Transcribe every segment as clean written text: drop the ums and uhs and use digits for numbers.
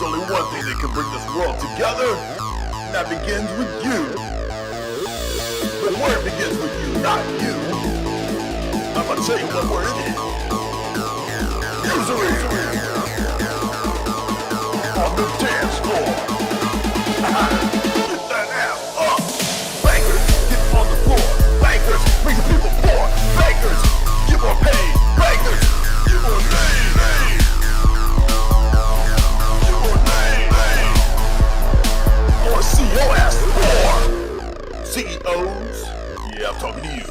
There's only one thing that can bring this world together, and that begins with you. The word begins with you, not you. I'm gonna tell you what word it is. Usury. On the dance floor. Get that ass up. Bankers, get on the floor. Bankers, make the people poor. Bankers, get more paid. Bankers, get more name. Get more name. I wanna see your ass poor. CEOs, yeah, I'm talking to you.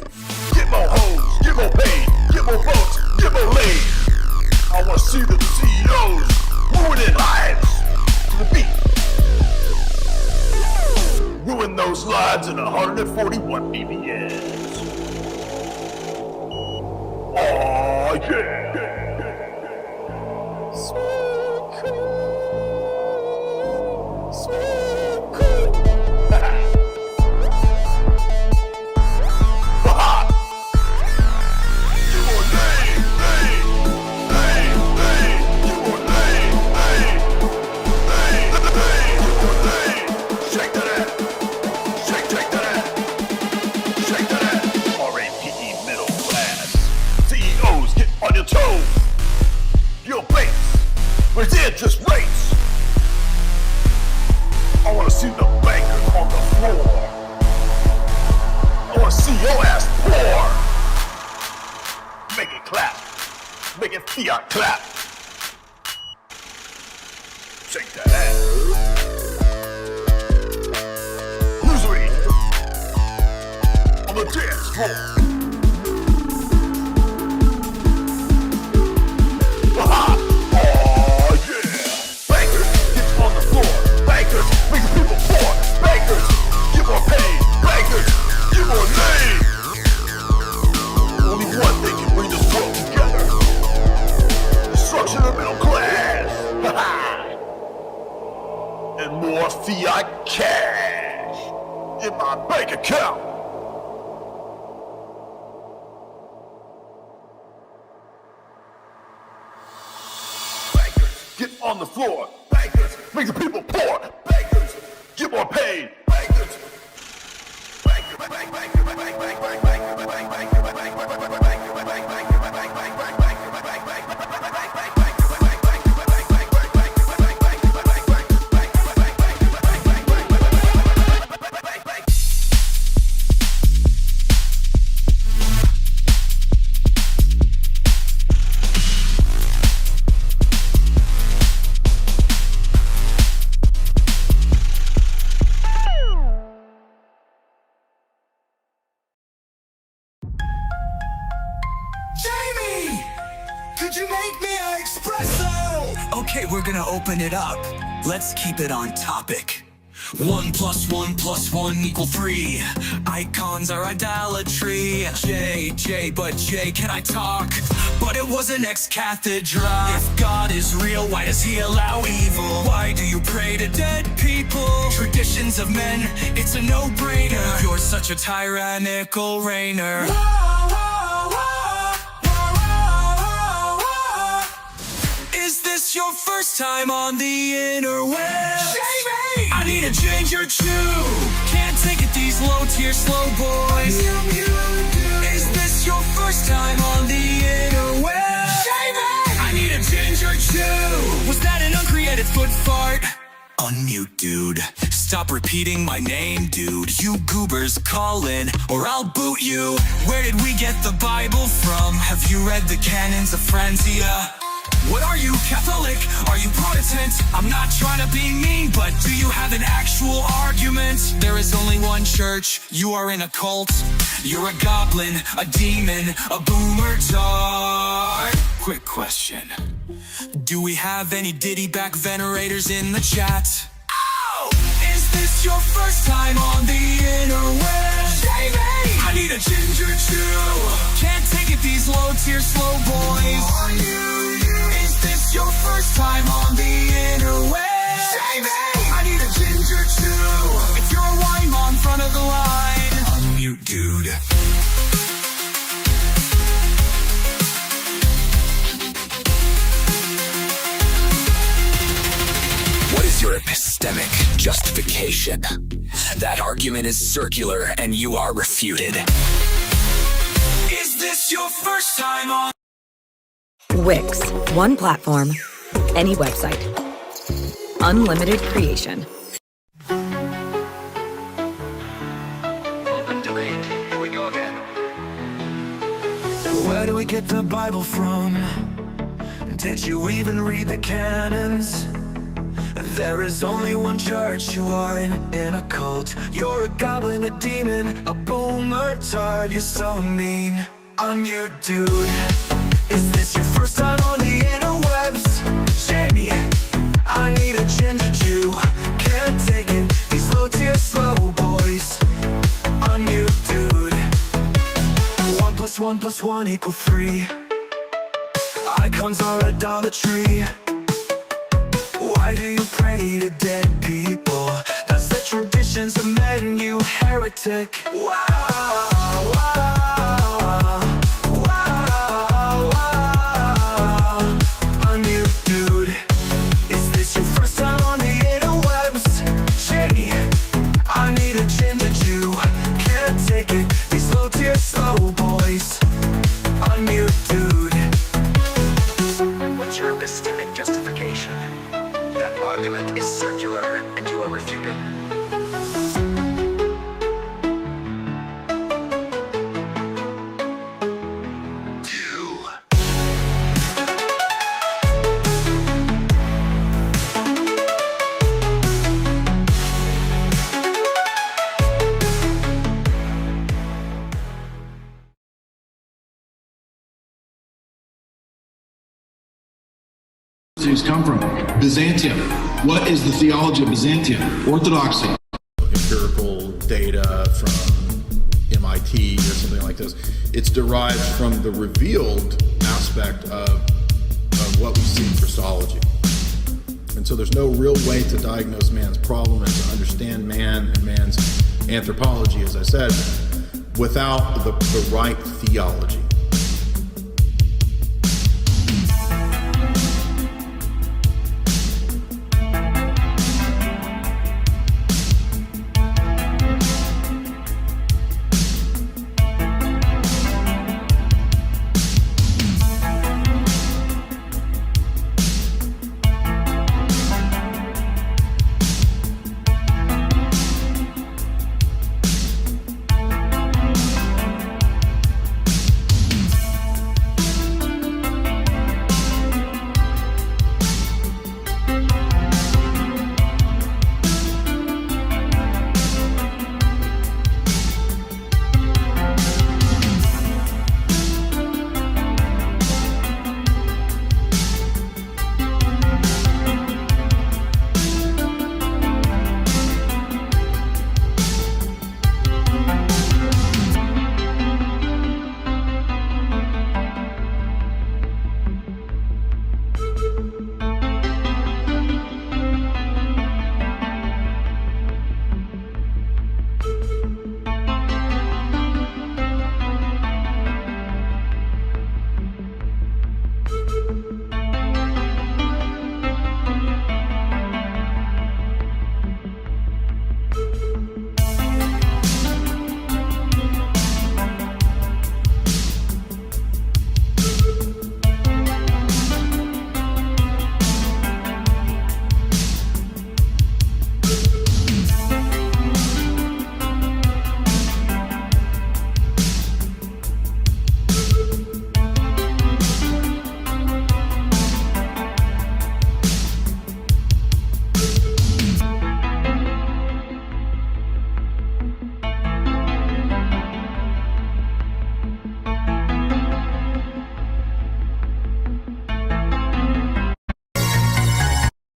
Get more hoes, get more paid, get more votes, get more laid. I wanna see the CEOs ruining lives to the beat. Ruin those lives in 141 BPMs. Oh yeah. Sweet cream, sweet cream. Where's the interest rates? I wanna see the bankers on the floor. I wanna see your ass poor. Make it clap. Make it fiat clap. Shake that ass. Usury. On the dance floor. Make the people poor. Bankers, get more paid. Bankers, get more name. Only one thing can bring this world together. Destruction of the middle class. And more fiat cash in my bank account. Bankers, get on the floor. Bankers, make the people poor. Bankers, get more paid. Bankers. Okay, we're gonna open it up. Let's keep it on topic. 1 + 1 + 1 = 3. Icons are idolatry. J, but J, can I talk? But it was an ex-cathedra. If God is real, why does he allow evil? Why do you pray to dead people? Traditions of men, it's a no-brainer. You're such a tyrannical reigner. Is this your first time on the interwebs? Jamie! I need to change your tune. Can't take it, these low-tier slow boys. Is this your first time on the interwebs? Jamie! I need to change your tune. Was that an uncreated foot fart? Unmute, dude. Stop repeating my name, dude. You goobers call in, or I'll boot you. Where did we get the Bible from? Have you read the canons of Franzia? What are you, Catholic? Are you Protestant? I'm not trying to be mean, but do you have an actual argument? There is only one church. You are in a cult. You're a goblin, a demon, a boomer tard. Quick question. Do we have any Diddy-back venerators in the chat? Oh! Is this your first time on the interwebs? Jamie! I need a ginger too. Can't take it, these low-tier slow boys. Is this your first time on the interwebs? Jamie! I need a ginger too. If you're a wine on front of the line, unmute, dude. epistemic justification. That argument is circular and you are refuted. Is this your first time on Wix. One platform, any website. Unlimited creation. open debate? Here we go again. Where do we get the Bible from? Did you even read the canons? There is only one church, you are in a cult. You're a goblin, a demon, a boomer tard. You're so mean, I'm your dude. Is this your first time on the interwebs? Jamie, I need a ginger Jew. Can't take it, these low-tier slow boys. I'm your dude. 1 + 1 + 1 = 3. Icons are idolatry. Why do you pray to dead people? That's the traditions of men, you heretic. Wow, wow, wow, wow. I'm your dude. Is this your first time on the interwebs? Shady, I need a ginger Jew. Can't take it, these low-tier slow boys. I'm your dude. What's your epistemic justification? That argument is circular and you are refuted. Come from Byzantium. What is the theology of Byzantium? Orthodoxy. Empirical data from MIT or something like this. It's derived from the revealed aspect of what we see in Christology. And so there's no real way to diagnose man's problem and to understand man and man's anthropology, as I said, without the right theology.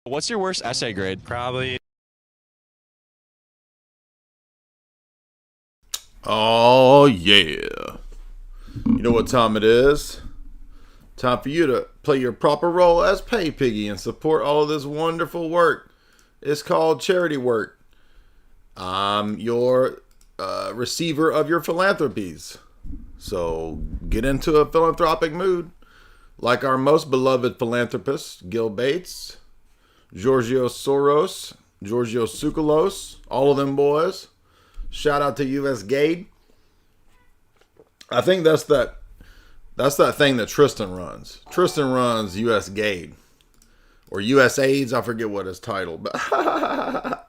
What's your worst essay grade? Probably. Oh, yeah. You know what time it is? Time for you to play your proper role as Pay Piggy and support all of this wonderful work. It's called charity work. I'm your receiver of your philanthropies. So get into a philanthropic mood. Like our most beloved philanthropists, Gil Bates, Giorgio Soros, Giorgio Tsoukalos, all of them boys. Shout out to USAID. I think that's that thing that Tristan runs. Tristan runs USAID. Or USAIDs, I forget what it's titled, but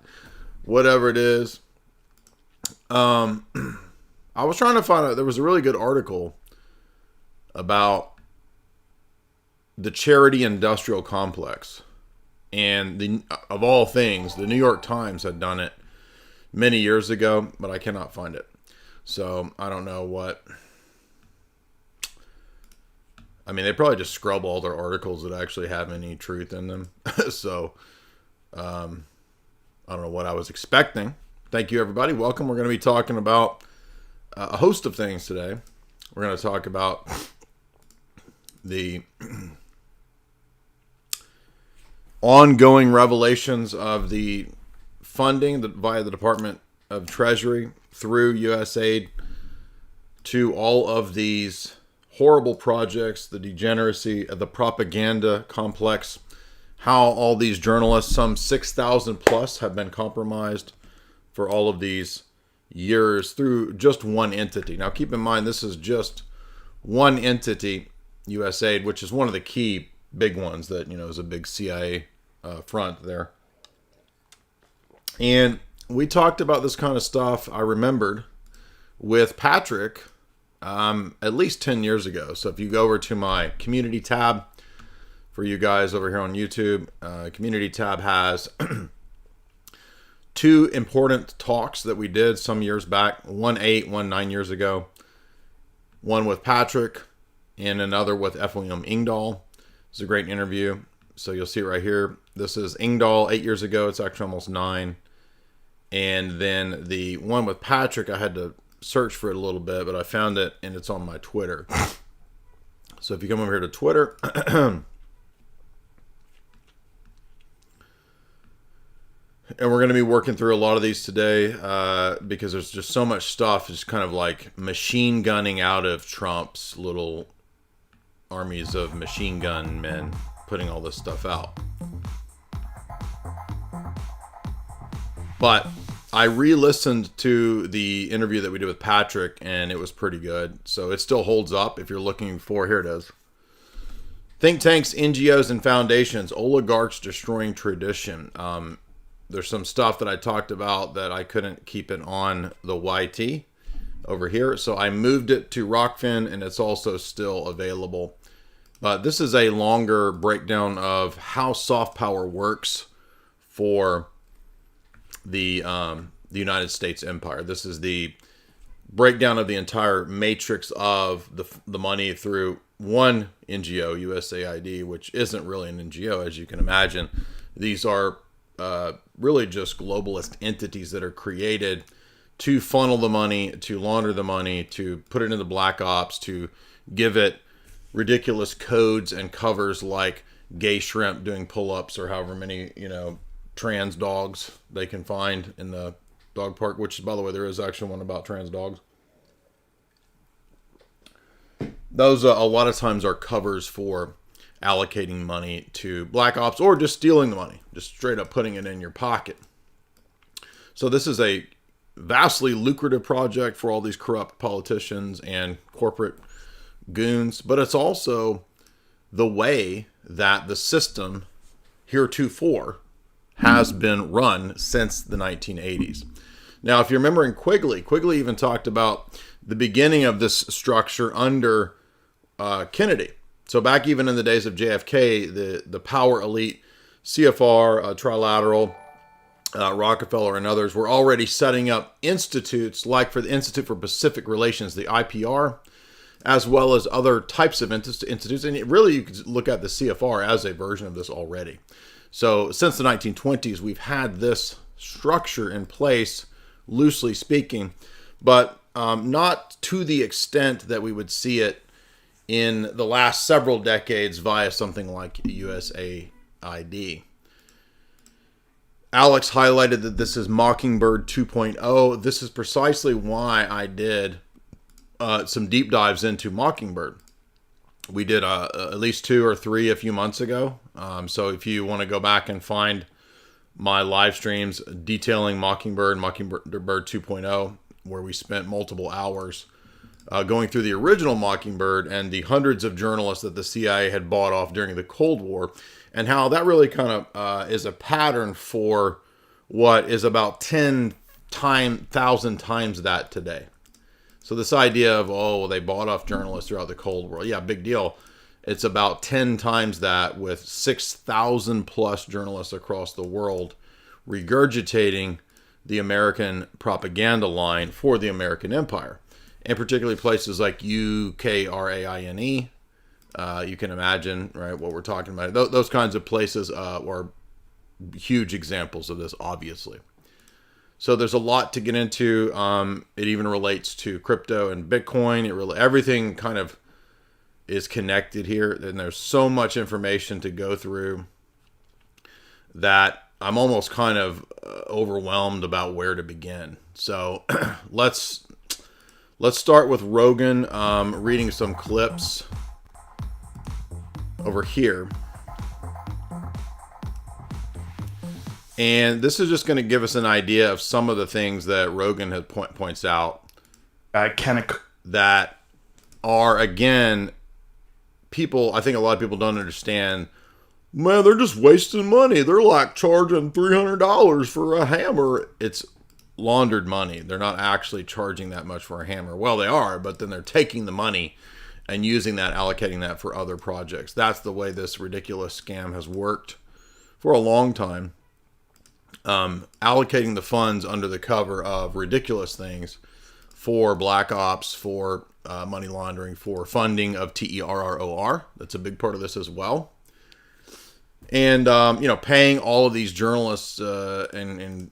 whatever it is. I was trying to find out, there was a really good article about the charity industrial complex. And of all things, the New York Times had done it many years ago, but I cannot find it. So I don't know what. I mean, they probably just scrub all their articles that actually have any truth in them. So I don't know what I was expecting. Thank you, everybody. Welcome. We're going to be talking about a host of things today. We're going to talk about the ongoing revelations of the funding via the Department of Treasury through USAID to all of these horrible projects, the degeneracy of the propaganda complex, how all these journalists, some 6,000 plus, have been compromised for all of these years through just one entity. Now, keep in mind, this is just one entity, USAID, which is one of the key big ones that, is a big CIA front there. And we talked about this kind of stuff, I remembered, with Patrick at least 10 years ago. So if you go over to my community tab, for you guys over here on YouTube, community tab has two important talks that we did some years back, one 9 years ago, one with Patrick and another with F. William Engdahl. It's a great interview. So you'll see it right here. This is Engdahl 8 years ago. It's actually almost 9. And then the one with Patrick, I had to search for it a little bit, but I found it and it's on my Twitter. So if you come over here to Twitter, and we're going to be working through a lot of these today because there's just so much stuff, just kind of like machine gunning out of Trump's little armies of machine gun men putting all this stuff out. But I re-listened to the interview that we did with Patrick, and it was pretty good. So it still holds up if you're looking for, here it is. Think tanks, NGOs, and foundations, oligarchs destroying tradition. There's some stuff that I talked about that I couldn't keep it on the YT over here. So I moved it to Rockfin, and it's also still available. But this is a longer breakdown of how soft power works for the United States empire. This is the breakdown of the entire matrix of the money through one NGO, USAID, which isn't really an NGO, as you can imagine. These are really just globalist entities that are created to funnel the money, to launder the money, to put it into black ops, to give it ridiculous codes and covers like gay shrimp doing pull-ups or however many, trans dogs they can find in the dog park, which, by the way, there is actually one about trans dogs. Those a lot of times are covers for allocating money to black ops or just stealing the money, just straight up putting it in your pocket. So this is a vastly lucrative project for all these corrupt politicians and corporate goons, but it's also the way that the system heretofore has been run since the 1980s. Now, if you're remembering Quigley even talked about the beginning of this structure under Kennedy. So back even in the days of JFK, the power elite, CFR, Trilateral, Rockefeller, and others were already setting up institutes like for the Institute for Pacific Relations, the IPR, as well as other types of institutes. And really, you could look at the CFR as a version of this already. So since the 1920s, we've had this structure in place, loosely speaking, but not to the extent that we would see it in the last several decades via something like USAID. Alex highlighted that this is Mockingbird 2.0. This is precisely why I did some deep dives into Mockingbird. We did at least 2 or 3 a few months ago. So if you want to go back and find my live streams detailing Mockingbird 2.0, where we spent multiple hours going through the original Mockingbird and the hundreds of journalists that the CIA had bought off during the Cold War, and how that really kind of is a pattern for what is about 10,000 times that today. So this idea of, they bought off journalists throughout the Cold War. Yeah, big deal. It's about 10 times that, with 6,000 plus journalists across the world regurgitating the American propaganda line for the American empire. And particularly places like UKRAINE. You can imagine, right, what we're talking about. Those kinds of places are huge examples of this, obviously. So there's a lot to get into. It even relates to crypto and Bitcoin. Everything kind of is connected here. And there's so much information to go through that I'm almost kind of overwhelmed about where to begin. So let's start with Rogan reading some clips over here. And this is just going to give us an idea of some of the things that Rogan has points out that are, again, people, I think a lot of people don't understand. Man, they're just wasting money. They're like charging $300 for a hammer. It's laundered money. They're not actually charging that much for a hammer. Well, they are, but then they're taking the money and using that, allocating that for other projects. That's the way this ridiculous scam has worked for a long time. Allocating the funds under the cover of ridiculous things for black ops, for money laundering, for funding of terror. That's a big part of this as well. And, paying all of these journalists and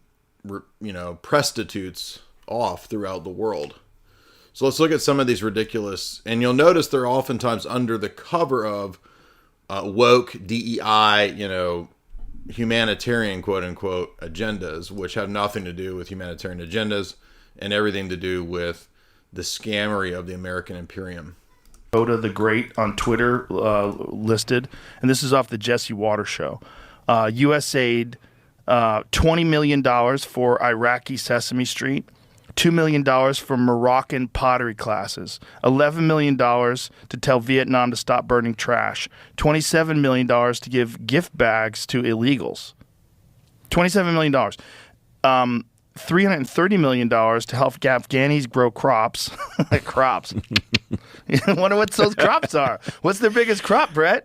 prostitutes off throughout the world. So let's look at some of these ridiculous, and you'll notice they're oftentimes under the cover of woke DEI, humanitarian quote unquote agendas, which have nothing to do with humanitarian agendas and everything to do with the scammery of the American imperium. Yoda the Great on Twitter listed, and this is off the Jesse Water show. USAID, $20 million for Iraqi Sesame Street, $2 million for Moroccan pottery classes, $11 million to tell Vietnam to stop burning trash, $27 million to give gift bags to illegals, $27 million. $330 million to help Afghanis grow crops. Crops. I wonder what those crops are. What's their biggest crop, Brett?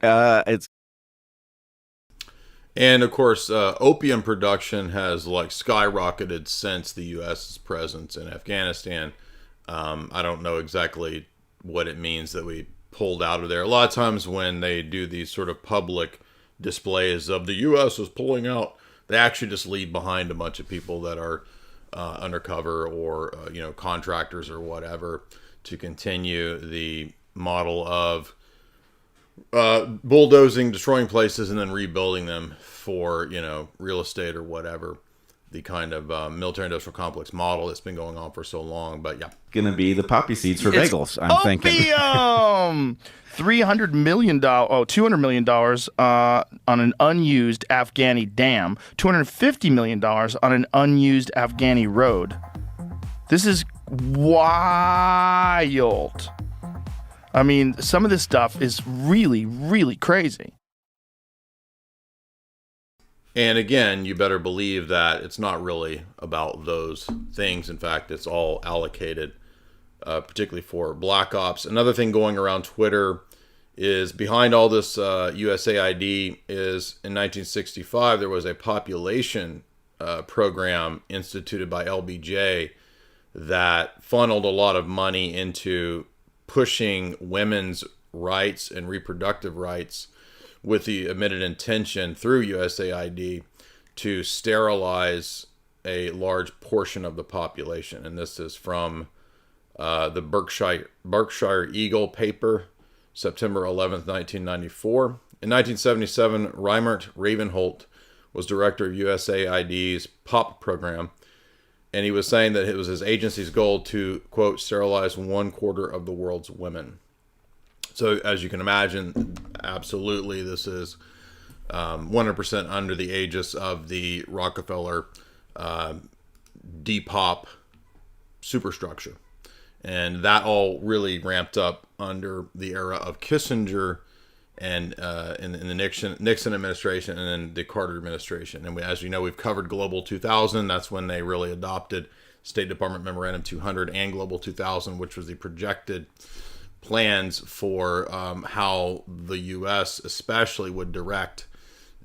And of course, opium production has skyrocketed since the U.S.'s presence in Afghanistan. I don't know exactly what it means that we pulled out of there. A lot of times when they do these sort of public displays of the U.S. is pulling out, they actually just leave behind a bunch of people that are undercover or contractors or whatever to continue the model of bulldozing, destroying places, and then rebuilding them for real estate or whatever. The kind of military-industrial complex model that's been going on for so long. But yeah, gonna be the poppy seeds for bagels. I'm thinking. $200 million on an unused Afghani dam, $250 million on an unused Afghani road. This is wild. I mean, some of this stuff is really, really crazy. And again, you better believe that it's not really about those things. In fact, it's all allocated, particularly for black ops. Another thing going around Twitter is behind all this USAID is in 1965, there was a population program instituted by LBJ that funneled a lot of money into pushing women's rights and reproductive rights with the admitted intention through USAID to sterilize a large portion of the population. And this is from the Berkshire Eagle paper, September 11th, 1994. In 1977, Reimert Ravenholt was director of USAID's POP program, and he was saying that it was his agency's goal to, quote, sterilize 1/4 of the world's women. So as you can imagine, absolutely, this is 100% under the aegis of the Rockefeller Depop superstructure. And that all really ramped up under the era of Kissinger and in the Nixon administration, and then the Carter administration. And as you know, we've covered Global 2000. That's when they really adopted State Department Memorandum 200 and Global 2000, which was the projected plans for how the U.S. especially would direct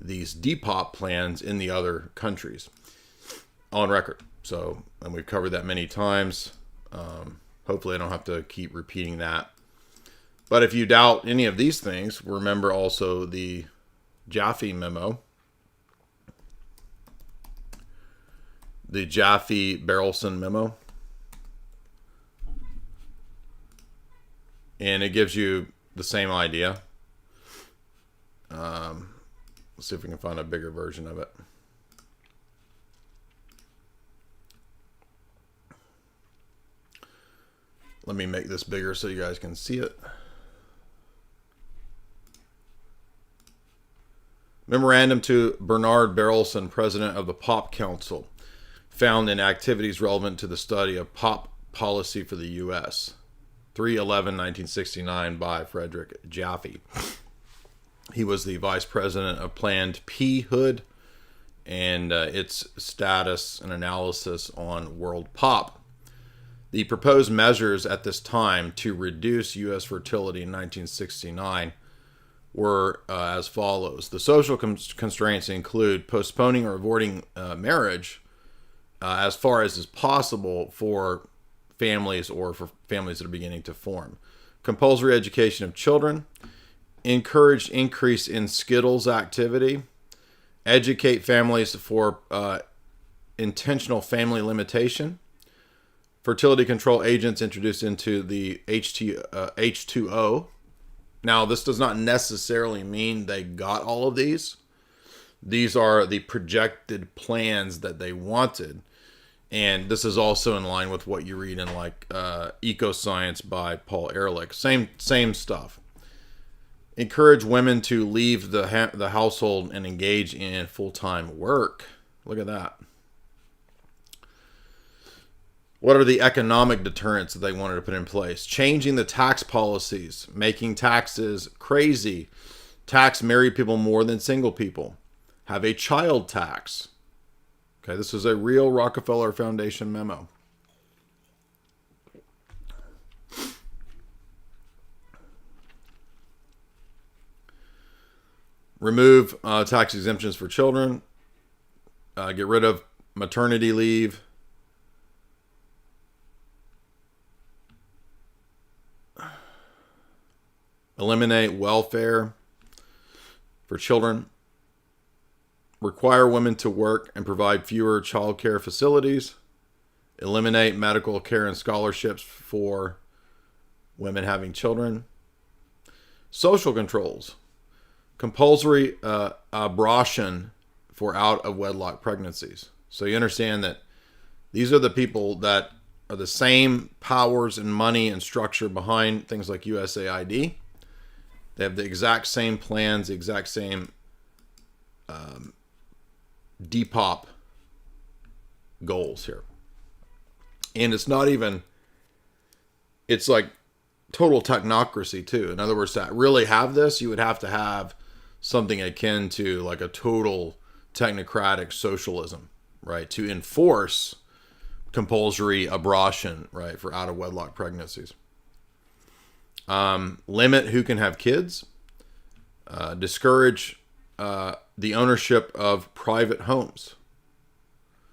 these Depop plans in the other countries on record. So, and we've covered that many times. Hopefully I don't have to keep repeating that. But if you doubt any of these things, remember also the Jaffe memo. The Jaffe-Barrelson memo. And it gives you the same idea. Let's see if we can find a bigger version of it. Let me make this bigger so you guys can see it. Memorandum to Bernard Barrelson, President of the Pop Council, found in activities relevant to the study of pop policy for the U.S. 3/11/1969 by Frederick Jaffe. He was the Vice President of Planned Parenthood and its status and analysis on world pop. The proposed measures at this time to reduce U.S. fertility in 1969 were as follows. The social constraints include postponing or avoiding marriage as far as is possible for families or for families that are beginning to form. Compulsory education of children. Encourage increase in Skittles activity. Educate families for intentional family limitation. Fertility control agents introduced into the H2O. Now, this does not necessarily mean they got all of these. These are the projected plans that they wanted. And this is also in line with what you read in like Ecoscience by Paul Ehrlich. Same stuff. Encourage women to leave the household and engage in full-time work. Look at that. What are the economic deterrents that they wanted to put in place? Changing the tax policies, making taxes crazy, tax married people more than single people, have a child tax. Okay, this is a real Rockefeller Foundation memo. Remove tax exemptions for children. Get rid of maternity leave. Eliminate welfare for children. Require women to work and provide fewer child care facilities. Eliminate medical care and scholarships for women having children. Social controls. Compulsory abortion for out-of-wedlock pregnancies. So you understand that these are the people that are the same powers and money and structure behind things like USAID. They have the exact same plans, the exact same Depop goals here. And it's not even, it's like total technocracy too. In other words, to really have this, you would have to have something akin to like a total technocratic socialism, right? To enforce compulsory abortion, right, for out-of-wedlock pregnancies. Limit who can have kids. Discourage the ownership of private homes.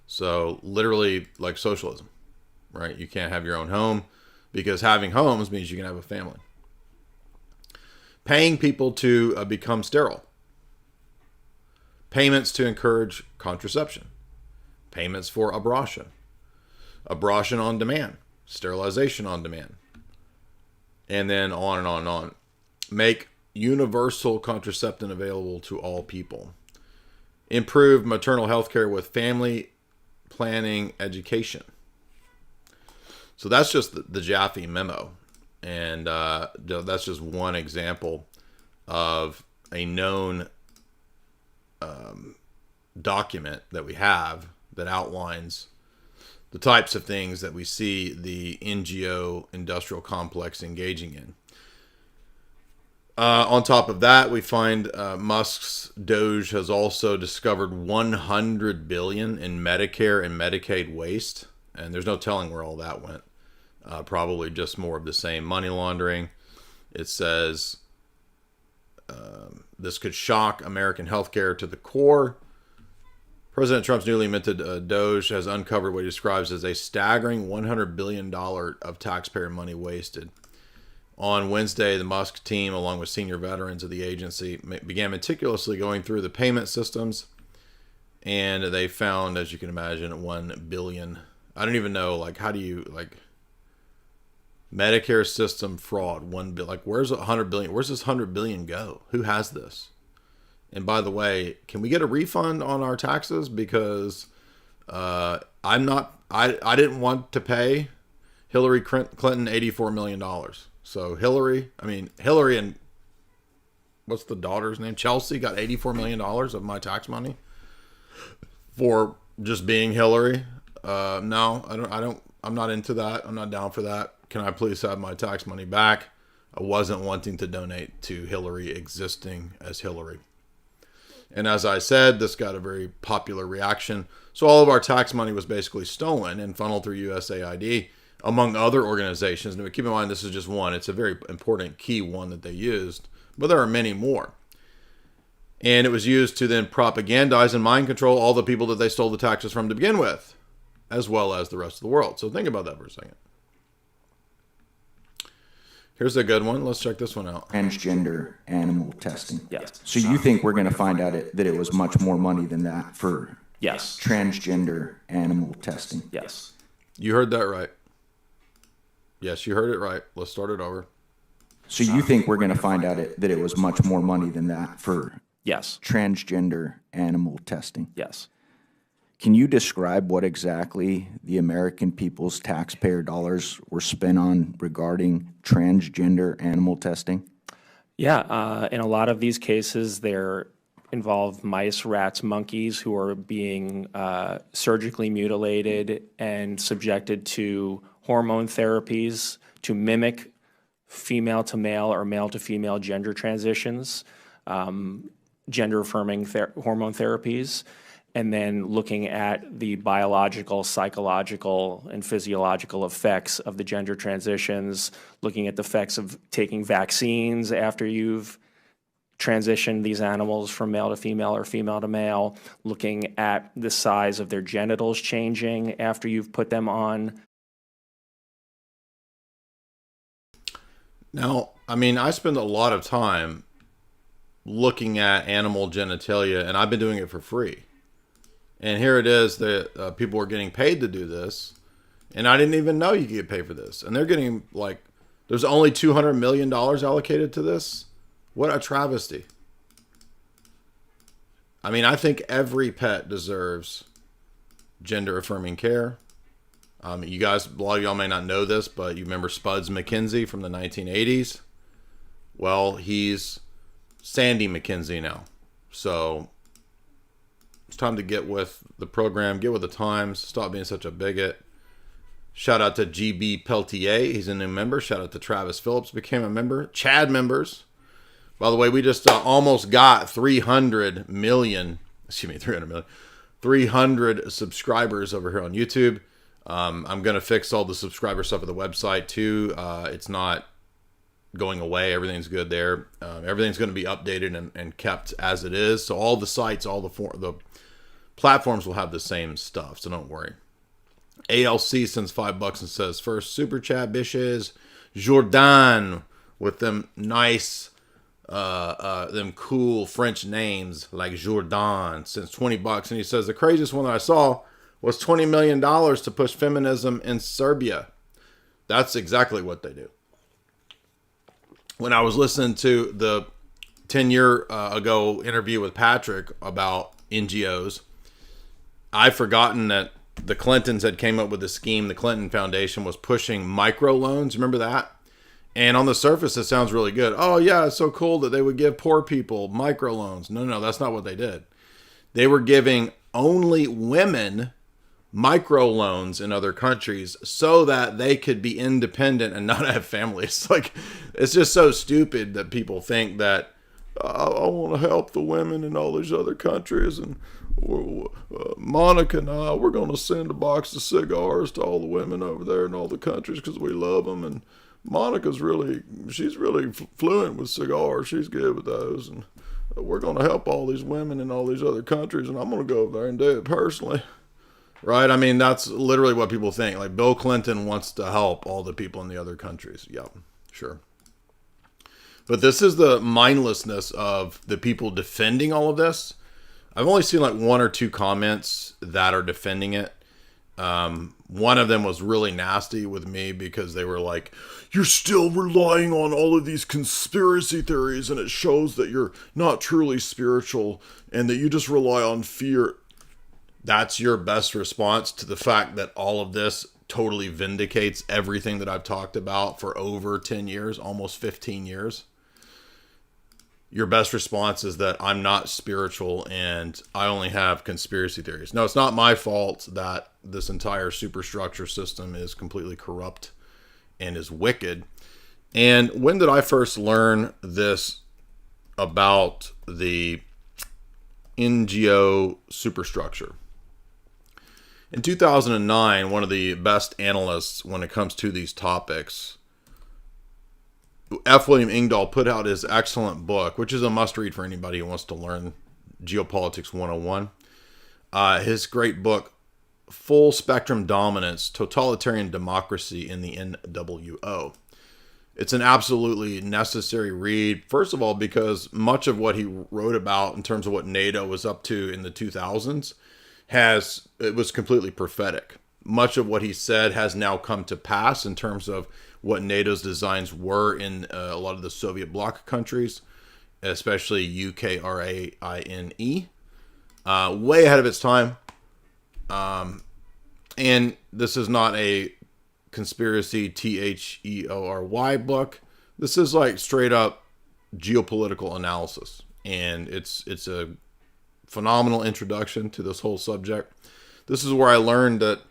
So literally like socialism, right? You can't have your own home because having homes means you can have a family. Paying people to become sterile. Payments to encourage contraception. Payments for abortion. Abortion on demand. Sterilization on demand. And then on and on and on. Make universal contraception available to all people. Improve maternal health care with family planning education. So that's just the Jaffe memo. And that's just one example of a known document that we have that outlines the types of things that we see the NGO industrial complex engaging in. On top of that, we find Musk's DOGE has also discovered 100 billion in Medicare and Medicaid waste, and there's no telling where all that went. Probably just more of the same money laundering. It says this could shock American healthcare to the core. President Trump's newly minted DOGE has uncovered what he describes as a staggering $100 billion of taxpayer money wasted. On Wednesday, the Musk team, along with senior veterans of the agency, began meticulously going through the payment systems, and they found, as you can imagine, 1 billion. I don't even know, like, how do you, like, Medicare system fraud, 1 billion. Like, where's 100 billion? Where's this 100 billion go? Who has this? And by the way, can we get a refund on our taxes? Because I didn't want to pay Hillary Clinton $84 million. So Hillary and what's the daughter's name? Chelsea got $84 million of my tax money for just being Hillary. No, I'm not into that. I'm not down for that. Can I please have my tax money back? I wasn't wanting to donate to Hillary existing as Hillary. And as I said, this got a very popular reaction. So all of our tax money was basically stolen and funneled through USAID, among other organizations. Now, keep in mind, this is just one. It's a very important key one that they used, but there are many more. And it was used to then propagandize and mind control all the people that they stole the taxes from to begin with, as well as the rest of the world. So think about that for a second. Here's a good one. Let's check this one out. Transgender animal testing. Yes. So you think we're going to find out that it was much more money than that for Yes. transgender animal testing? Yes. You heard that right. Yes, you heard it right. Let's start it over. So you think we're going to find out that it was much more money than that for Yes. transgender animal testing? Yes. Can you describe what exactly the American people's taxpayer dollars were spent on regarding transgender animal testing? Yeah. In a lot of these cases, they're involve mice, rats, monkeys who are being surgically mutilated and subjected to hormone therapies to mimic female to male or male to female gender transitions, gender affirming hormone therapies, and then looking at the biological, psychological, and physiological effects of the gender transitions, looking at the effects of taking vaccines after you've transitioned these animals from male to female or female to male, looking at the size of their genitals changing after you've put them on. Now, I mean, I spend a lot of time looking at animal genitalia, and I've been doing it for free. And here it is that people are getting paid to do this, and I didn't even know you could get paid for this. And they're getting, like, there's only $200 million allocated to this? What a travesty. I mean, I think every pet deserves gender-affirming care. You guys, a lot of y'all may not know this, but you remember Spuds McKenzie from the 1980s? Well, he's Sandy McKenzie now. So it's time to get with the program, get with the times, stop being such a bigot. Shout out to GB Peltier, he's a new member. Shout out to Travis Phillips, became a member. Chad members. By the way, we just almost got 300 million subscribers over here on YouTube. I'm going to fix all the subscriber stuff at the website too. It's not going away. Everything's good there. Everything's going to be updated and kept as it is. So all the sites, all the platforms will have the same stuff. So don't worry. ALC sends $5 and says, first super chat, bitches. Jordan with them nice, them cool French names like Jordan sends $20. And he says, the craziest one that I saw was $20 million to push feminism in Serbia. That's exactly what they do. When I was listening to the 10-year ago interview with Patrick about NGOs, I'd forgotten that the Clintons had came up with a scheme. The Clinton Foundation was pushing microloans. Remember that? And on the surface, it sounds really good. Oh, yeah, it's so cool that they would give poor people microloans. No, that's not what they did. They were giving only women microloans in other countries so that they could be independent and not have families. Like, it's just so stupid that people think that I want to help the women in all these other countries, and Monica and I, we're going to send a box of cigars to all the women over there in all the countries because we love them. And Monica's she's really fluent with cigars. She's good with those. And we're going to help all these women in all these other countries, and I'm going to go over there and do it personally. Right? I mean, that's literally what people think. Like, Bill Clinton wants to help all the people in the other countries. Yep, sure. But this is the mindlessness of the people defending all of this. I've only seen like 1 or 2 comments that are defending it. One of them was really nasty with me because they were like, you're still relying on all of these conspiracy theories, and it shows that you're not truly spiritual and that you just rely on fear. That's your best response to the fact that all of this totally vindicates everything that I've talked about for over 10 years, almost 15 years. Your best response is that I'm not spiritual and I only have conspiracy theories. No, it's not my fault that this entire superstructure system is completely corrupt and is wicked. And when did I first learn this about the NGO superstructure? In 2009, one of the best analysts when it comes to these topics, F. William Engdahl, put out his excellent book, which is a must-read for anybody who wants to learn Geopolitics 101. His great book, Full Spectrum Dominance, Totalitarian Democracy in the NWO. It's an absolutely necessary read, first of all, because much of what he wrote about in terms of what NATO was up to in the 2000s it was completely prophetic. Much of what he said has now come to pass in terms of what NATO's designs were in a lot of the Soviet bloc countries, especially UKRAINE. Way ahead of its time. And this is not a conspiracy THEORY book. This is like straight up geopolitical analysis. And it's a phenomenal introduction to this whole subject. This is where I learned that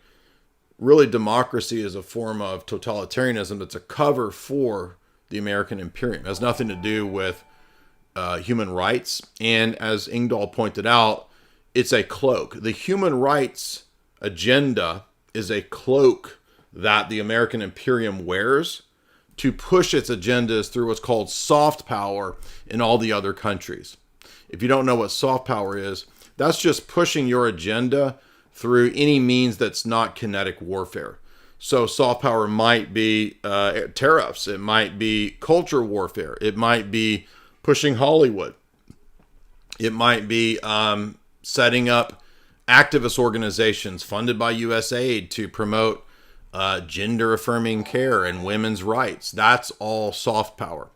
really democracy is a form of totalitarianism. It's a cover for the American imperium. It has nothing to do with human rights. And as Engdahl pointed out, it's a cloak. The human rights agenda is a cloak that the American imperium wears to push its agendas through what's called soft power in all the other countries. If you don't know what soft power is, that's just pushing your agenda through any means that's not kinetic warfare. So soft power might be tariffs. It might be culture warfare. It might be pushing Hollywood. It might be setting up activist organizations funded by USAID to promote gender-affirming care and women's rights. That's all soft power.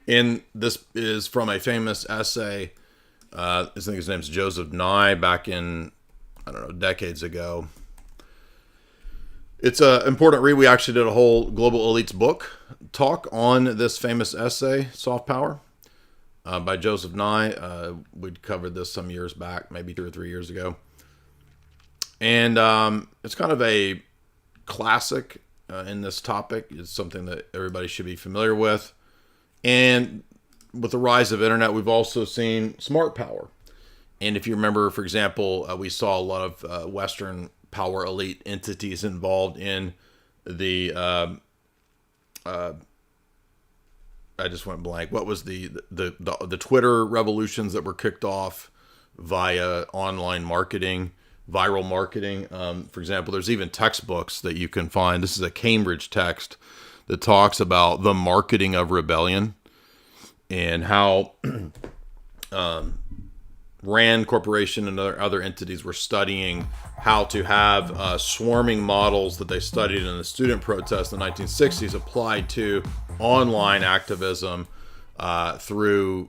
And this is from a famous essay. I think his name's Joseph Nye, back in, decades ago. It's an important read. We actually did a whole Global Elites book talk on this famous essay, Soft Power, by Joseph Nye. We'd covered this some years back, maybe 2 or 3 years ago. And it's kind of a classic in this topic. It's something that everybody should be familiar with. And with the rise of internet, we've also seen smart power. And if you remember, for example, we saw a lot of Western power elite entities involved in the I just went blank. What was the Twitter revolutions that were kicked off via online marketing, viral marketing? For example, there's even textbooks that you can find. This is a Cambridge text that talks about the marketing of rebellion and how Rand Corporation and other entities were studying how to have swarming models that they studied in the student protests in the 1960s applied to online activism through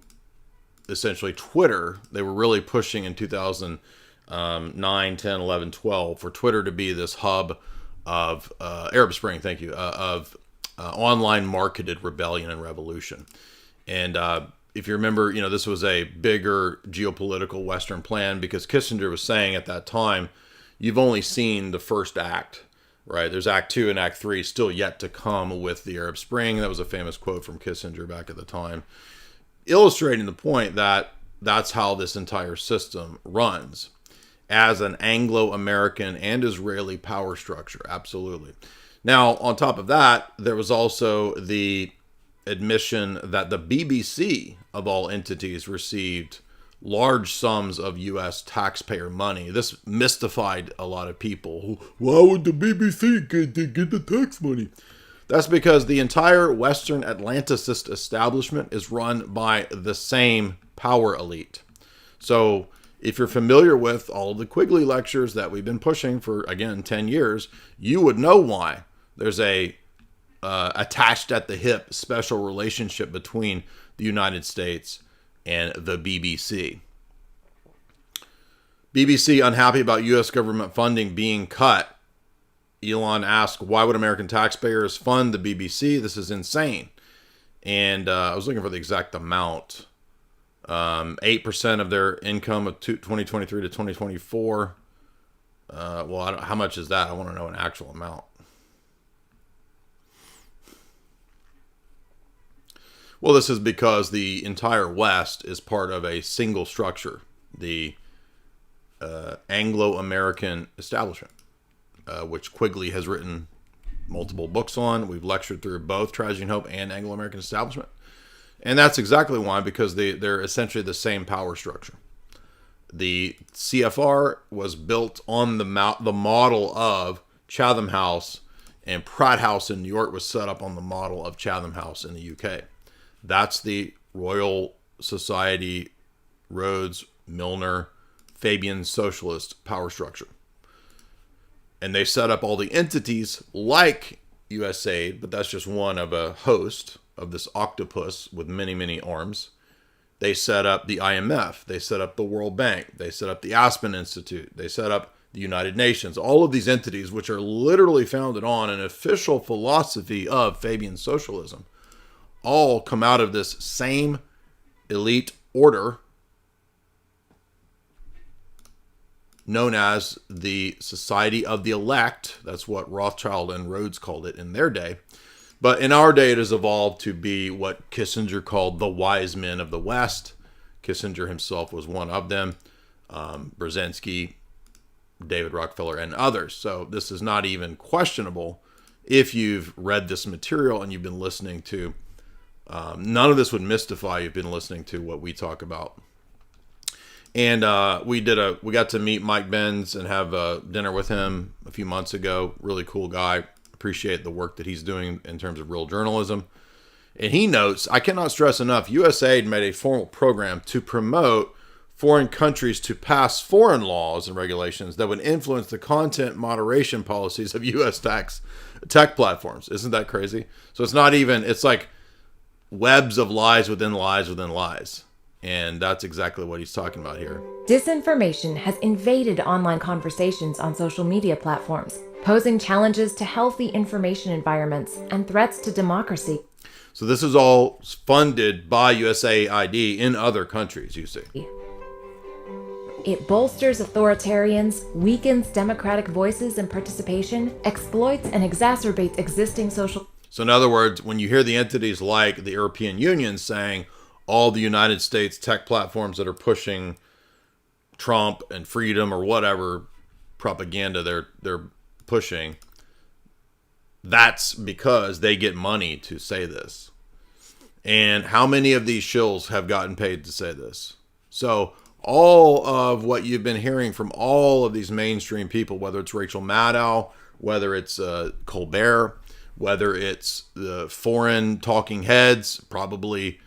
essentially Twitter. They were really pushing in 2009, 10, 11, 12 for Twitter to be this hub of Arab Spring, of online marketed rebellion and revolution. And if you remember, this was a bigger geopolitical Western plan, because Kissinger was saying at that time, you've only seen the first act, right? There's Act 2 and Act 3 still yet to come with the Arab Spring. That was a famous quote from Kissinger back at the time, illustrating the point that that's how this entire system runs, as an Anglo-American and Israeli power structure. Absolutely. Now, on top of that, there was also the admission that the BBC, of all entities, received large sums of U.S. taxpayer money. This mystified a lot of people. Why would the BBC get the tax money? That's because the entire Western Atlanticist establishment is run by the same power elite. So if you're familiar with all of the Quigley lectures that we've been pushing for, again, 10 years, you would know why there's a attached at the hip special relationship between the United States and the BBC. BBC unhappy about U.S. government funding being cut. Elon asked, why would American taxpayers fund the BBC? This is insane. And I was looking for the exact amount. 8% of their income of 2023 to 2024. How much is that? I want to know an actual amount. Well, this is because the entire West is part of a single structure, the Anglo-American establishment, which Quigley has written multiple books on. We've lectured through both Tragedy and Hope and Anglo-American establishment. And that's exactly why, because they're essentially the same power structure. The CFR was built on the model of Chatham House, and Pratt House in New York was set up on the model of Chatham House in the UK. That's the Royal Society, Rhodes, Milner, Fabian socialist power structure. And they set up all the entities like USAID, but that's just one of a host of this octopus with many, many arms. They set up the IMF. They set up the World Bank. They set up the Aspen Institute. They set up the United Nations. All of these entities, which are literally founded on an official philosophy of Fabian socialism, all come out of this same elite order known as the Society of the Elect. That's what Rothschild and Rhodes called it in their day. But in our day, it has evolved to be what Kissinger called the wise men of the West. Kissinger himself was one of them. Brzezinski, David Rockefeller, and others. So this is not even questionable if you've read this material and you've been listening to. None of this would mystify you. You've been listening to what we talk about. And we got to meet Mike Benz and have dinner with him a few months ago. Really cool guy. Appreciate the work that he's doing in terms of real journalism. And he notes, I cannot stress enough, USAID made a formal program to promote foreign countries to pass foreign laws and regulations that would influence the content moderation policies of U.S. tech platforms. Isn't that crazy? So it's like webs of lies within lies within lies. And that's exactly what he's talking about here. Disinformation has invaded online conversations on social media platforms, posing challenges to healthy information environments and threats to democracy. So this is all funded by USAID in other countries, you see. It bolsters authoritarians, weakens democratic voices and participation, exploits and exacerbates existing social... So in other words, when you hear the entities like the European Union saying all the United States tech platforms that are pushing Trump and freedom or whatever propaganda they're pushing, that's because they get money to say this. And how many of these shills have gotten paid to say this? So all of what you've been hearing from all of these mainstream people, whether it's Rachel Maddow, whether it's Colbert, whether it's the foreign talking heads, probably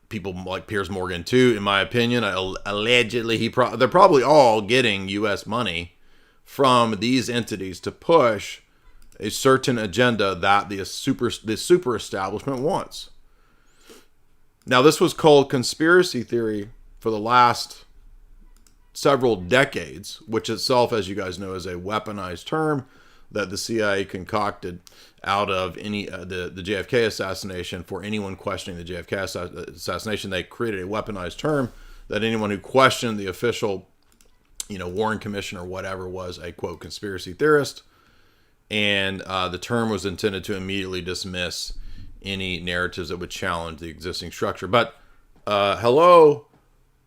people like Piers Morgan too, in my opinion. Allegedly, they're probably all getting U.S. money from these entities to push a certain agenda that the super establishment wants. Now, this was called conspiracy theory for the last several decades, which itself, as you guys know, is a weaponized term. that the CIA concocted out of any the JFK assassination for anyone questioning the JFK assassination. They created a weaponized term that anyone who questioned the official, Warren Commission or whatever was a, quote, conspiracy theorist. And the term was intended to immediately dismiss any narratives that would challenge the existing structure. But hello,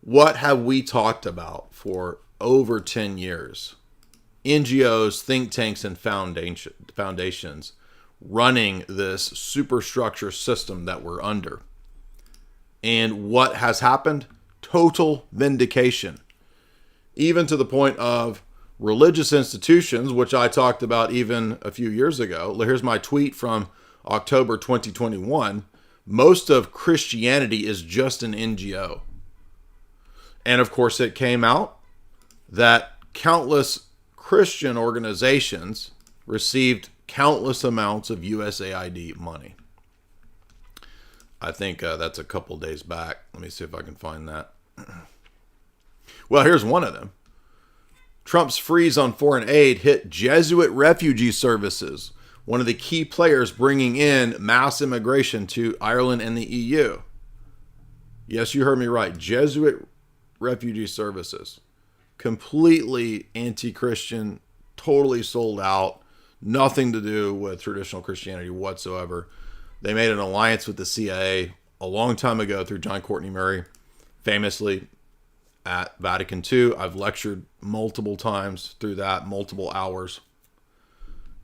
what have we talked about for over 10 years? NGOs, think tanks, and foundations running this superstructure system that we're under. And what has happened? Total vindication. Even to the point of religious institutions, which I talked about even a few years ago. Here's my tweet from October 2021. Most of Christianity is just an NGO. And of course, it came out that countless Christian organizations received countless amounts of USAID money. I think that's a couple days back. Let me see if I can find that. Well, here's one of them. Trump's freeze on foreign aid hit Jesuit refugee services, one of the key players bringing in mass immigration to Ireland and the EU. Yes, you heard me right. Jesuit refugee services. Completely anti-Christian, totally sold out, nothing to do with traditional Christianity whatsoever. They made an alliance with the CIA a long time ago through John Courtney Murray, famously at Vatican II. I've lectured multiple times through that, multiple hours.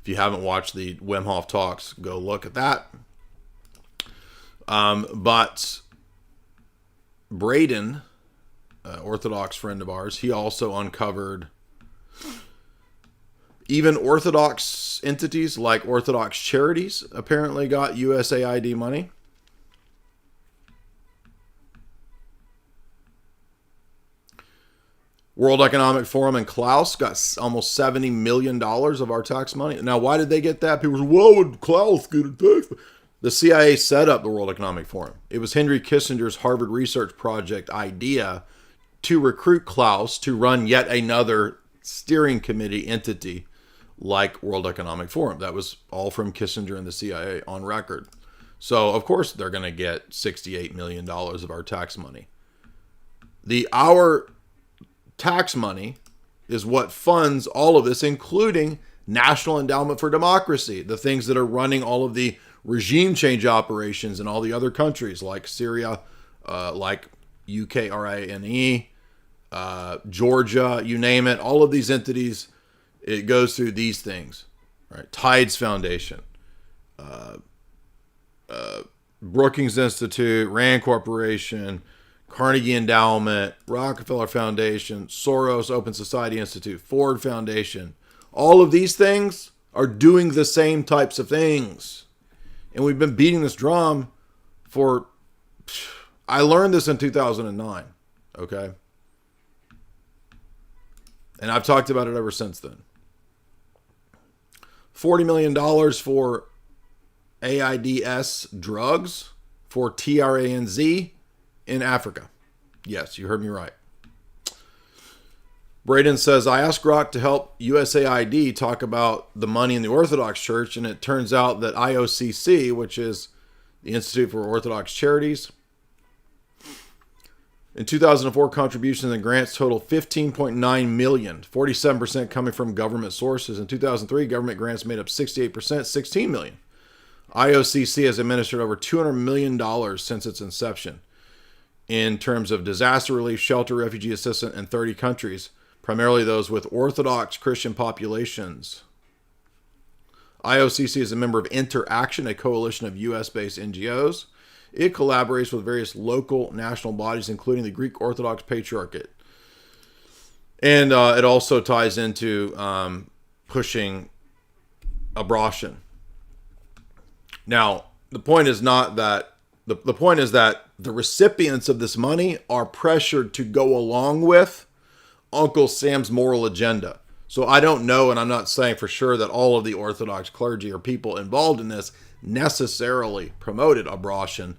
If you haven't watched the Wim Hof talks, go look at that. But Braden, Orthodox friend of ours, he also uncovered even Orthodox entities like Orthodox Charities apparently got USAID money. World Economic Forum and Klaus got almost $70 million of our tax money. Now, why did they get that? People say, well, would Klaus get a tax? The CIA set up the World Economic Forum. It was Henry Kissinger's Harvard Research Project idea to recruit Klaus to run yet another steering committee entity like World Economic Forum. That was all from Kissinger and the CIA on record. So, of course, they're going to get $68 million of our tax money. Our tax money is what funds all of this, including National Endowment for Democracy, the things that are running all of the regime change operations in all the other countries like Syria, like UKRINE, Georgia, you name it. All of these entities, it goes through these things, right? Tides Foundation, Brookings Institute, Rand Corporation, Carnegie Endowment, Rockefeller Foundation, Soros Open Society Institute, Ford Foundation. All of these things are doing the same types of things. And we've been beating this drum for, I learned this in 2009, okay? And I've talked about it ever since then. $40 million for AIDS drugs for TRANZ in Africa. Yes, you heard me right. Braden says, I asked Grok to help USAID talk about the money in the Orthodox Church, and it turns out that IOCC, which is the Institute for Orthodox Charities, in 2004, contributions and grants totaled $15.9 million, 47% coming from government sources. In 2003, government grants made up 68%, $16 million. IOCC has administered over $200 million since its inception in terms of disaster relief, shelter, refugee assistance in 30 countries, primarily those with Orthodox Christian populations. IOCC is a member of Interaction, a coalition of U.S.-based NGOs. It collaborates with various local national bodies, including the Greek Orthodox Patriarchate. And it also ties into pushing abortion. Now, the point is not that the point is that the recipients of this money are pressured to go along with Uncle Sam's moral agenda. So I don't know, and I'm not saying for sure that all of the Orthodox clergy or people involved in this necessarily promoted abortion,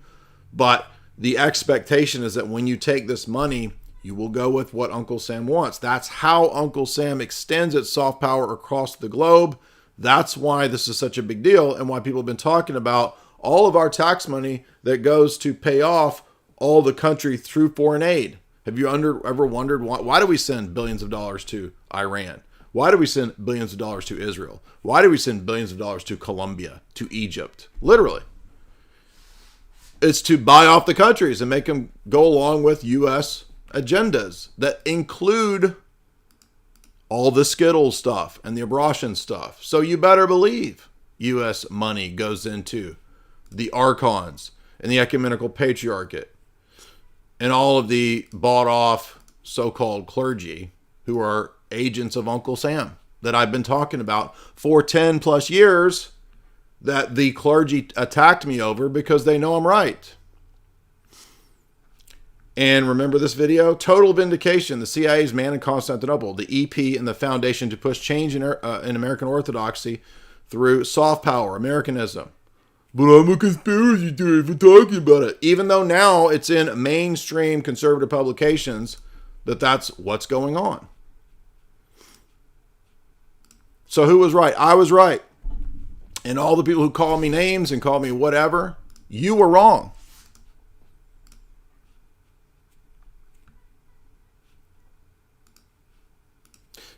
but the expectation is that when you take this money, you will go with what Uncle Sam wants. That's how Uncle Sam extends its soft power across the globe That's why this is such a big deal and why people have been talking about all of our tax money that goes to pay off all the country through foreign aid. Have you ever wondered why do we send billions of dollars to Iran? Why do we send billions of dollars to Israel? Why do we send billions of dollars to Colombia, to Egypt? Literally. It's to buy off the countries and make them go along with U.S. agendas that include all the Skittles stuff and the abortion stuff. So you better believe U.S. money goes into the archons and the ecumenical patriarchate and all of the bought off so-called clergy who are agents of Uncle Sam that I've been talking about for 10 plus years that the clergy attacked me over because they know I'm right. And remember this video? Total vindication. The CIA's man in Constantinople, the EP and the foundation to push change in American Orthodoxy through soft power, Americanism. But I'm a conspiracy theorist for talking about it. Even though now it's in mainstream conservative publications that's what's going on. So who was right? I was right. And all the people who call me names and call me whatever, you were wrong.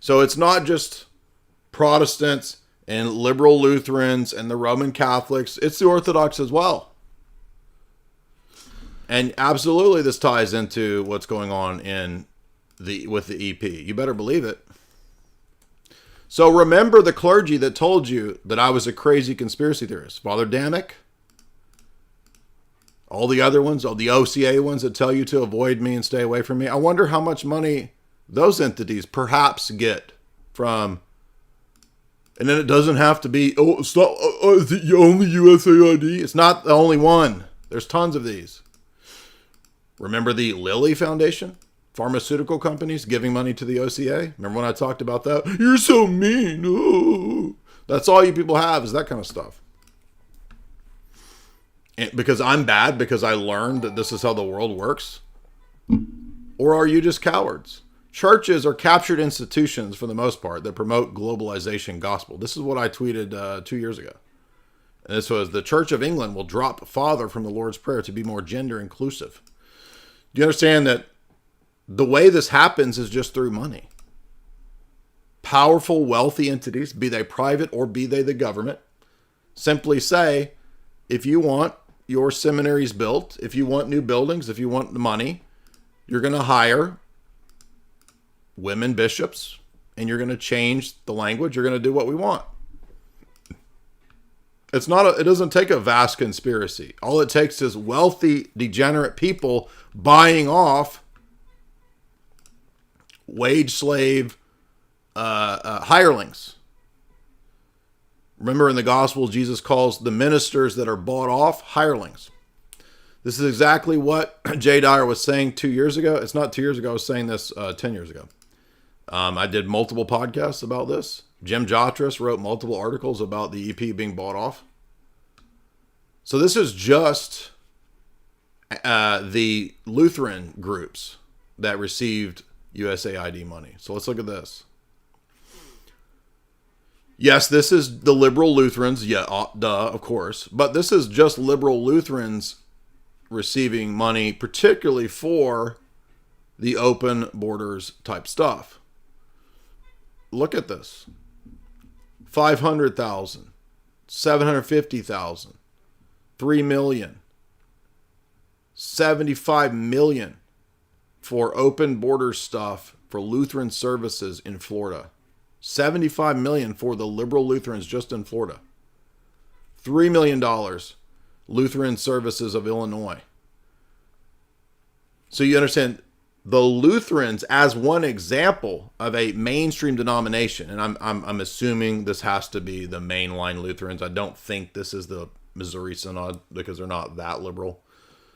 So it's not just Protestants and liberal Lutherans and the Roman Catholics. It's the Orthodox as well. And absolutely this ties into what's going on with the EP. You better believe it. So remember the clergy that told you that I was a crazy conspiracy theorist. Father Damick, all the other ones, all the OCA ones that tell you to avoid me and stay away from me. I wonder how much money those entities perhaps get from, and then it doesn't have to be, it's not, is it only USAID? It's not the only one. There's tons of these. Remember the Lilly Foundation? Pharmaceutical companies giving money to the OCA? Remember when I talked about that? You're so mean. Oh. That's all you people have is that kind of stuff. And because I'm bad because I learned that this is how the world works? Or are you just cowards? Churches are captured institutions for the most part that promote globalization gospel. This is what I tweeted 2 years ago. And this was, the Church of England will drop father from the Lord's Prayer to be more gender inclusive. Do you understand that the way this happens is just through money? Powerful, wealthy entities, be they private or be they the government, simply say, if you want your seminaries built, if you want new buildings, if you want the money, you're going to hire women bishops and you're going to change the language. You're going to do what we want. It doesn't take a vast conspiracy. All it takes is wealthy, degenerate people buying off wage slave hirelings. Remember in the Gospel, Jesus calls the ministers that are bought off hirelings. This is exactly what Dyer was saying 2 years ago. It's not 2 years ago. I was saying this 10 years ago. I did multiple podcasts about this. Jim Jotras wrote multiple articles about the EP being bought off. So this is just the Lutheran groups that received USAID money. So let's look at this. Yes, this is the liberal Lutherans. Yeah, duh, of course. But this is just liberal Lutherans receiving money, particularly for the open borders type stuff. Look at this. 500,000, 750,000, 3 million, 75 million for open border stuff for Lutheran services in Florida. 75 million for the liberal Lutherans just in Florida. $3 million Lutheran services of Illinois. So you understand the Lutherans as one example of a mainstream denomination, and I'm assuming this has to be the mainline Lutherans. I don't think this is the Missouri Synod because they're not that liberal.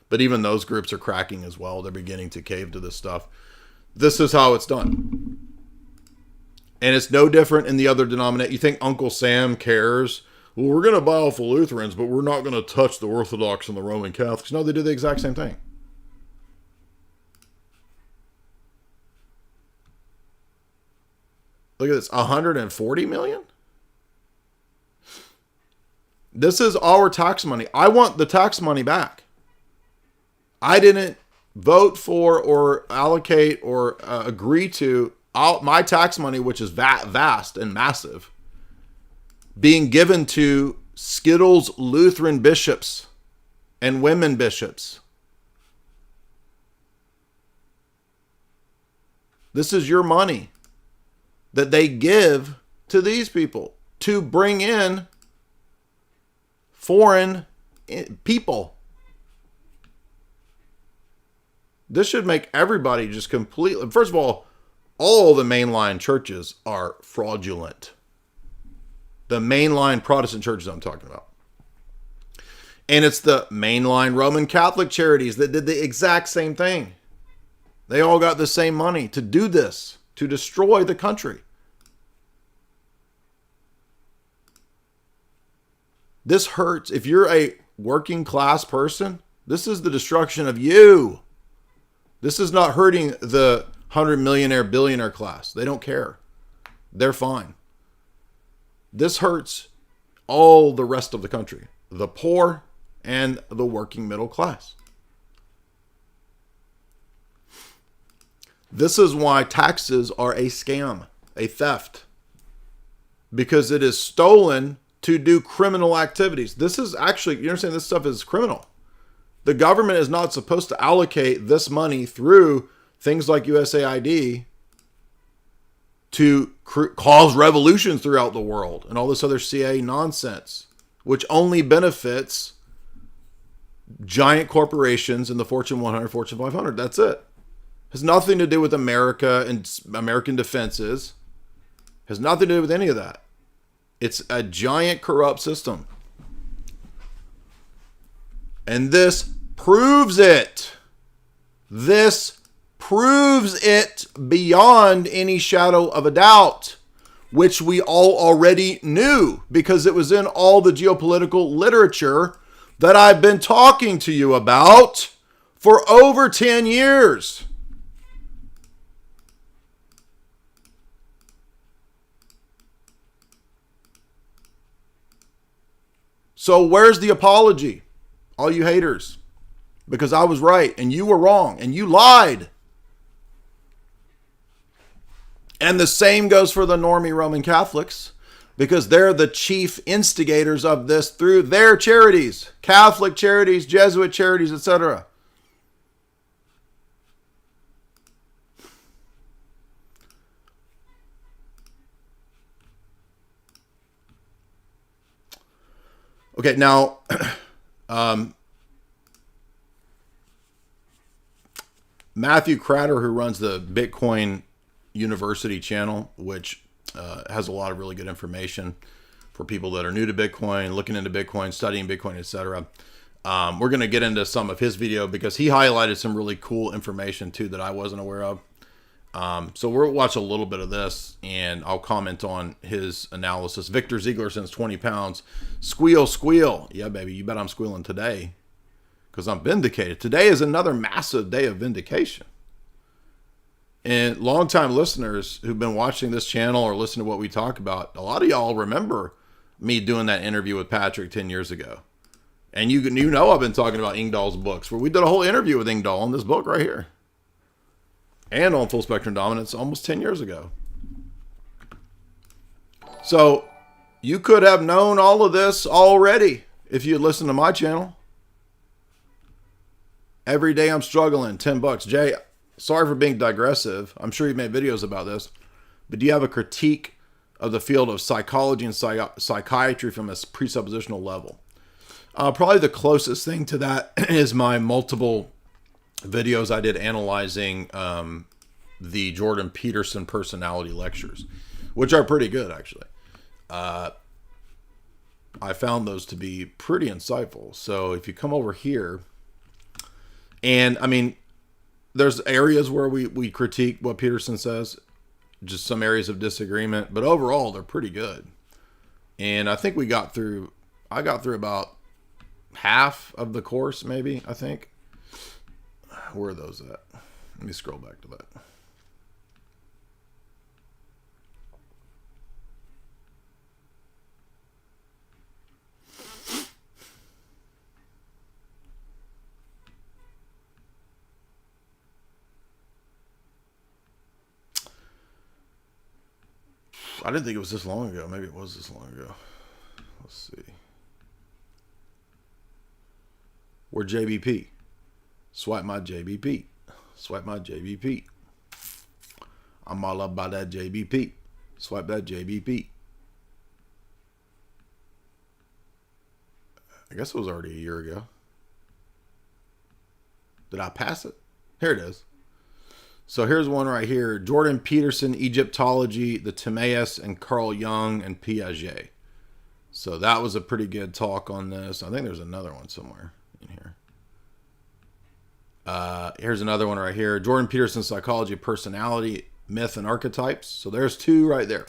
But even those groups are cracking as well. They're beginning to cave to this stuff. This is how it's done. And it's no different in the other denomination. You think Uncle Sam cares? Well, we're going to buy off the Lutherans, but we're not going to touch the Orthodox and the Roman Catholics. No, they do the exact same thing. Look at this, 140 million? This is our tax money. I want the tax money back. I didn't vote for or allocate or agree to my tax money, which is vast and massive, being given to Skittles Lutheran bishops and women bishops. This is your money that they give to these people to bring in foreign people. This should make everybody just completely... First of all the mainline churches are fraudulent. The mainline Protestant churches I'm talking about. And it's the mainline Roman Catholic charities that did the exact same thing. They all got the same money to do this, to destroy the country. This hurts. If you're a working class person, this is the destruction of you. This is not hurting the 100 millionaire, billionaire class. They don't care. They're fine. This hurts all the rest of the country, the poor and the working middle class. This is why taxes are a scam, a theft, because it is stolen to do criminal activities. This is actually, you understand, this stuff is criminal. The government is not supposed to allocate this money through things like USAID to cause revolutions throughout the world and all this other CIA nonsense, which only benefits giant corporations in the Fortune 100, Fortune 500. That's it. Has nothing to do with America and American defenses. Has nothing to do with any of that. It's a giant corrupt system. And this proves it. This proves it beyond any shadow of a doubt, which we all already knew because it was in all the geopolitical literature that I've been talking to you about for over 10 years. So where's the apology, all you haters? Because I was right and you were wrong and you lied. And the same goes for the normie Roman Catholics, because they're the chief instigators of this through their charities, Catholic charities, Jesuit charities, etc. Okay, now, Matthew Cratter, who runs the Bitcoin University channel, which has a lot of really good information for people that are new to Bitcoin, looking into Bitcoin, studying Bitcoin, etc. We're going to get into some of his video because he highlighted some really cool information too that I wasn't aware of. So we'll watch a little bit of this and I'll comment on his analysis. Victor Ziegler sends 20 pounds. Squeal, squeal. Yeah, baby, you bet I'm squealing today because I'm vindicated. Today is another massive day of vindication. And longtime listeners who've been watching this channel or listen to what we talk about, a lot of y'all remember me doing that interview with Patrick 10 years ago. And you know I've been talking about Ingdahl's books, where we did a whole interview with Ingdahl on this book right here. And on Full Spectrum Dominance almost 10 years ago. So you could have known all of this already if you had listened to my channel. Every day I'm struggling, $10. Jay, sorry for being digressive. I'm sure you've made videos about this. But do you have a critique of the field of psychology and psychiatry from a presuppositional level? Probably the closest thing to that is my multiple videos I did analyzing the Jordan Peterson personality lectures, which are pretty good, actually. I found those to be pretty insightful. So if you come over here, and I mean, there's areas where we critique what Peterson says, just some areas of disagreement, but overall they're pretty good. And I think I got through about half of the course, maybe, I think. Where are those at? Let me scroll back to that. I didn't think it was this long ago. Maybe it was this long ago. Let's see. We're JBP. Swipe my JBP. Swipe my JBP. I'm all about that JBP. Swipe that JBP. I guess it was already a year ago. Did I pass it? Here it is. So here's one right here. Jordan Peterson, Egyptology, the Timaeus, and Carl Jung and Piaget. So that was a pretty good talk on this. I think there's another one somewhere in here. Here's another one right here. Jordan Peterson, Psychology of Personality, Myth and Archetypes. So there's two right there.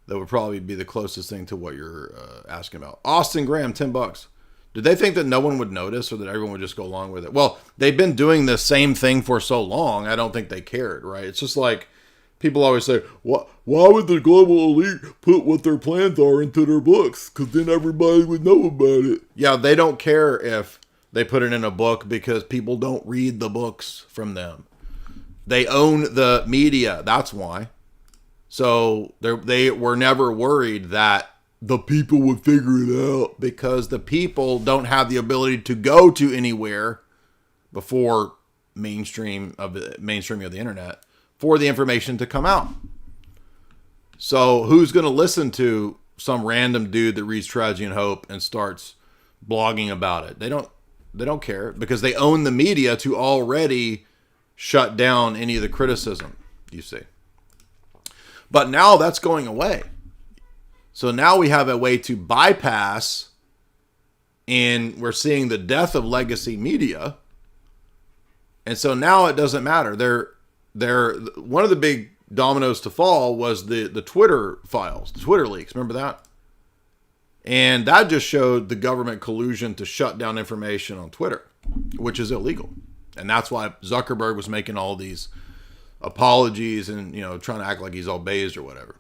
That would probably be the closest thing to what you're asking about. Austin Graham, $10. Did they think that no one would notice or that everyone would just go along with it? Well, they've been doing the same thing for so long, I don't think they cared, right? It's just like people always say, why would the global elite put what their plans are into their books? Because then everybody would know about it. Yeah, they don't care if they put it in a book because people don't read the books from them. They own the media, that's why. So they were never worried that the people would figure it out because the people don't have the ability to go to anywhere before mainstreaming of the internet for the information to come out. So who's going to listen to some random dude that reads Tragedy and Hope and starts blogging about it? They don't care because they own the media to already shut down any of the criticism, you see. But now that's going away. So now we have a way to bypass, and we're seeing the death of legacy media. And so now it doesn't matter. They're one of the big dominoes to fall was the Twitter files, the Twitter leaks. Remember that? And that just showed the government collusion to shut down information on Twitter, which is illegal. And that's why Zuckerberg was making all these apologies and, trying to act like he's all based or whatever.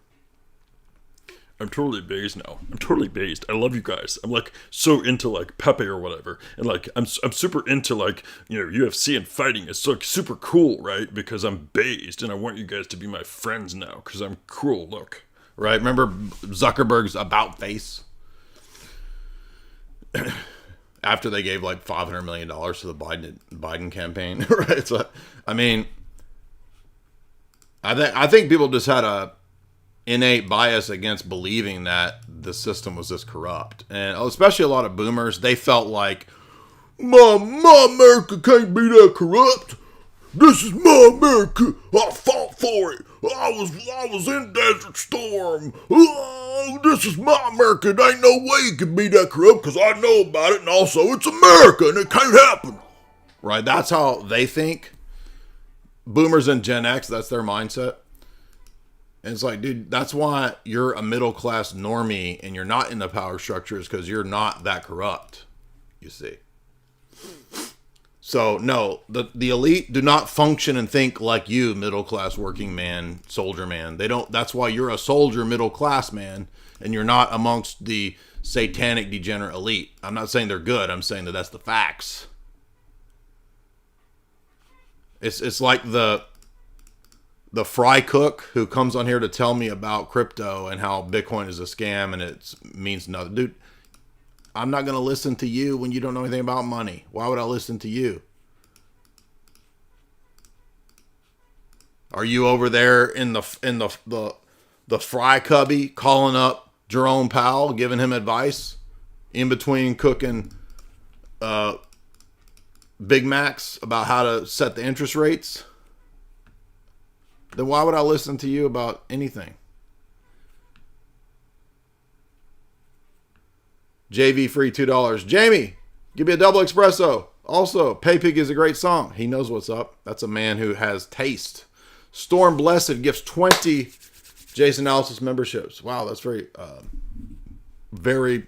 I'm totally based now. I'm totally based. I love you guys. I'm like so into like Pepe or whatever. And like I'm super into like, UFC and fighting. It's like super cool, right? Because I'm based and I want you guys to be my friends now because I'm cool. Look. Right? Remember Zuckerberg's about face? After they gave like $500 million to the Biden campaign, right? So, I think people just had a innate bias against believing that the system was this corrupt, and especially a lot of boomers. They felt like my America can't be that corrupt. This is my America. I fought for it. I was in Desert Storm. Oh, this is my America. There ain't no way it can be that corrupt because I know about it, and also it's America and it can't happen. Right? That's how they think. Boomers and Gen X, that's their mindset. And it's like, dude, that's why you're a middle-class normie and you're not in the power structures because you're not that corrupt, you see. So, no, the elite do not function and think like you, middle-class working man, soldier man. They don't. That's why you're a soldier middle-class man and you're not amongst the satanic degenerate elite. I'm not saying they're good. I'm saying that that's the facts. It's like the fry cook who comes on here to tell me about crypto and how Bitcoin is a scam and it means nothing. Dude, I'm not going to listen to you when you don't know anything about money. Why would I listen to you? Are you over there in the fry cubby calling up Jerome Powell, giving him advice in between cooking Big Macs about how to set the interest rates? Then why would I listen to you about anything? JV free $2. Jamie, give me a double espresso. Also, PayPig is a great song. He knows what's up. That's a man who has taste. Storm Blessed gifts 20 Jason Analysis memberships. Wow, that's very, very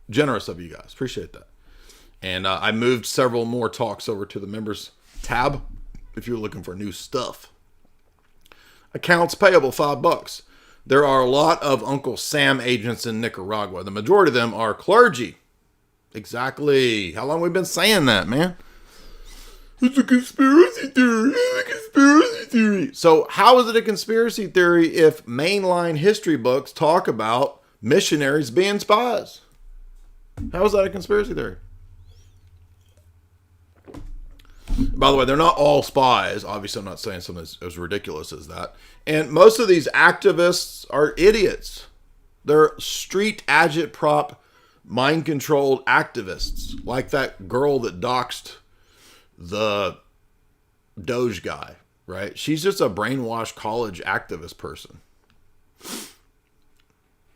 generous of you guys. Appreciate that. And I moved several more talks over to the members tab if you're looking for new stuff. Accounts payable, $5. There are a lot of Uncle Sam agents in Nicaragua. The majority of them are clergy. Exactly. How long have we been saying that, man? It's a conspiracy theory. It's a conspiracy theory. So how is it a conspiracy theory if mainline history books talk about missionaries being spies? How is that a conspiracy theory? By the way, they're not all spies. Obviously, I'm not saying something as ridiculous as that. And most of these activists are idiots. They're street agitprop, mind-controlled activists, like that girl that doxed the DOGE guy, right? She's just a brainwashed college activist person.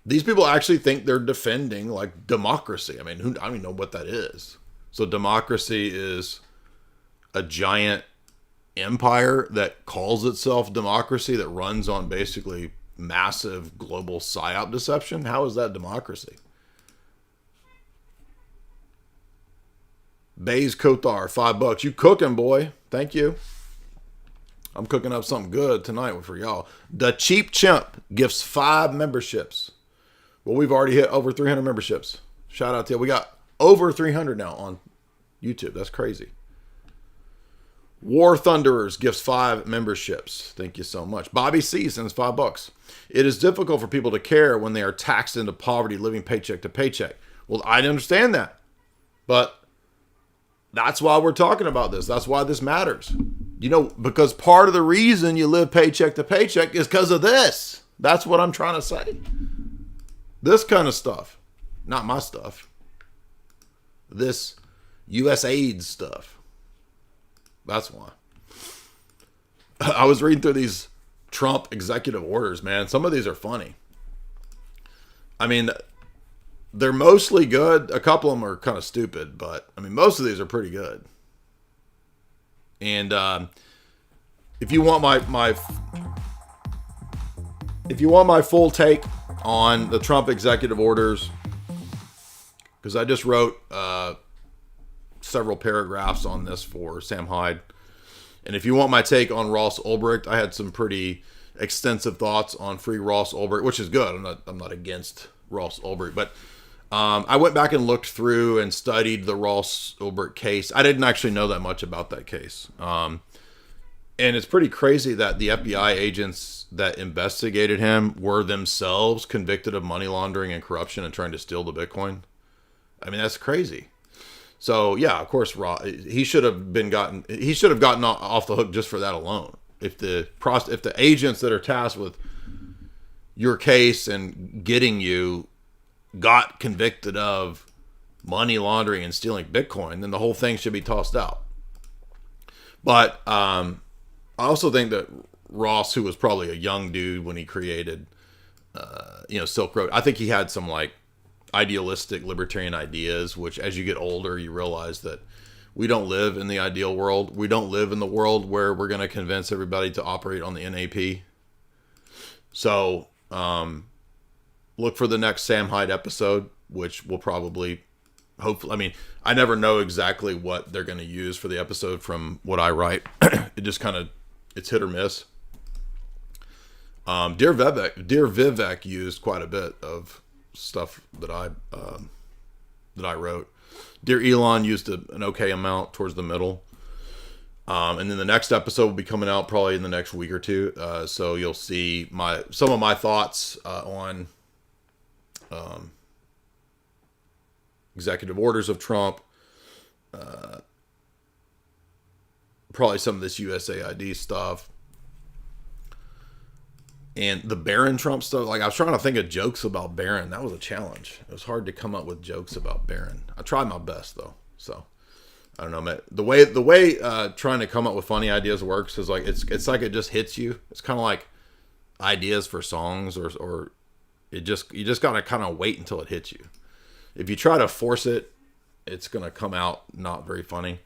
These people actually think they're defending like democracy. I mean, I don't even know what that is. So democracy is a giant empire that calls itself democracy that runs on basically massive global psyop deception. How is that democracy? Bays Kothar, $5. You cooking, boy. Thank you. I'm cooking up something good tonight for y'all. The Cheap Chimp gifts 5 memberships. Well, we've already hit over 300 memberships. Shout out to you. We got over 300 now on YouTube. That's crazy. War Thunderers gifts 5 memberships. Thank you so much. Bobby C sends $5. It is difficult for people to care when they are taxed into poverty, living paycheck to paycheck. Well, I understand that. But that's why we're talking about this. That's why this matters. You know, because part of the reason you live paycheck to paycheck is because of this. That's what I'm trying to say. This kind of stuff. Not my stuff. This USAID stuff. That's why. I was reading through these Trump executive orders, man. Some of these are funny. I mean, they're mostly good. A couple of them are kind of stupid, but I mean, most of these are pretty good. And if you want my full take on the Trump executive orders, because I just wrote several paragraphs on this for Sam Hyde, and if you want my take on Ross Ulbricht, I had some pretty extensive thoughts on free Ross Ulbricht, which is good. I'm not against Ross Ulbricht, but I went back and looked through and studied the Ross Ulbricht case. I didn't actually know that much about that case. And it's pretty crazy that the FBI agents that investigated him were themselves convicted of money laundering and corruption and trying to steal the Bitcoin. I mean, that's crazy. So yeah, of course, he should have gotten off the hook just for that alone. If the agents that are tasked with your case and getting you got convicted of money laundering and stealing Bitcoin, then the whole thing should be tossed out. But I also think that Ross, who was probably a young dude when he created, Silk Road, I think he had some like idealistic libertarian ideas, which as you get older, you realize that we don't live in the ideal world. We don't live in the world where we're going to convince everybody to operate on the NAP. So, look for the next Sam Hyde episode, which will probably, hopefully, I mean, I never know exactly what they're going to use for the episode from what I write. It just kind of, it's hit or miss. Dear Vivek used quite a bit of stuff that I wrote. Dear Elon used an okay amount towards the middle. And then the next episode will be coming out probably in the next week or two. So you'll see some of my thoughts on executive orders of Trump, probably some of this USAID stuff, and the Barron Trump stuff. Like, I was trying to think of jokes about Barron. That was a challenge. It was hard to come up with jokes about Barron. I tried my best though. So I don't know, man. The way trying to come up with funny ideas works is like it's like it just hits you. It's kind of like ideas for songs or you just gotta kind of wait until it hits you. If you try to force it, it's gonna come out not very funny.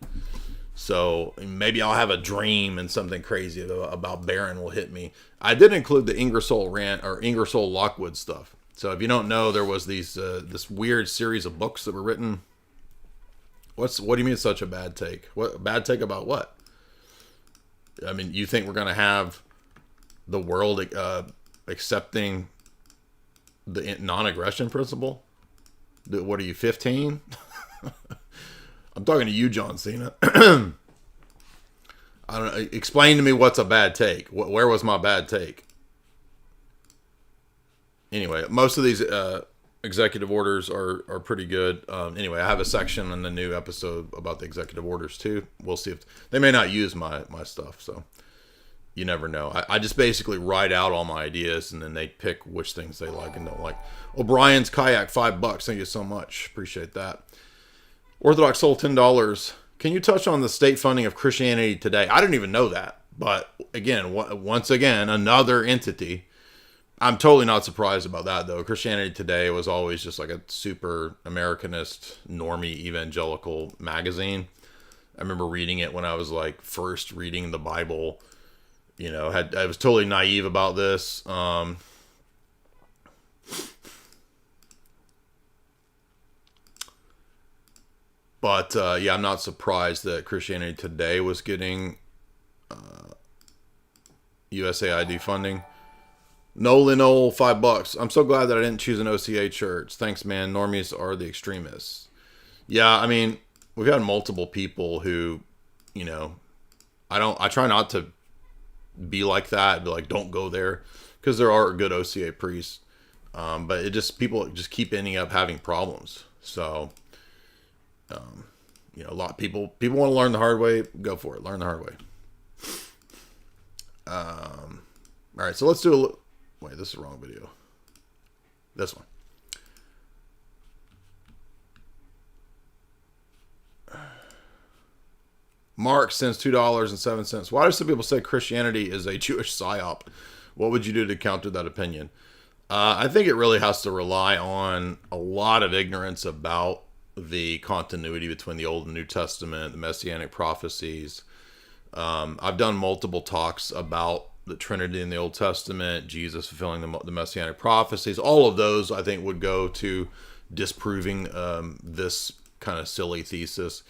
So maybe I'll have a dream and something crazy about Barron will hit me. I did include the Ingersoll Rand or Ingersoll Lockwood stuff. So if you don't know, there was this weird series of books that were written. What do you mean it's such a bad take? What bad take about what? I mean, you think we're gonna have the world accepting the non-aggression principle? What are you, 15? I'm talking to you, John Cena. I don't know. Explain to me what's a bad take. Where was my bad take? Anyway, most of these executive orders are pretty good. Anyway, I have a section in the new episode about the executive orders too. We'll see if they may not use my stuff, so you never know. I just basically write out all my ideas, and then they pick which things they like and don't like. O'Brien's kayak, $5. Thank you so much. Appreciate that. Orthodox Soul, $10. Can you touch on the state funding of Christianity Today? I didn't even know that, but again, once again, another entity. I'm totally not surprised about that, though. Christianity Today was always just like a super Americanist, normie, evangelical magazine. I remember reading it when I was like first reading the Bible. You know, I was totally naive about this. But yeah, I'm not surprised that Christianity Today was getting USAID funding. Nolan Ole, $5. I'm so glad that I didn't choose an OCA church. Thanks, man. Normies are the extremists. Yeah, I mean, we've had multiple people who, you know, I try not to be like that. Be like, don't go there, because there are good OCA priests. But people just keep ending up having problems. So, you know, a lot of people want to learn the hard way. Go for it. Learn the hard way. All right, so let's do wait, this is the wrong video. This one. Mark sends $2.07. Why do some people say Christianity is a Jewish psyop? What would you do to counter that opinion? I think it really has to rely on a lot of ignorance about the continuity between the Old and New Testament, the Messianic prophecies. I've done multiple talks about the Trinity in the Old Testament, Jesus fulfilling the Messianic prophecies. All of those, I think, would go to disproving this kind of silly thesis.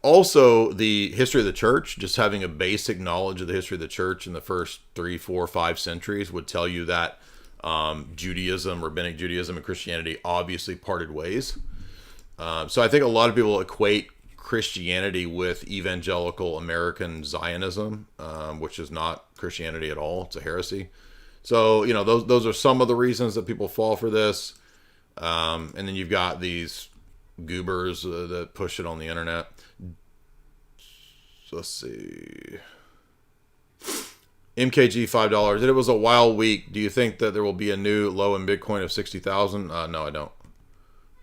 Also, the history of the church, just having a basic knowledge of the history of the church in the first 3, 4, 5 centuries would tell you that Judaism, Rabbinic Judaism, and Christianity obviously parted ways. So I think a lot of people equate Christianity with evangelical American Zionism, which is not Christianity at all. It's a heresy. So, you know, those are some of the reasons that people fall for this. And then you've got these goobers that push it on the internet. So let's see. MKG, $5. It was a wild week. Do you think that there will be a new low in Bitcoin of 60,000? No, I don't.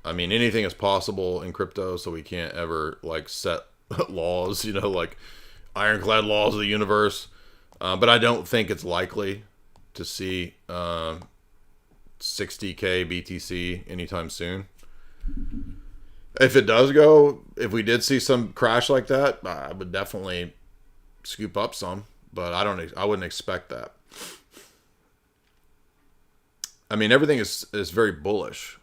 I mean, anything is possible in crypto, so we can't ever like set laws, you know, like ironclad laws of the universe. But I don't think it's likely to see 60K BTC anytime soon. If it does go, if we did see some crash like that, I would definitely scoop up some, but I wouldn't expect that. I mean, everything is very bullish.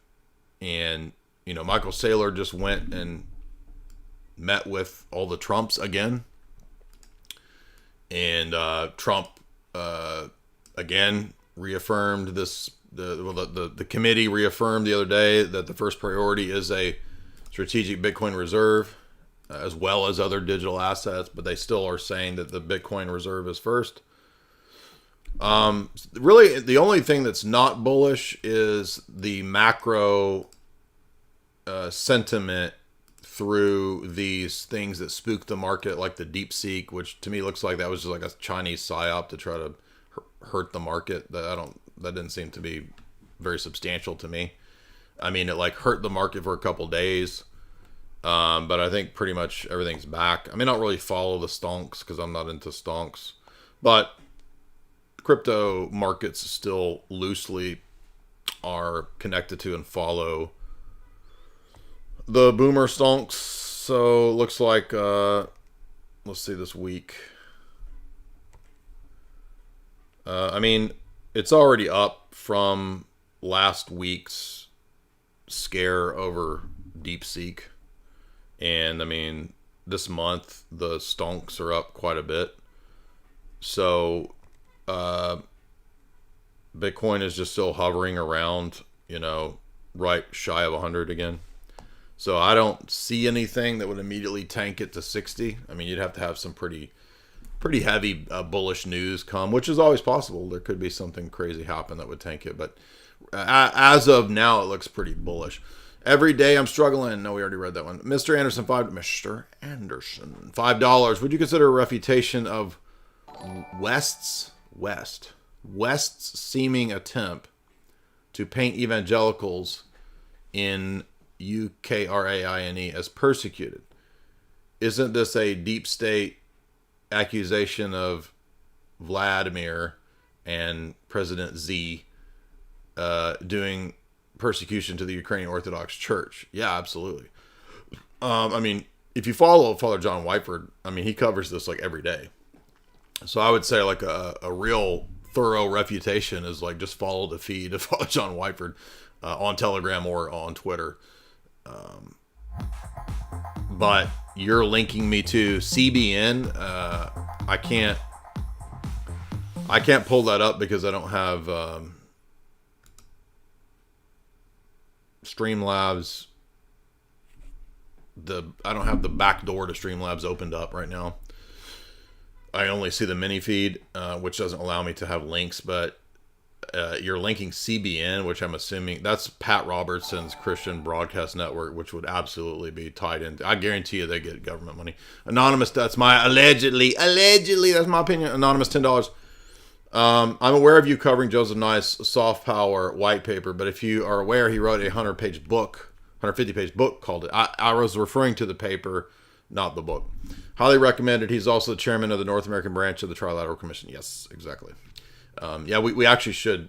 And, you know, Michael Saylor just went and met with all the Trumps again. And Trump, again, reaffirmed this. The committee reaffirmed the other day that the first priority is a strategic Bitcoin reserve, as well as other digital assets. But they still are saying that the Bitcoin reserve is first. Really, the only thing that's not bullish is the macro sentiment through these things that spook the market, like the DeepSeek, which to me looks like that was just like a Chinese psyop to try to hurt the market. That didn't seem to be very substantial to me. I mean, it like hurt the market for a couple days, but I think pretty much everything's back. I mean, I don't really follow the stonks because I'm not into stonks, but crypto markets still loosely are connected to and follow the boomer stonks. So it looks like, let's see this week. I mean, it's already up from last week's scare over DeepSeek. And I mean, this month, the stonks are up quite a bit. So, Bitcoin is just still hovering around, you know, right shy of 100 again. So I don't see anything that would immediately tank it to 60. I mean, you'd have to have some pretty pretty heavy bullish news come, which is always possible. There could be something crazy happen that would tank it, but as of now, it looks pretty bullish. Every day I'm struggling. No, we already read that one. Mr. Anderson, $5. Would you consider a refutation of West's seeming attempt to paint evangelicals in Ukraine as persecuted? Isn't this a deep state accusation of Vladimir and President Z doing persecution to the Ukrainian Orthodox Church? Yeah, absolutely. I mean, if you follow Father John Whiteford, I mean, he covers this like every day. So I would say like a real thorough refutation is like just follow the feed of Father John Whiteford on Telegram or on Twitter. But you're linking me to CBN. I can't pull that up because I don't have Streamlabs. I don't have the back door to Streamlabs opened up right now. I only see the mini feed, which doesn't allow me to have links, but you're linking CBN, which I'm assuming that's Pat Robertson's Christian Broadcast Network, which would absolutely be tied in. I guarantee you they get government money. Anonymous, that's my allegedly, that's my opinion. Anonymous, $10. I'm aware of you covering Joseph Nye's soft power white paper, but if you are aware, he wrote a 150-page book called it. I was referring to the paper, not the book. Highly recommended. He's also the chairman of the North American branch of the Trilateral Commission. Yes, exactly. Yeah, we actually should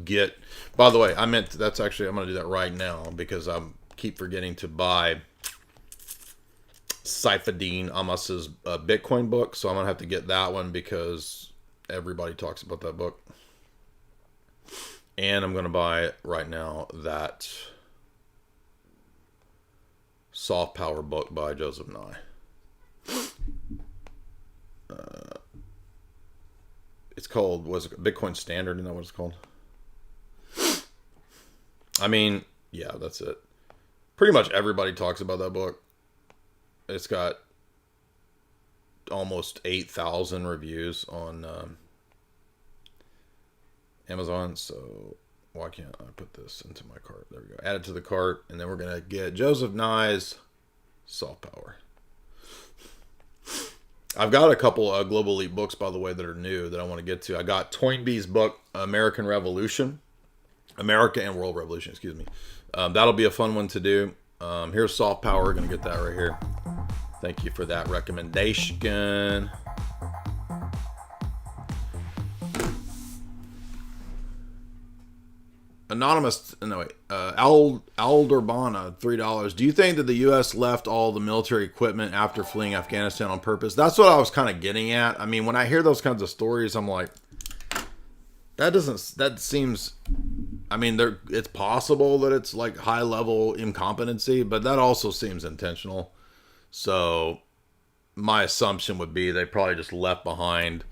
get, by the way, I'm going to do that right now because I keep forgetting to buy Saifedean Amas's Bitcoin book. So I'm going to have to get that one because everybody talks about that book. And I'm going to buy right now that soft power book by Joseph Nye. It's called, was it Bitcoin Standard? Isn't that what it's called? I mean, yeah, that's it. Pretty much everybody talks about that book. It's got almost 8,000 reviews on Amazon. So why can't I put this into my cart? There we go. Add it to the cart. And then we're going to get Joseph Nye's Soft Power. I've got a couple Global Elite books, by the way, that are new that I want to get to. I got Toynbee's book, America and World Revolution, excuse me. That'll be a fun one to do. Here's Soft Power. We're going to get that right here. Thank you for that recommendation. Anonymous, Alderbana, $3. Do you think that the U.S. left all the military equipment after fleeing Afghanistan on purpose? That's what I was kind of getting at. I mean, when I hear those kinds of stories, I'm like, that seems, I mean, it's possible that it's like high level incompetency, but that also seems intentional. So my assumption would be they probably just left behind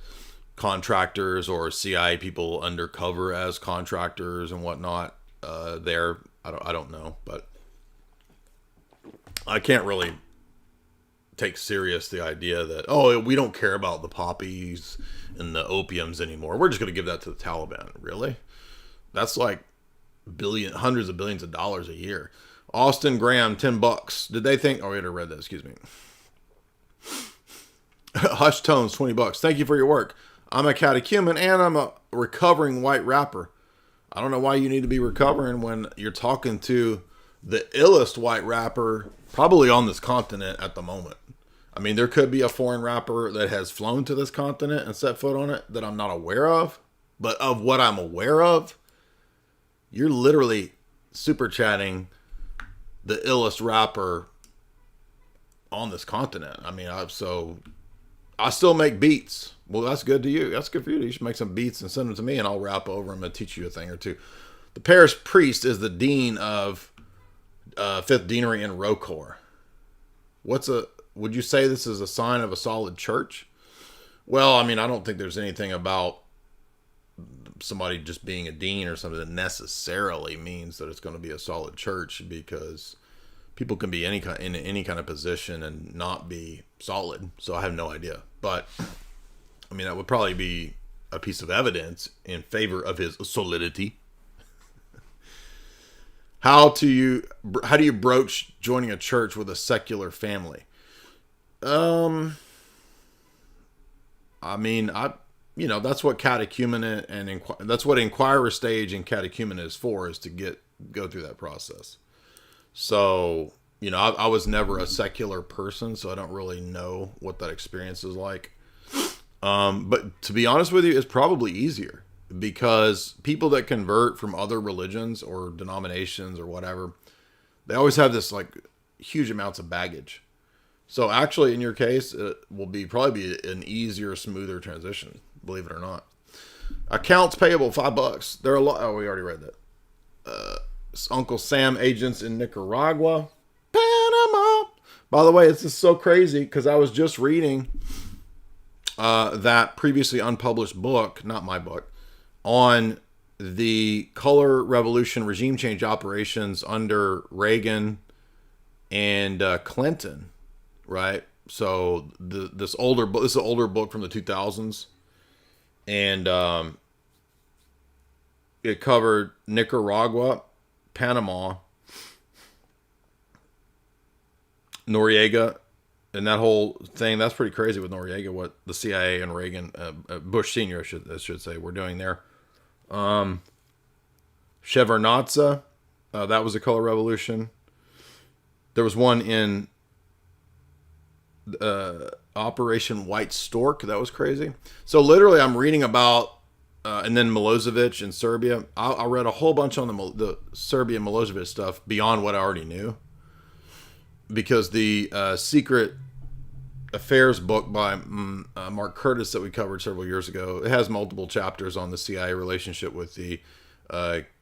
contractors or CIA people undercover as contractors and whatnot there. I don't know, but I can't really take serious the idea that, oh, we don't care about the poppies and the opiums anymore. We're just going to give that to the Taliban. Really? That's like hundreds of billions of dollars a year. Austin Graham, $10. Did they think, oh, we had read that, excuse me. Hush Tones, $20. Thank you for your work. I'm a catechumen and I'm a recovering white rapper. I don't know why you need to be recovering when you're talking to the illest white rapper probably on this continent at the moment. I mean, there could be a foreign rapper that has flown to this continent and set foot on it that I'm not aware of. But of what I'm aware of, you're literally super chatting the illest rapper on this continent. I mean, I still make beats. Well, that's good to you. That's good for you. You should make some beats and send them to me, and I'll rap over them and teach you a thing or two. The parish priest is the dean of Fifth Deanery in Rocor. Would you say this is a sign of a solid church? Well, I mean, I don't think there's anything about somebody just being a dean or something that necessarily means that it's going to be a solid church, because people can be in any kind of position and not be solid. So I have no idea. But I mean, that would probably be a piece of evidence in favor of his solidity. How do you broach joining a church with a secular family? I mean, that's what catechumenate and that's what inquirer stage and catechumenate is for, is to go through that process. So, I was never a secular person, so I don't really know what that experience is like. But to be honest with you, it's probably easier, because people that convert from other religions or denominations or whatever, they always have this like huge amounts of baggage. So actually, in your case, it will probably be an easier, smoother transition, believe it or not. Accounts payable, $5. There are a lot. Oh, we already read that. Uncle Sam agents in Nicaragua, Panama. By the way, it's just so crazy because I was just reading that previously unpublished book, not my book, on the color revolution regime change operations under Reagan and Clinton, right? So this is an older book from the 2000s, and it covered Nicaragua, Panama, Noriega, and that whole thing. That's pretty crazy with Noriega, what the CIA and Reagan, Bush Senior, I should say, were doing there. Shevardnadze, that was a color revolution. There was one in Operation White Stork. That was crazy. So literally, I'm reading about, and then Milosevic in Serbia. I read a whole bunch on the Serbia Milosevic stuff beyond what I already knew, because the Secret Affairs book by Mark Curtis that we covered several years ago, it has multiple chapters on the CIA relationship with the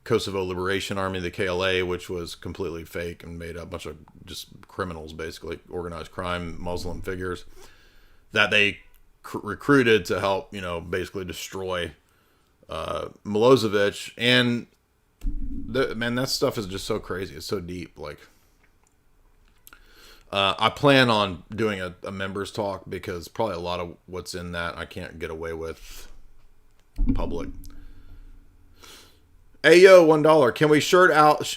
Kosovo Liberation Army, the KLA, which was completely fake and made up, a bunch of just criminals, basically organized crime, Muslim figures that they recruited to help, basically destroy Milosevic. And man, that stuff is just so crazy. It's so deep. Like, I plan on doing a members talk, because probably a lot of what's in that I can't get away with public. Ayo, $1. Can we shirt out?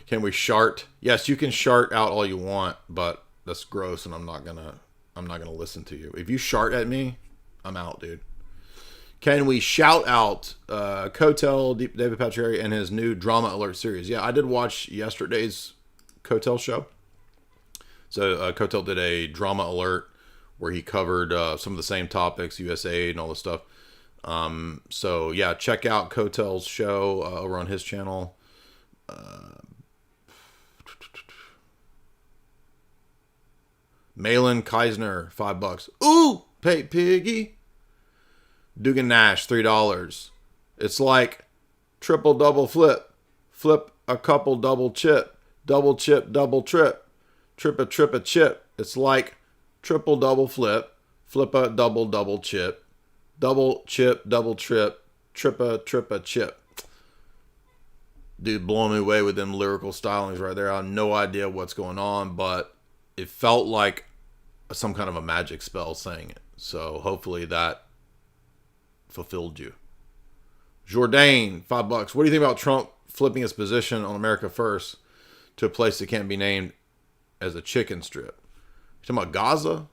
Can we shart? Yes, you can shart out all you want, but that's gross, and I'm not gonna listen to you. If you shart at me, I'm out, dude. Can we shout out Kotel, David Patriari, and his new Drama Alert series? Yeah, I did watch yesterday's Kotel show. So Kotel did a Drama Alert where he covered some of the same topics, USAID and all this stuff. So yeah, check out Kotel's show over on his channel. Malin Keisner, $5. Ooh, pay piggy. Dugan Nash, $3. It's like triple double flip. Flip a couple double chip. Double chip, double trip. Trip a chip. It's like triple double flip. Flip a double double chip. Double chip, double trip. Trip a chip. Dude, blowing me away with them lyrical stylings right there. I have no idea what's going on, but it felt like some kind of a magic spell saying it. So hopefully that fulfilled you. Jourdain, $5. What do you think about Trump flipping his position on America First to a place that can't be named as a chicken strip? You talking about Gaza?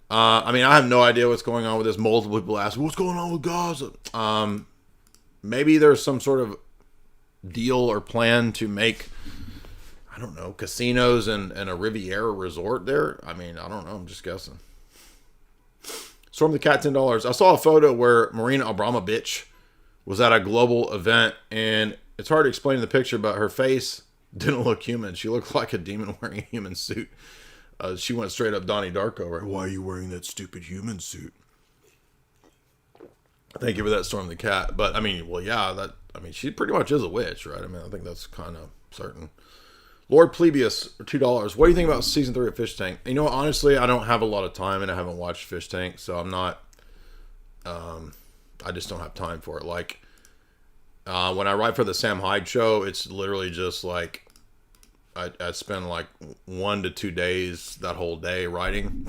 I mean, I have no idea what's going on with this. Multiple people ask, what's going on with Gaza? Maybe there's some sort of deal or plan to make, I don't know, casinos and a Riviera resort there. I mean, I don't know. I'm just guessing. Storm the Cat, $10. I saw a photo where Marina Abramovich was at a global event, and it's hard to explain in the picture, but her face didn't look human. She looked like a demon wearing a human suit. She went straight up Donnie Darko, right? Why are you wearing that stupid human suit? Thank you for that, Storm the Cat. But I mean, well, yeah, she pretty much is a witch, right? I mean, I think that's kind of certain. Lord Plebius, $2. What do you think about season 3 of Fish Tank? You know, honestly, I don't have a lot of time, and I haven't watched Fish Tank, so I'm not. I just don't have time for it. Like, when I write for the Sam Hyde show, it's literally just like I spend like 1 to 2 days that whole day writing.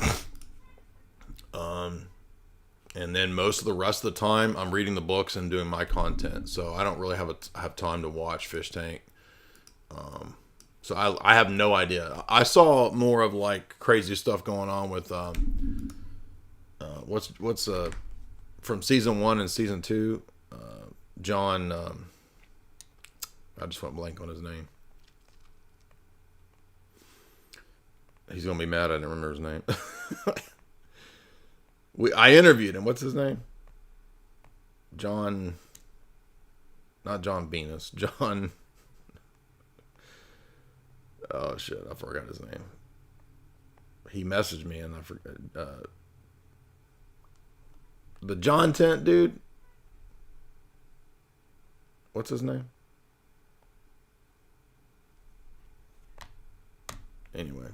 And then most of the rest of the time, I'm reading the books and doing my content. So I don't really have time to watch Fish Tank. So I have no idea. I saw more of like crazy stuff going on with what's from season 1 and season 2. John. I just went blank on his name. He's gonna be mad I didn't remember his name. I interviewed him. What's his name? John. Not John Venus. John. Oh shit! I forgot his name. He messaged me and I forgot. The John Tent dude. What's his name? Anyway.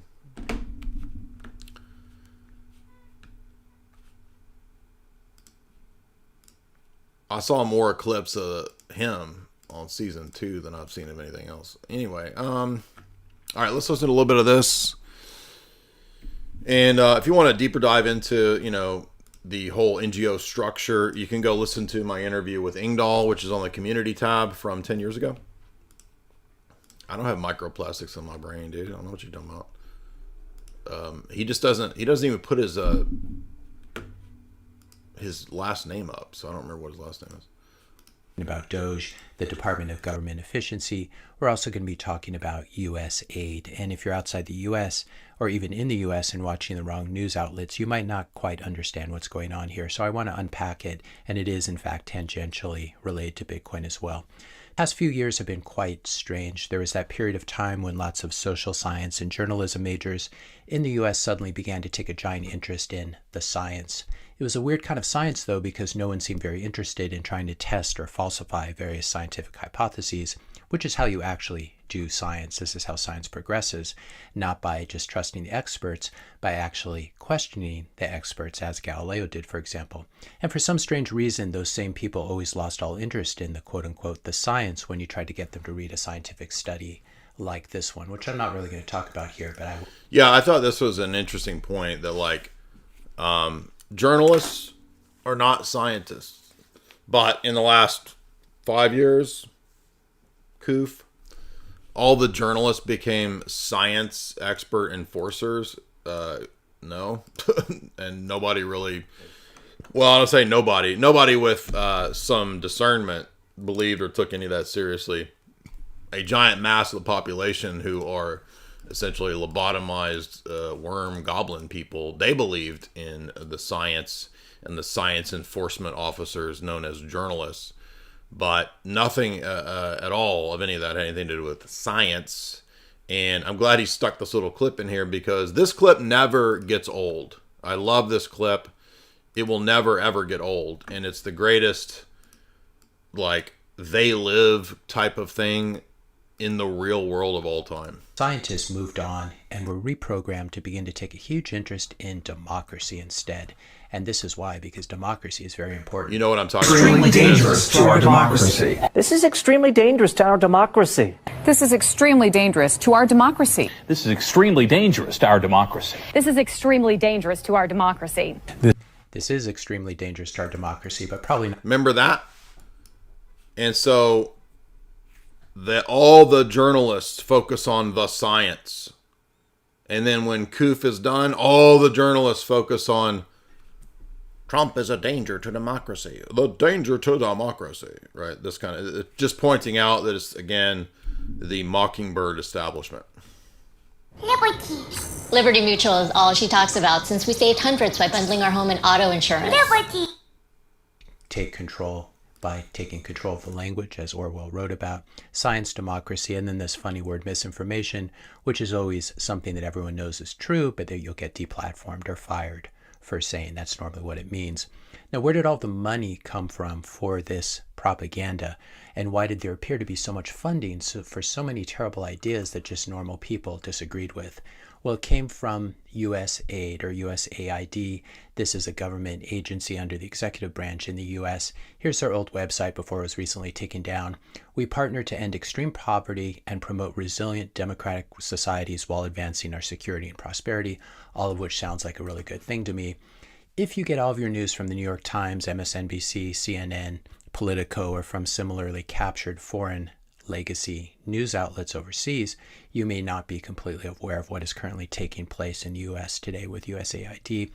I saw more clips of him on season 2 than I've seen of anything else. Anyway, all right, let's listen to a little bit of this. And if you want to deeper dive into, the whole NGO structure, you can go listen to my interview with Ingdahl, which is on the community tab from 10 years ago. I don't have microplastics in my brain, dude. I don't know what you're talking about. He doesn't even put his last name up, so I don't remember what his last name is. About DOGE, the Department of Government Efficiency. We're also going to be talking about USAID. And if you're outside the U.S. or even in the U.S. and watching the wrong news outlets, you might not quite understand what's going on here. So I want to unpack it, and it is in fact tangentially related to Bitcoin as well. The past few years have been quite strange. There was that period of time when lots of social science and journalism majors in the U.S. suddenly began to take a giant interest in the science. It was a weird kind of science, though, because no one seemed very interested in trying to test or falsify various scientific hypotheses, which is how you actually do science. This is how science progresses, not by just trusting the experts, by actually questioning the experts, as Galileo did, for example. And for some strange reason, those same people always lost all interest in the quote-unquote the science when you tried to get them to read a scientific study like this one, which I'm not really going to talk about here, but I will. Yeah, I thought this was an interesting point that, journalists are not scientists. But in the last 5 years, all the journalists became science expert enforcers. No. And nobody really, well, I don't say nobody with some discernment believed or took any of that seriously. A giant mass of the population who are essentially lobotomized worm goblin people, they believed in the science and the science enforcement officers known as journalists. But nothing at all of any of that had anything to do with science. And I'm glad he stuck this little clip in here because this clip never gets old. I love this clip. It will never, ever get old. And it's the greatest, they live type of thing in the real world of all time. Scientists moved on and were reprogrammed to begin to take a huge interest in democracy instead. And this is why, because democracy is very important. You know what I'm talking about? Extremely dangerous to our democracy. This is extremely dangerous to our democracy. This is extremely dangerous to our democracy. This is extremely dangerous to our democracy. This is extremely dangerous to our democracy. This is extremely dangerous to our democracy, but probably not. Remember that? And so all the journalists focus on the science. And then when Koof is done, all the journalists focus on Trump is a danger to democracy. The danger to democracy, right? This kind of just pointing out that it's, again, the mockingbird establishment. Liberty. Liberty Mutual is all she talks about since we saved hundreds by bundling our home and auto insurance. Liberty. Take control by taking control of the language, as Orwell wrote about, science, democracy, and then this funny word misinformation, which is always something that everyone knows is true, but that you'll get deplatformed or fired for saying that's normally what it means. Now, where did all the money come from for this propaganda? And why did there appear to be so much funding for so many terrible ideas that just normal people disagreed with? Well, it came from USAID or USAID. This is a government agency under the executive branch in the US. Here's our old website before it was recently taken down. We partner to end extreme poverty and promote resilient democratic societies while advancing our security and prosperity, all of which sounds like a really good thing to me. If you get all of your news from the New York Times, MSNBC, CNN, Politico, or from similarly captured foreign legacy news outlets overseas, you may not be completely aware of what is currently taking place in the U.S. today with USAID.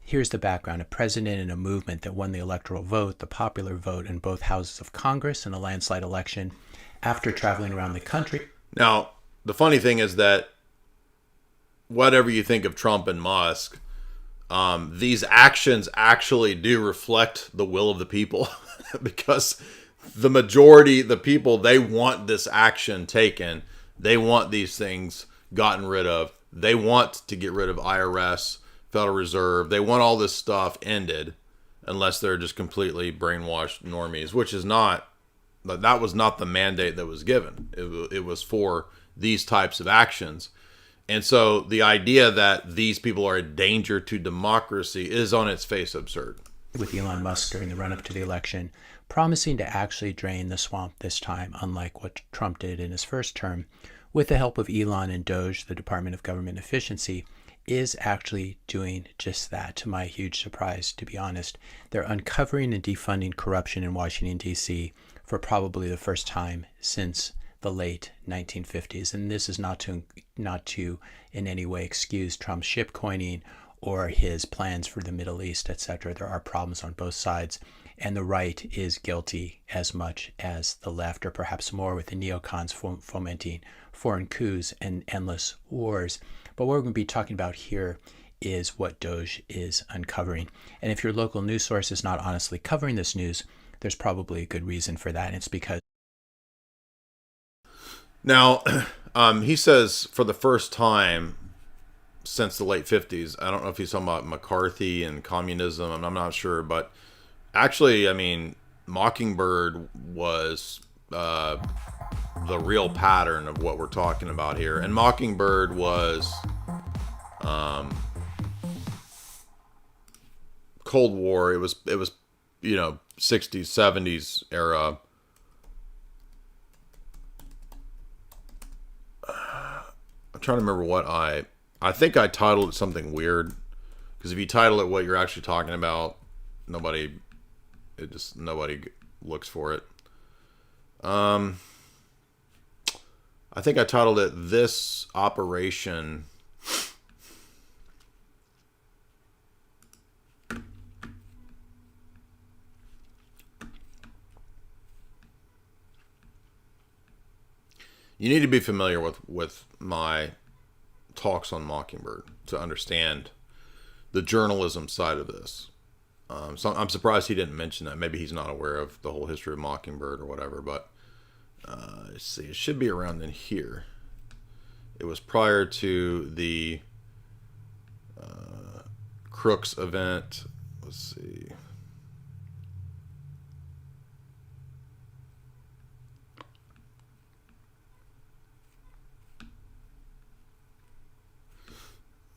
Here's the background. A president and a movement that won the electoral vote, the popular vote, in both houses of Congress in a landslide election after traveling around the country. Now, the funny thing is that whatever you think of Trump and Musk, these actions actually do reflect the will of the people because the majority, the people, they want this action taken. They want these things gotten rid of. They want to get rid of IRS, Federal Reserve. They want all this stuff ended unless they're just completely brainwashed normies, which is not, that was not the mandate that was given. It was for these types of actions. And so the idea that these people are a danger to democracy is on its face absurd. With Elon Musk during the run-up to the election, promising to actually drain the swamp this time, unlike what Trump did in his first term, with the help of Elon and DOGE, the Department of Government Efficiency, is actually doing just that, to my huge surprise, to be honest. They're uncovering and defunding corruption in Washington, D.C. for probably the first time since the late 1950s. And this is not to in any way excuse Trump's shitcoining or his plans for the Middle East, etc. There are problems on both sides, and the right is guilty as much as the left, or perhaps more, with the neocons fomenting foreign coups and endless wars. But what we're going to be talking about here is what DOGE is uncovering. And if your local news source is not honestly covering this news, there's probably a good reason for that. And it's because... Now, he says for the first time since the late 50s, I don't know if he's talking about McCarthy and communism, I'm not sure, but actually, I mean, Mockingbird was the real pattern of what we're talking about here. And Mockingbird was Cold War. It was, you know, 60s, 70s era. I'm trying to remember what I think I titled it something weird, because if you title it what you're actually talking about, nobody looks for it. I think I titled it "This Operation." You need to be familiar with my talks on Mockingbird to understand the journalism side of this. So I'm surprised he didn't mention that. Maybe he's not aware of the whole history of Mockingbird or whatever, but let's see. It should be around in here. It was prior to the Crooks event. Let's see.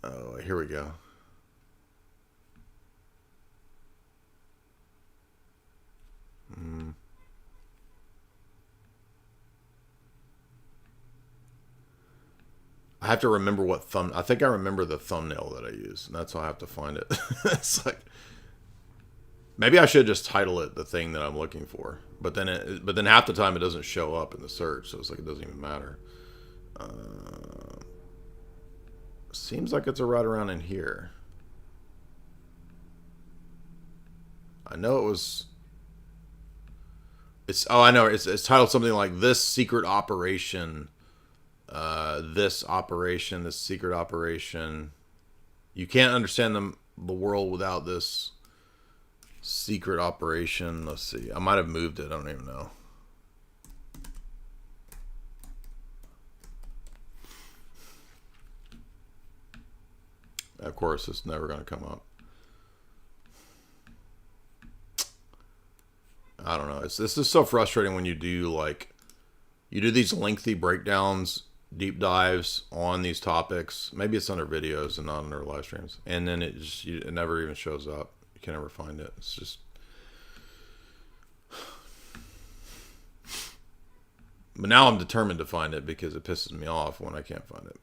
Oh, here we go. I have to remember what I think I remember the thumbnail that I use, and that's why I have to find it. It's like, maybe I should just title it the thing that I'm looking for, but then half the time it doesn't show up in the search, so it's like it doesn't even matter. Seems like it's right around in here. I know it was. I know it's titled something like "This Secret Operation." This secret operation. You can't understand the world without this secret operation. Let's see. I might have moved it. I don't even know. Of course, it's never going to come up. I don't know. This is so frustrating when you do these lengthy breakdowns, deep dives on these topics. Maybe it's under videos and not under live streams, and then it never even shows up. You can never find it. It's just. But now I'm determined to find it because it pisses me off when I can't find it.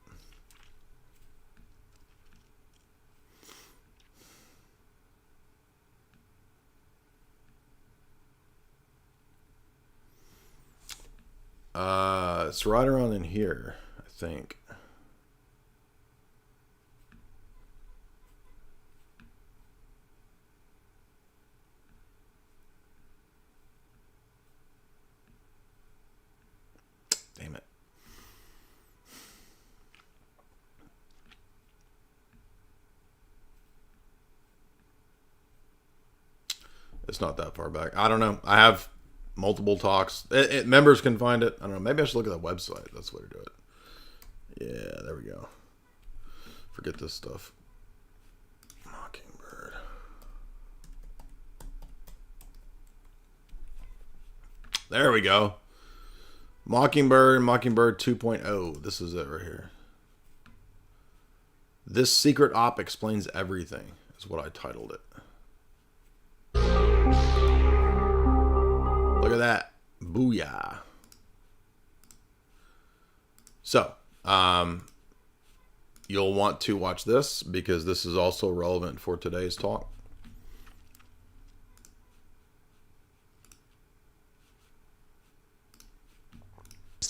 It's right around in here, I think. Damn it. It's not that far back. I don't know. I have multiple talks. Members can find it. I don't know. Maybe I should look at that website. That's the way to do it. Yeah, there we go. Forget this stuff. Mockingbird. There we go. Mockingbird 2.0. This is it right here. This secret op explains everything is what I titled it. Look at that. Booyah. So, you'll want to watch this because this is also relevant for today's talk.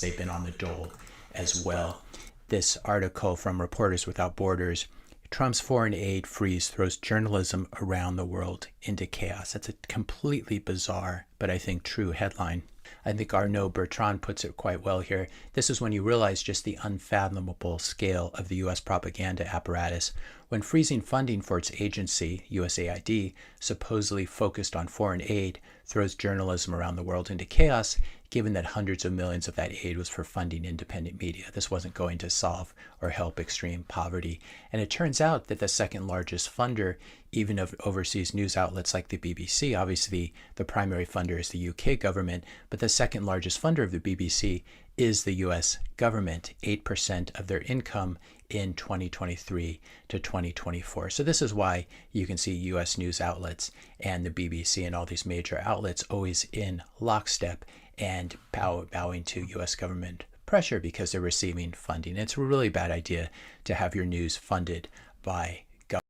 They've been on the dole as well. This article from Reporters Without Borders, Trump's foreign aid freeze throws journalism around the world into chaos. That's a completely bizarre, but I think true headline. I think Arnaud Bertrand puts it quite well here. This is when you realize just the unfathomable scale of the U.S. propaganda apparatus. When freezing funding for its agency, USAID, supposedly focused on foreign aid, throws journalism around the world into chaos, given that hundreds of millions of that aid was for funding independent media. This wasn't going to solve or help extreme poverty. And it turns out that the second largest funder, even of overseas news outlets like the BBC, obviously the primary funder is the UK government, but the second largest funder of the BBC is the US government, 8% of their income in 2023 to 2024. So this is why you can see US news outlets and the BBC and all these major outlets always in lockstep and bowing to US government pressure because they're receiving funding. It's a really bad idea to have your news funded by government.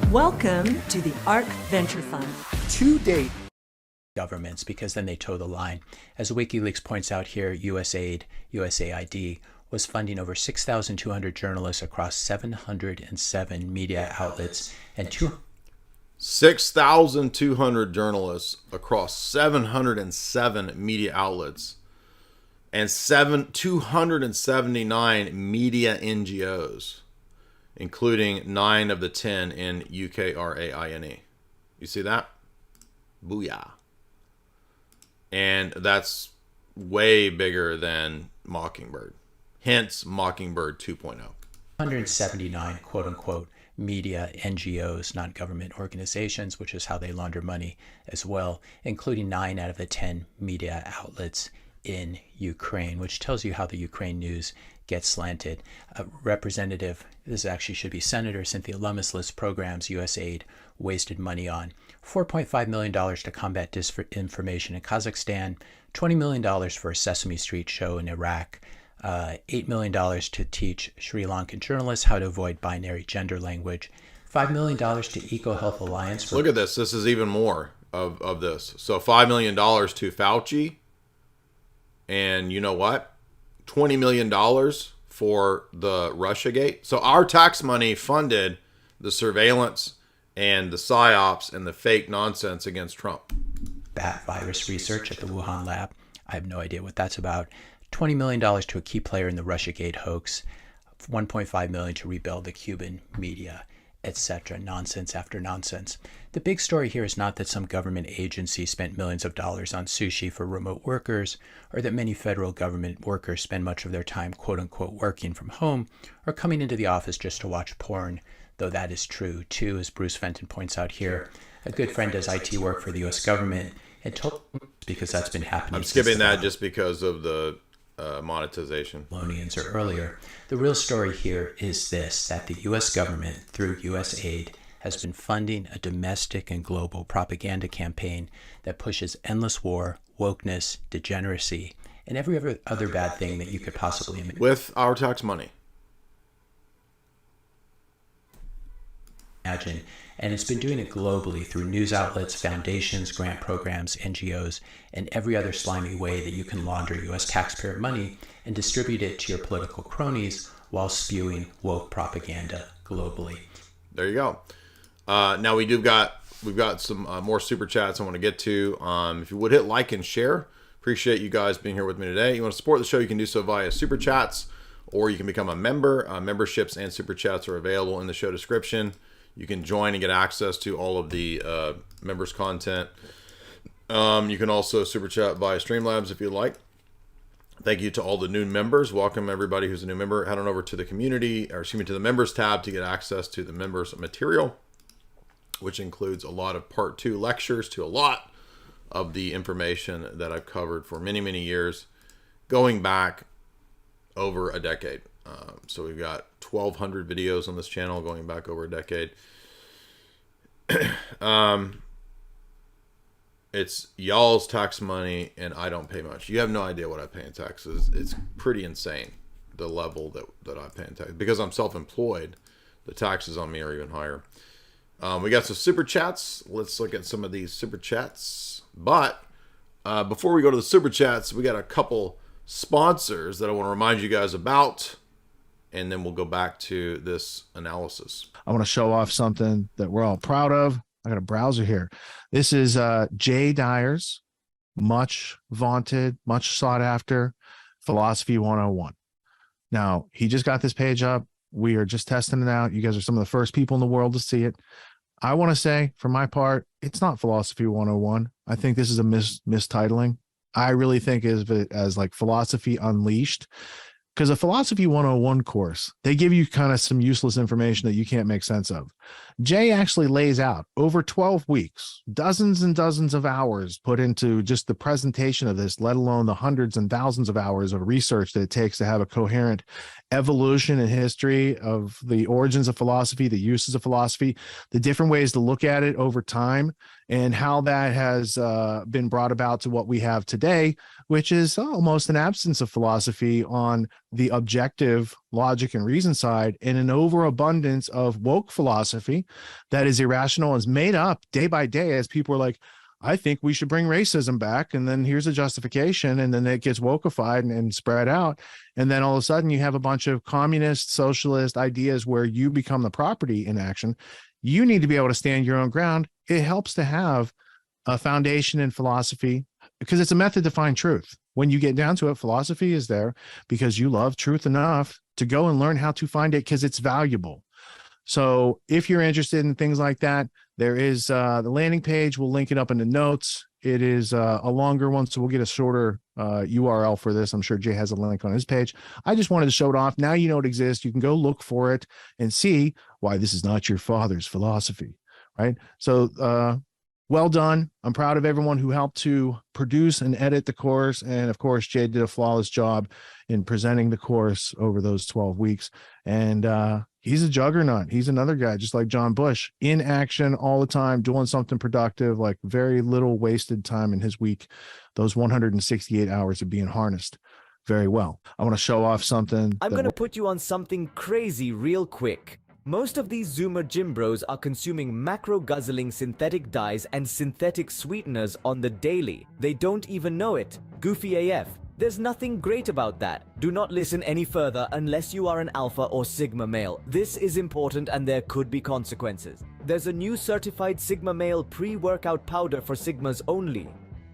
Welcome to the ARC Venture Fund. To date, governments, because then they toe the line. As WikiLeaks points out here, USAID was funding over 6,200 journalists across 707 media outlets and 6,200 journalists across 707 media outlets and 279 media NGOs, including 9 of the 10 in UKRAINE. You see that? Booyah. And that's way bigger than Mockingbird. Hence Mockingbird 2.0. 179 quote-unquote media NGOs, non-government organizations, which is how they launder money as well, including 9 out of the 10 media outlets in Ukraine, which tells you how the Ukraine news gets slanted. Representative, this actually should be Senator Cynthia Lummis lists programs USAID wasted money on. $4.5 million to combat disinformation in Kazakhstan, $20 million for a Sesame Street show in Iraq, $8 million to teach Sri Lankan journalists how to avoid binary gender language, $5 million to EcoHealth Alliance. Look at this. This is even more of this. So $5 million to Fauci. And you know what? $20 million for the Russiagate. So our tax money funded the surveillance and the psyops and the fake nonsense against Trump. Bat virus research at the Wuhan lab. I have no idea what that's about. $20 million to a key player in the Russiagate hoax. $1.5 million to rebuild the Cuban media, etc. Nonsense after nonsense. The big story here is not that some government agency spent millions of dollars on sushi for remote workers, or that many federal government workers spend much of their time quote-unquote working from home, or coming into the office just to watch porn, though that is true too, as Bruce Fenton points out here. A good friend does IT work for the U.S. government, and told because that's been happening. I'm skipping that just because of the monetization. Or earlier. The real story here is this, that the U.S. government, through USAID, has been funding a domestic and global propaganda campaign that pushes endless war, wokeness, degeneracy, and every other bad thing that you could possibly imagine. With our tax money. imagine. And it's been doing it globally through news outlets, foundations, grant programs, NGOs, and every other slimy way that you can launder U.S. taxpayer money and distribute it to your political cronies while spewing woke propaganda globally. There you go. Now we've got some more super chats I want to get to. If you would hit like and share, appreciate you guys being here with me today. You want to support the show, you can do so via super chats, or you can become a member. Memberships and super chats are available in the show description. You can join and get access to all of the members' content. You can also super chat via Streamlabs if you'd like. Thank you to all the new members. Welcome everybody who's a new member. Head on over to the to the members tab to get access to the members material, which includes a lot of part 2 lectures to a lot of the information that I've covered for many, many years, going back over a decade. So we've got 1,200 videos on this channel going back over a decade. It's y'all's tax money, and I don't pay much. You have no idea what I pay in taxes. It's pretty insane, the level that I pay in taxes. Because I'm self-employed, the taxes on me are even higher. We got some super chats. Let's look at some of these super chats. But before we go to the super chats, we got a couple sponsors that I want to remind you guys about, and then we'll go back to this analysis. I want to show off something that we're all proud of. I got a browser here. This is Jay Dyer's much vaunted, much sought after Philosophy 101. Now, he just got this page up. We are just testing it out. You guys are some of the first people in the world to see it. I want to say, for my part, it's not Philosophy 101. I think this is a mistitling. I really think of it as like Philosophy Unleashed, because a Philosophy 101 course, they give you kind of some useless information that you can't make sense of. Jay actually lays out over 12 weeks, dozens and dozens of hours put into just the presentation of this, let alone the hundreds and thousands of hours of research that it takes to have a coherent evolution and history of the origins of philosophy, the uses of philosophy, the different ways to look at it over time, and how that has been brought about to what we have today, which is almost an absence of philosophy on the objective logic and reason side, and an overabundance of woke philosophy that is irrational, is made up day by day as people are like, I think we should bring racism back, and then here's a justification, and then it gets wokeified and spread out, and then all of a sudden you have a bunch of communist, socialist ideas where you become the property in action. You need to be able to stand your own ground. It helps to have a foundation in philosophy, because it's a method to find truth. When you get down to it, philosophy is there because you love truth enough to go and learn how to find it, because it's valuable. So if you're interested in things like that, there is the landing page. We'll link it up in the notes. It is a longer one, so we'll get a shorter URL for this. I'm sure Jay has a link on his page. I just wanted to show it off. Now you know it exists. You can go look for it and see why this is not your father's philosophy, right? So well done. I'm proud of everyone who helped to produce and edit the course. And of course, Jay did a flawless job in presenting the course over those 12 weeks. And he's a juggernaut. He's another guy, just like John Bush, in action all the time, doing something productive, like very little wasted time in his week. Those 168 hours of being harnessed very well. I want to show off something. I'm going to put you on something crazy real quick. Most of these Zoomer gym bros are consuming macro-guzzling synthetic dyes and synthetic sweeteners on the daily. They don't even know it. Goofy AF. There's nothing great about that. Do not listen any further unless you are an alpha or sigma male. This is important and there could be consequences. There's a new certified sigma male pre-workout powder for sigmas only.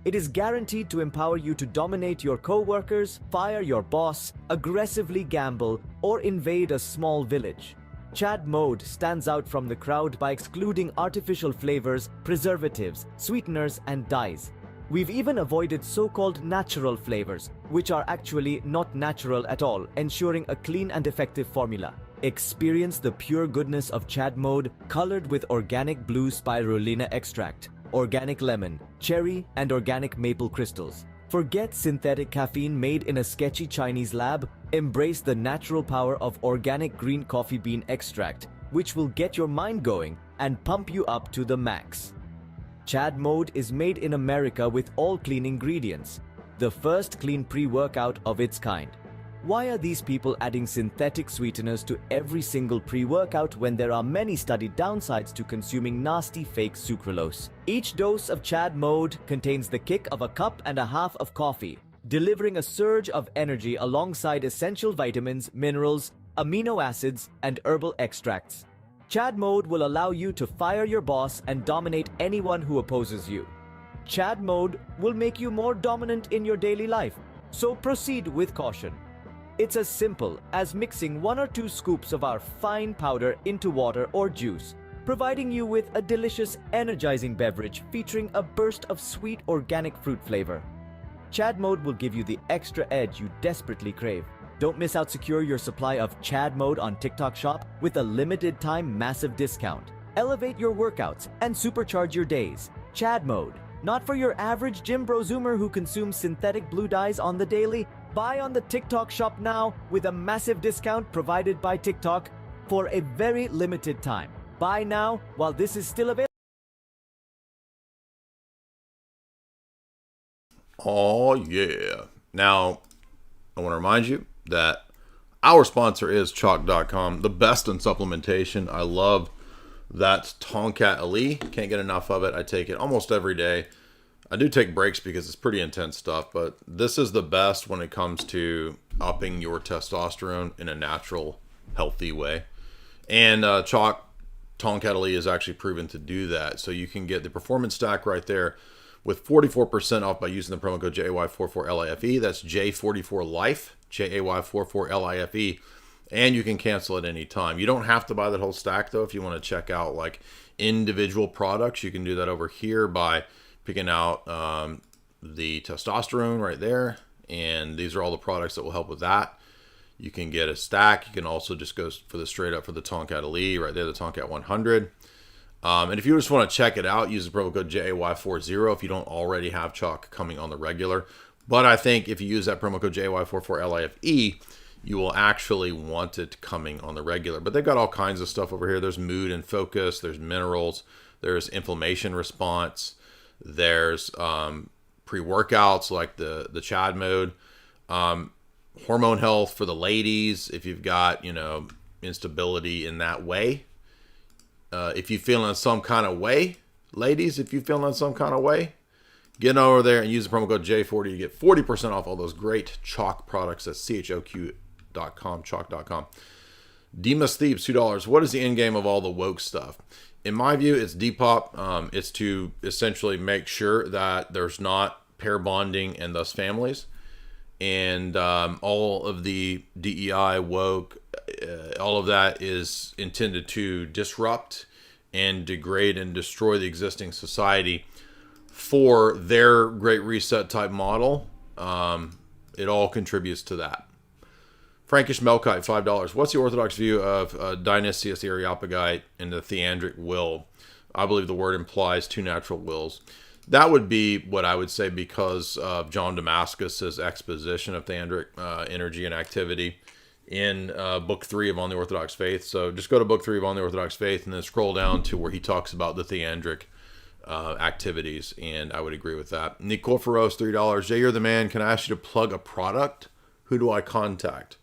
It is guaranteed to empower you to dominate your co-workers, fire your boss, aggressively gamble, or invade a small village. Chad Mode stands out from the crowd by excluding artificial flavors, preservatives, sweeteners, and dyes. We've even avoided so-called natural flavors, which are actually not natural at all, ensuring a clean and effective formula. Experience the pure goodness of Chad Mode, colored with organic blue spirulina extract, organic lemon, cherry, and organic maple crystals. Forget synthetic caffeine made in a sketchy Chinese lab. Embrace the natural power of organic green coffee bean extract, which will get your mind going and pump you up to the max. Chad Mode is made in America with all clean ingredients, the first clean pre-workout of its kind. Why are these people adding synthetic sweeteners to every single pre-workout when there are many studied downsides to consuming nasty fake sucralose? Each dose of Chad Mode contains the kick of a cup and a half of coffee, delivering a surge of energy alongside essential vitamins, minerals, amino acids, and herbal extracts. Chad Mode will allow you to fire your boss and dominate anyone who opposes you. Chad Mode will make you more dominant in your daily life, so proceed with caution. It's as simple as mixing 1 or 2 scoops of our fine powder into water or juice, providing you with a delicious, energizing beverage featuring a burst of sweet organic fruit flavor. Chad Mode will give you the extra edge you desperately crave. Don't miss out. Secure your supply of Chad Mode on TikTok Shop with a limited time massive discount. Elevate your workouts and supercharge your days. Chad Mode, not for your average gym bro zoomer who consumes synthetic blue dyes on the daily. Buy on the TikTok Shop now with a massive discount provided by TikTok for a very limited time. Buy now while this is still available. Oh, yeah. Now, I want to remind you that our sponsor is Chalk.com, the best in supplementation. I love that Tonkat Ali. Can't get enough of it. I take it almost every day. I do take breaks because it's pretty intense stuff, but this is the best when it comes to upping your testosterone in a natural, healthy way. And Chalk Tonkat Ali is actually proven to do that. So you can get the performance stack right there with 44% off by using the promo code JAY44LIFE. That's J44LIFE, JAY44LIFE. And you can cancel at any time. You don't have to buy that whole stack, though. If you want to check out like individual products, you can do that over here by picking out the testosterone right there. And these are all the products that will help with that. You can get a stack. You can also just go for the straight up for the Tonkat Ali right there, the Tonkat 100. And if you just want to check it out, use the promo code JAY40 if you don't already have Chalk coming on the regular. But I think if you use that promo code JAY44LIFE, you will actually want it coming on the regular. But they've got all kinds of stuff over here. There's mood and focus. There's minerals. There's inflammation response. There's pre-workouts like the Chad Mode. Hormone health for the ladies if you've got, instability in that way. If you feeling some kind of way, ladies, if you feeling some kind of way, get over there and use the promo code J40. You get 40% off all those great Chalk products. That's CHOQ.com, Chalk.com. Demas Thieves, $2. What is the end game of all the woke stuff? In my view, it's Depop. It's to essentially make sure that there's not pair bonding and thus families. And all of the DEI, woke, all of that is intended to disrupt and degrade and destroy the existing society for their Great Reset type model. It all contributes to that. Frankish Melkite, $5. What's the Orthodox view of Dionysius the Areopagite and the theandric will? I believe the word implies 2 natural wills. That would be what I would say because of John Damascus's exposition of theandric energy and activity in Book 3 of On the Orthodox Faith. So just go to Book 3 of On the Orthodox Faith and then scroll down to where he talks about the theandric activities, and I would agree with that. Nicoforos, $3. Jay, you're the man. Can I ask you to plug a product? Who do I contact?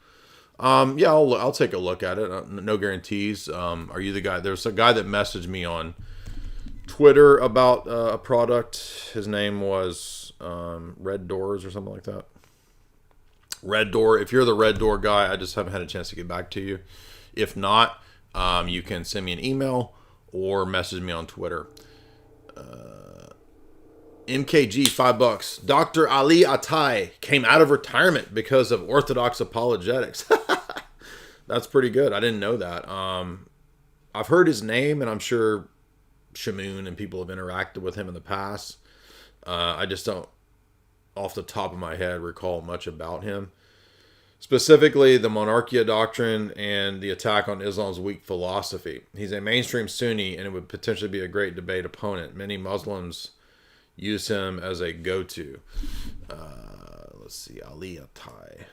Yeah, I'll take a look at it. No guarantees. Are you the guy? There's a guy that messaged me on Twitter about a product. His name was Red Doors or something like that. Red Door. If you're the Red Door guy, I just haven't had a chance to get back to you. If not, you can send me an email or message me on Twitter. MKG, $5. Dr. Ali Atai came out of retirement because of Orthodox apologetics. That's pretty good. I didn't know that. I've heard his name, and I'm sure Shamoon and people have interacted with him in the past. I just don't, off the top of my head, recall much about him. Specifically, the Monarchia doctrine and the attack on Islam's weak philosophy. He's a mainstream Sunni, and it would potentially be a great debate opponent. Many Muslims use him as a go-to. Let's see, Ali Atai.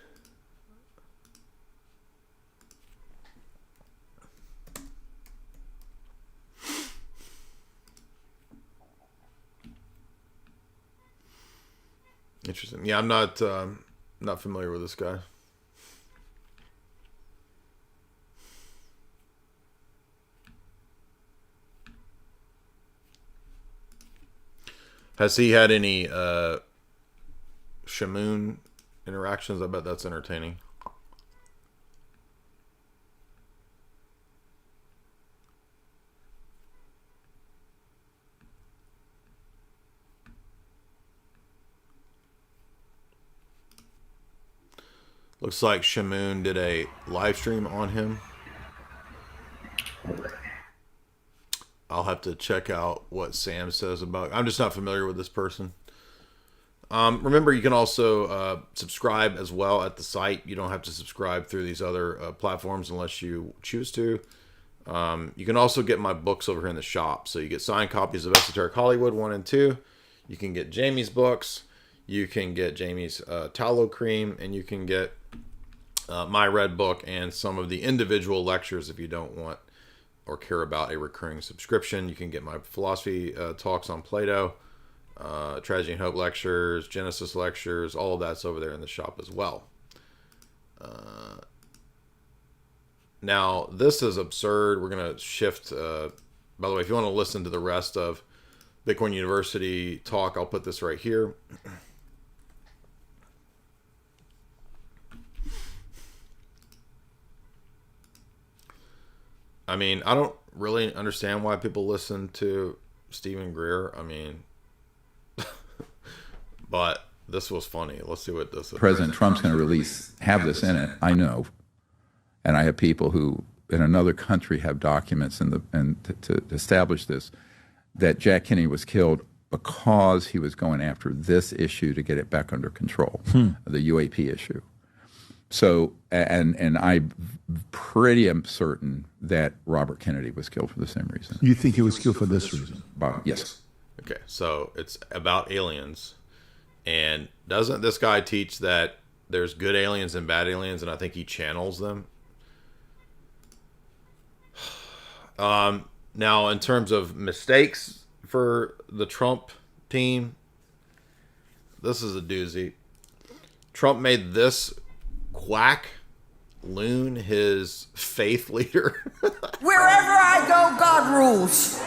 Interesting. Yeah, I'm not familiar with this guy. Has he had any Shamoon interactions? I bet that's entertaining. Looks like Shamoon did a live stream on him. I'll have to check out what Sam says about it. I'm just not familiar with this person. Remember, you can also subscribe as well at the site. You don't have to subscribe through these other platforms unless you choose to. You can also get my books over here in the shop. So you get signed copies of Esoteric Hollywood 1 and 2. You can get Jamie's books. You can get Jamie's tallow cream. And you can get my red book and some of the individual lectures if you don't want or care about a recurring subscription. You can get my philosophy talks on Plato, Tragedy and Hope lectures, Genesis lectures, all of that's over there in the shop as well. Now, this is absurd. We're going to shift. By the way, if you want to listen to the rest of Bitcoin University talk, I'll put this right here. I mean, I don't really understand why people listen to Stephen Greer. I mean, but this was funny. Let's see what this is. President Trump's going to have this in it. I know. And I have people who in another country have documents to establish this, that Jack Kennedy was killed because he was going after this issue to get it back under control, the UAP issue. So, and I'm pretty certain that Robert Kennedy was killed for the same reason. You think he was killed for this reason? Yes. Okay, so it's about aliens. And doesn't this guy teach that there's good aliens and bad aliens, and I think he channels them? Now, in terms of mistakes for the Trump team, this is a doozy. Trump made this quack loon his faith leader. Wherever I go, God rules.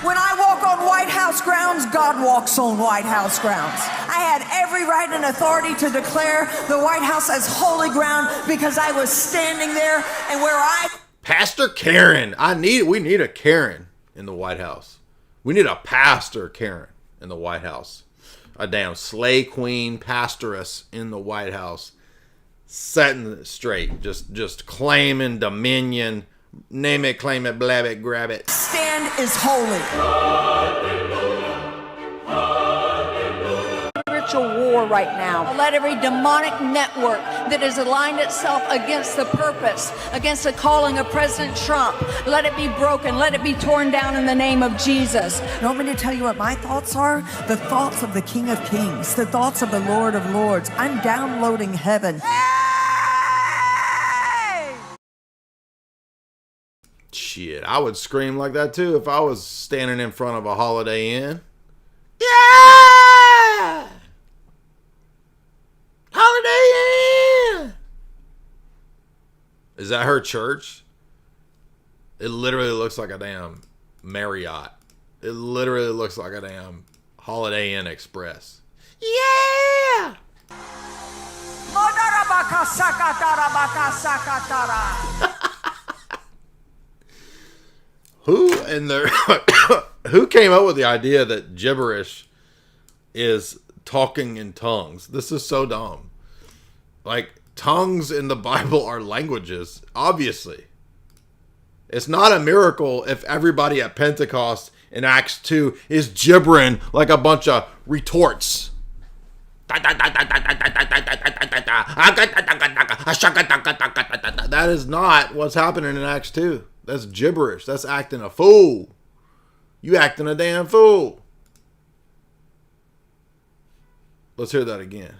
When I walk on White House grounds, God walks on White House grounds. I had every right and authority to declare the White House as holy ground because I was standing there, and where I... Pastor Karen. We need a Karen in the White House. We need a Pastor Karen in the White House. A damn slay queen pastoress in the White House. Setting it straight. Just claiming dominion. Name it, claim it, blab it, grab it. Stand is holy. Spiritual war right now. Let every demonic network that has aligned itself against the purpose, against the calling of President Trump, let it be broken, let it be torn down in the name of Jesus. You want me to tell you what my thoughts are? The thoughts of the King of Kings, the thoughts of the Lord of Lords. I'm downloading heaven. Shit, I would scream like that too if I was standing in front of a Holiday Inn. Yeah! Holiday Inn! Is that her church? It literally looks like a damn Marriott. It literally looks like a damn Holiday Inn Express. Yeah! Who came up with the idea that gibberish is talking in tongues? This is so dumb. Like, tongues in the Bible are languages, obviously. It's not a miracle if everybody at Pentecost in Acts 2 is gibbering like a bunch of retorts. That is not what's happening in Acts 2. That's gibberish. That's acting a fool. You acting a damn fool. Let's hear that again.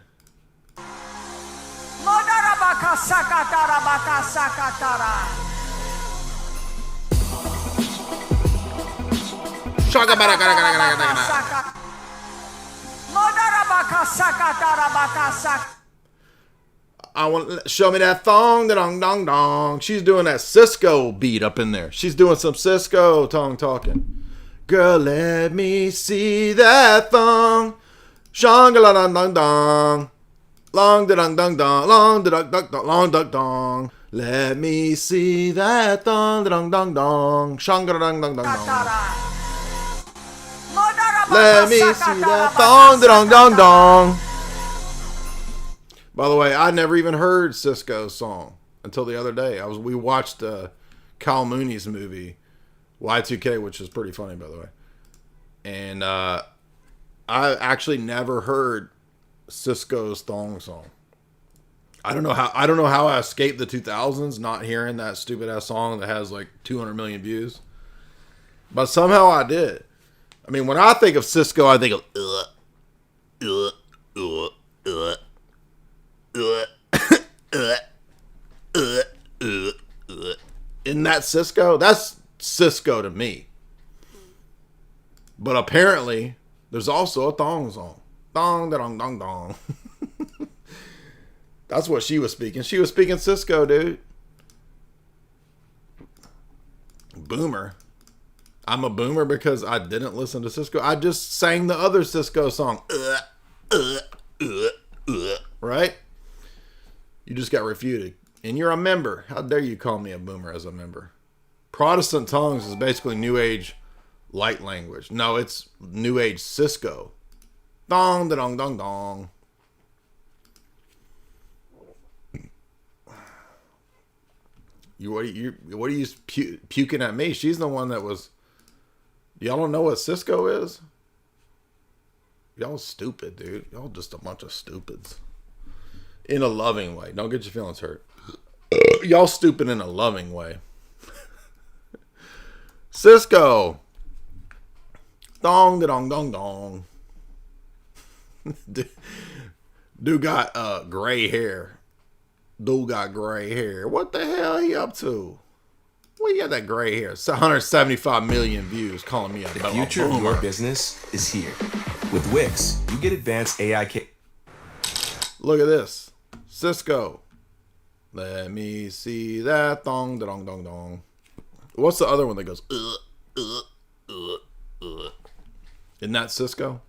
I want show me that thong, dong dong dong. She's doing that Cisco beat up in there. She's doing some Cisco tongue talking. Girl, let me see that thong. Shang-a-la-dong-dong-dong. Long-da-dong-dong-dong. Long-da-dong-dong-dong. Long-dong-dong. Let me see that thong-da-dong-dong-dong. Shang-a-la-dong-dong-dong. Let me see that thong-da-dong-dong-dong. By the way, I never even heard Cisco's song until the other day. We watched Kyle Mooney's movie Y2K, which is pretty funny, by the way. And I actually never heard Cisco's thong song. I don't know how I escaped the 2000s not hearing that stupid ass song that has like 200 million views. But somehow I did. I mean, when I think of Cisco, I think of Isn't that Cisco? That's Cisco to me. But apparently, there's also a thong song. Thong, dong, dong, dong. That's what she was speaking. She was speaking Cisco, dude. Boomer. I'm a boomer because I didn't listen to Cisco. I just sang the other Cisco song. Right? You just got refuted. And you're a member. How dare you call me a boomer as a member? Protestant tongues is basically New Age light language. No, it's New Age Cisco. Dong, da dong, dong, dong. What are you puking at me? She's the one that was. Y'all don't know what Cisco is? Y'all stupid, dude. Y'all just a bunch of stupids. In a loving way. Don't get your feelings hurt. Y'all stupid in a loving way. Cisco. Dong, da dong, dong, dong. Dude got gray hair. Dude got gray hair. What the hell he up to? Well, you got that gray hair. It's 175 million views calling me a The future of your business is here. With Wix, you get advanced AI Look at this. Cisco. Let me see that thong, dong, dong, dong. What's the other one that goes, Isn't that Cisco?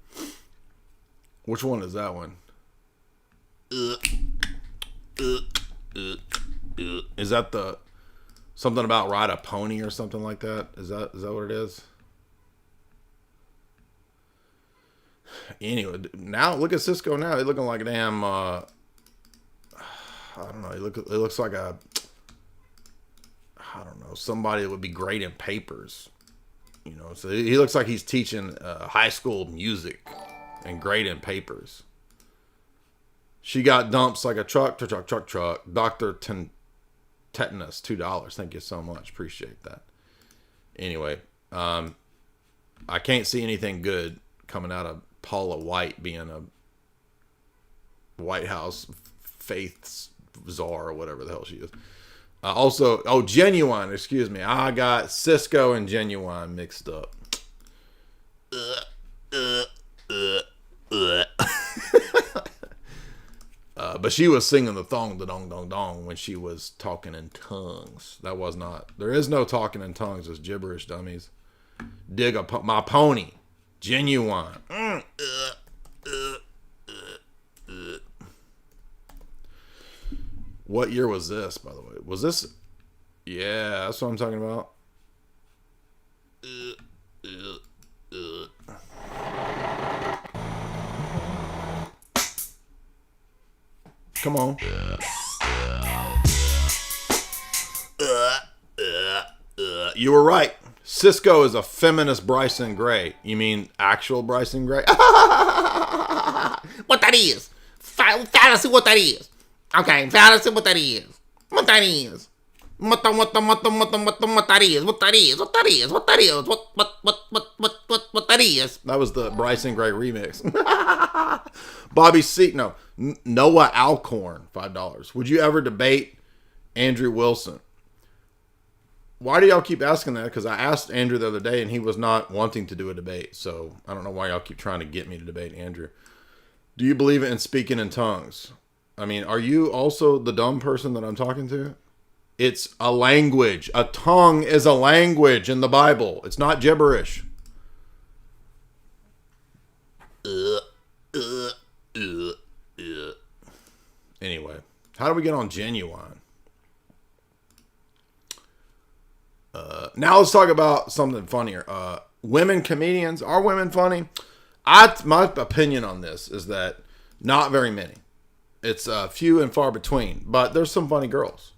Which one is that one? Is that the something about ride a pony or something like that? Is that what it is? Anyway, now look at Cisco now. He's looking like a damn I don't know. It looks like I don't know, somebody that would be great in papers. You know, so he looks like he's teaching high school music and great in papers. She got dumps like a truck. Dr. Tetanus, $2. Thank you so much. Appreciate that. Anyway, I can't see anything good coming out of Paula White being a White House faith czar or whatever the hell she is. Also, Genuine, excuse me. I got Cisco and Genuine mixed up. But she was singing the thong, da dong dong dong when she was talking in tongues. That was not. There is no talking in tongues. It's gibberish, dummies. Dig my pony. Genuine. What year was this, by the way? Was this? Yeah, that's what I'm talking about. Come on. You were right. Cisco is a feminist Bryson Gray. You mean actual Bryson Gray? What that is? Fantasy what that is. Okay, fantasy what that is. What that is. What that is. What that is. What that is. What that is. What that is. That was the Bryson Gray remix. Bobby C. No. Noah Alcorn, $5. Would you ever debate Andrew Wilson? Why do y'all keep asking that? Because I asked Andrew the other day and he was not wanting to do a debate. So I don't know why y'all keep trying to get me to debate Andrew. Do you believe in speaking in tongues? I mean, are you also the dumb person that I'm talking to? It's a language. A tongue is a language in the Bible. It's not gibberish. Anyway, how do we get on Genuine? Now let's talk about something funnier. Women comedians. Are women funny? My opinion on this is that not very many. It's few and far between, but there's some funny girls.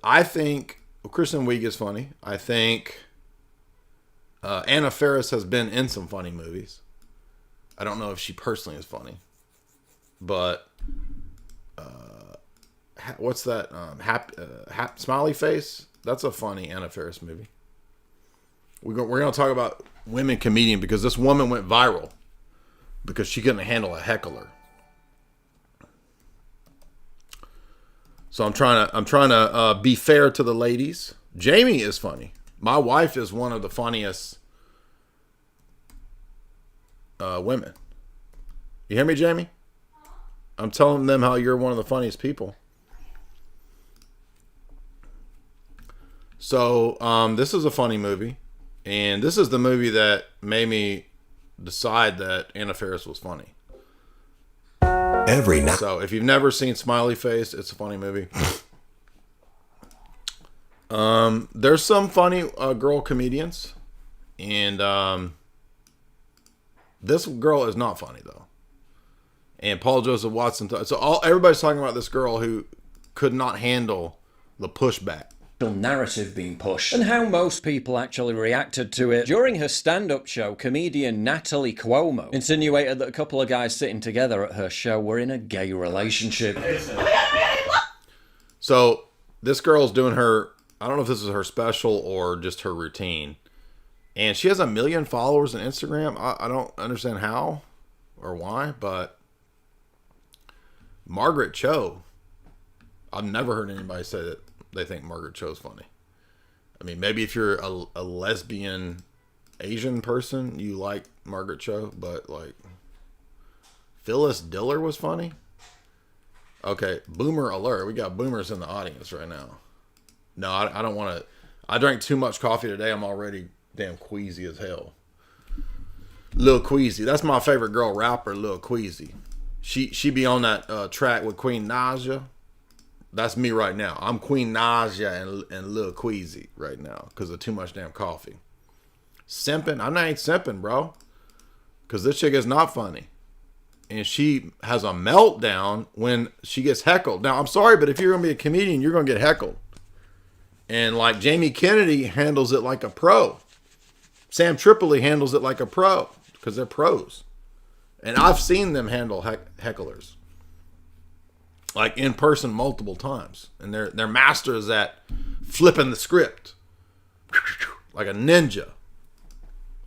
I think Kristen Wiig is funny. I think Anna Faris has been in some funny movies. I don't know if she personally is funny, but what's that? Smiley Face? That's a funny Anna Faris movie. We're going to talk about women comedian because this woman went viral because she couldn't handle a heckler. So I'm trying to be fair to the ladies. Jamie is funny. My wife is one of the funniest women. You hear me, Jamie? I'm telling them how you're one of the funniest people. So this is a funny movie, and this is the movie that made me decide that Anna Faris was funny. Every night. So if you've never seen Smiley Face, it's a funny movie. There's some funny girl comedians, and this girl is not funny though. And Paul Joseph Watson. Everybody's talking about this girl who could not handle the pushback. Narrative being pushed and how most people actually reacted to it. During her stand-up show, comedian Natalie Cuomo insinuated that a couple of guys sitting together at her show were in a gay relationship. So this girl's doing her, I don't know if this is her special or just her routine, and she has 1 million followers on Instagram. I don't understand how or why, but Margaret Cho, I've never heard anybody say that they think Margaret Cho's funny. I mean, maybe if you're a lesbian Asian person, you like Margaret Cho, but like Phyllis Diller was funny. Okay, boomer alert. We got boomers in the audience right now. No, I don't want to. I drank too much coffee today. I'm already damn queasy as hell. Lil Queasy. That's my favorite girl rapper, Lil Queasy. She be on that track with Queen Naja. That's me right now. I'm Queen Naja and Lil Queasy right now because of too much damn coffee. Simping? I'm not simping, bro. Because this chick is not funny. And she has a meltdown when she gets heckled. Now, I'm sorry, but if you're going to be a comedian, you're going to get heckled. And like Jamie Kennedy handles it like a pro. Sam Tripoli handles it like a pro because they're pros. And I've seen them handle hecklers. Like in person multiple times. And they're masters at flipping the script. Like a ninja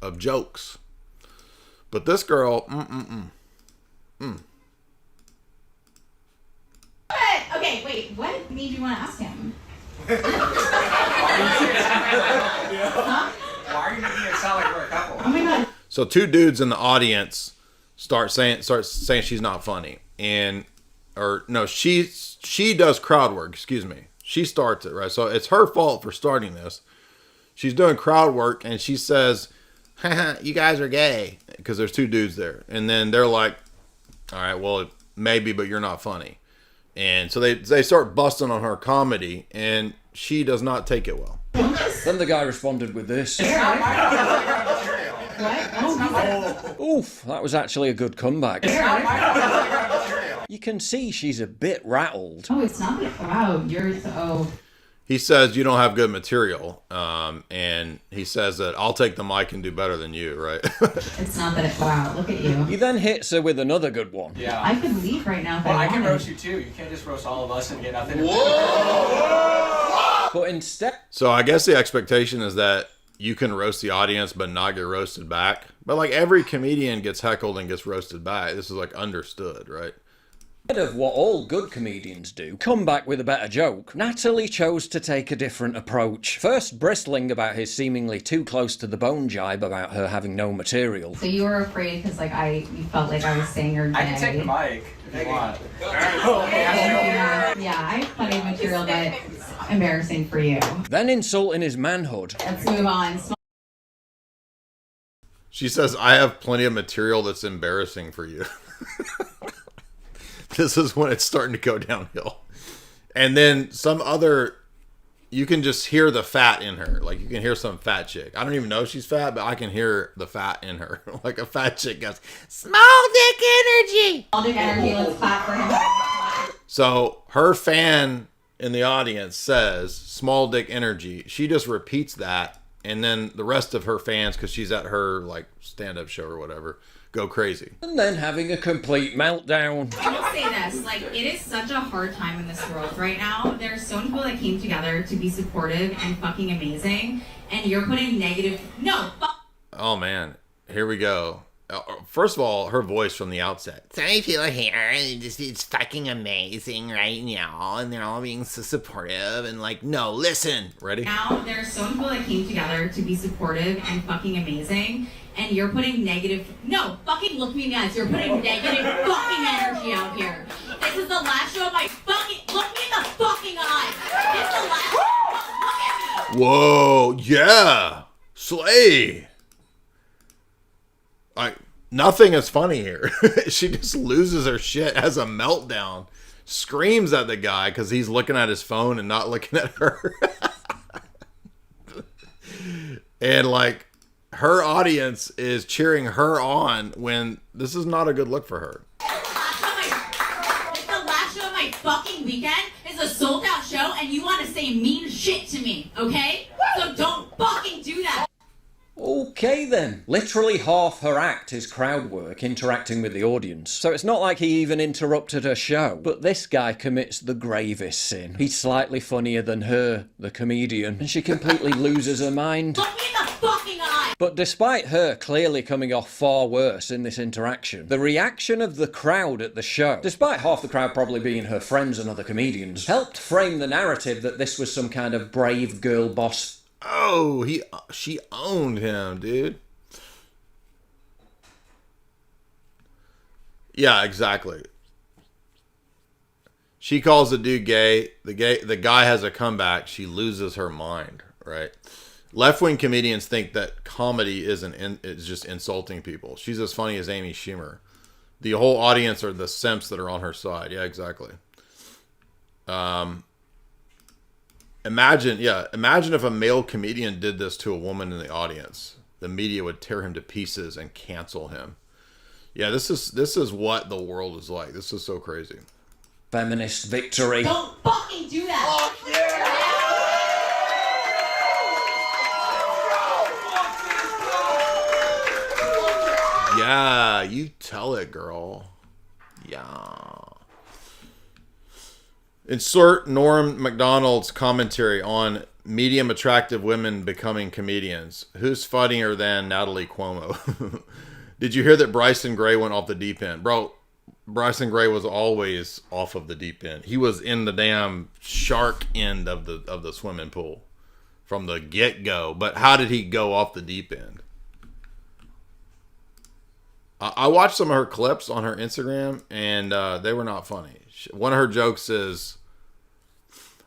of jokes. But this girl, Okay, wait, what made you want to ask him? Huh? Why are you making it sound like we're a couple? Oh my god. So two dudes in the audience start saying she's not funny. She does crowd work, excuse me. She starts it, right? So it's her fault for starting this. She's doing crowd work and she says, haha, you guys are gay. Because there's two dudes there. And then they're like, all right, well, maybe, but you're not funny. And so they start busting on her comedy and she does not take it well. Then the guy responded with this. Oof, that was actually a good comeback. You can see she's a bit rattled. Oh, it's not that. Wow, you're so. He says you don't have good material, and he says that I'll take the mic and do better than you, right? It's not that. Wow, look at you. He then hits her with another good one. Yeah. I could leave right now if well, I wanted. can roast you too. You can't just roast all of us and get nothing. But instead. So I guess the expectation is that you can roast the audience but not get roasted back. But like every comedian gets heckled and gets roasted back. This is like understood, right? Instead of what all good comedians do, come back with a better joke, Natalie chose to take a different approach. First bristling about his seemingly too close to the bone jibe about her having no material. So you were afraid because you felt like I was saying you're gay. I can take the mic if you want. Yeah, I have plenty of material, but it's embarrassing for you. Then insulting his manhood. Let's move on. She says, I have plenty of material that's embarrassing for you. This is when it's starting to go downhill. And then some other, you can just hear the fat in her. Like, you can hear some fat chick. I don't even know if she's fat, but I can hear the fat in her. Like a fat chick goes, small dick energy. Small dick energy, let's clap for him. So her fan in the audience says, small dick energy. She just repeats that. And then the rest of her fans, because she's at her like stand-up show or whatever, go crazy. And then having a complete meltdown. I will say this, like, it is such a hard time in this world right now. There's so many people that came together to be supportive and fucking amazing, and you're putting negative, no, fuck. Oh man, here we go. First of all, her voice from the outset. So many people here, and it's fucking amazing right now, and they're all being so supportive, and like, no, listen. Ready? Now, there's so many people that came together to be supportive and fucking amazing, and you're putting negative, no, fucking look me in the eyes, you're putting negative fucking energy out here. This is the last show of my fucking, look me in the fucking eyes. This is the last, look at me. Whoa, yeah. Slay. Nothing is funny here. She just loses her shit, has a meltdown, screams at the guy because he's looking at his phone and not looking at her. And like, her audience is cheering her on when this is not a good look for her. It's the last show of my fucking weekend. It's a sold out show, and you want to say mean shit to me, okay? So don't fucking do that. Okay then. Literally half her act is crowd work, interacting with the audience. So it's not like he even interrupted her show. But this guy commits the gravest sin. He's slightly funnier than her, the comedian, and she completely loses her mind. Look me in the fucking eye! But despite her clearly coming off far worse in this interaction, the reaction of the crowd at the show, despite half the crowd probably being her friends and other comedians, helped frame the narrative that this was some kind of brave girl boss. Oh, she owned him, dude. Yeah, exactly. She calls the dude gay. The guy has a comeback. She loses her mind, right? Left-wing comedians think that comedy is just insulting people. She's as funny as Amy Schumer. The whole audience are the simps that are on her side. Yeah, exactly. Imagine if a male comedian did this to a woman in the audience. The media would tear him to pieces and cancel him. Yeah, this is what the world is like. This is so crazy. Feminist victory. Don't fucking do that. Oh, yeah. Yeah, you tell it, girl. Yeah. Insert Norm Macdonald's commentary on medium attractive women becoming comedians. Who's funnier than Natalie Cuomo? Did you hear that Bryson Gray went off the deep end? Bro, Bryson Gray was always off of the deep end. He was in the damn shark end of the swimming pool from the get-go. But how did he go off the deep end? I watched some of her clips on her Instagram, and they were not funny. One of her jokes is,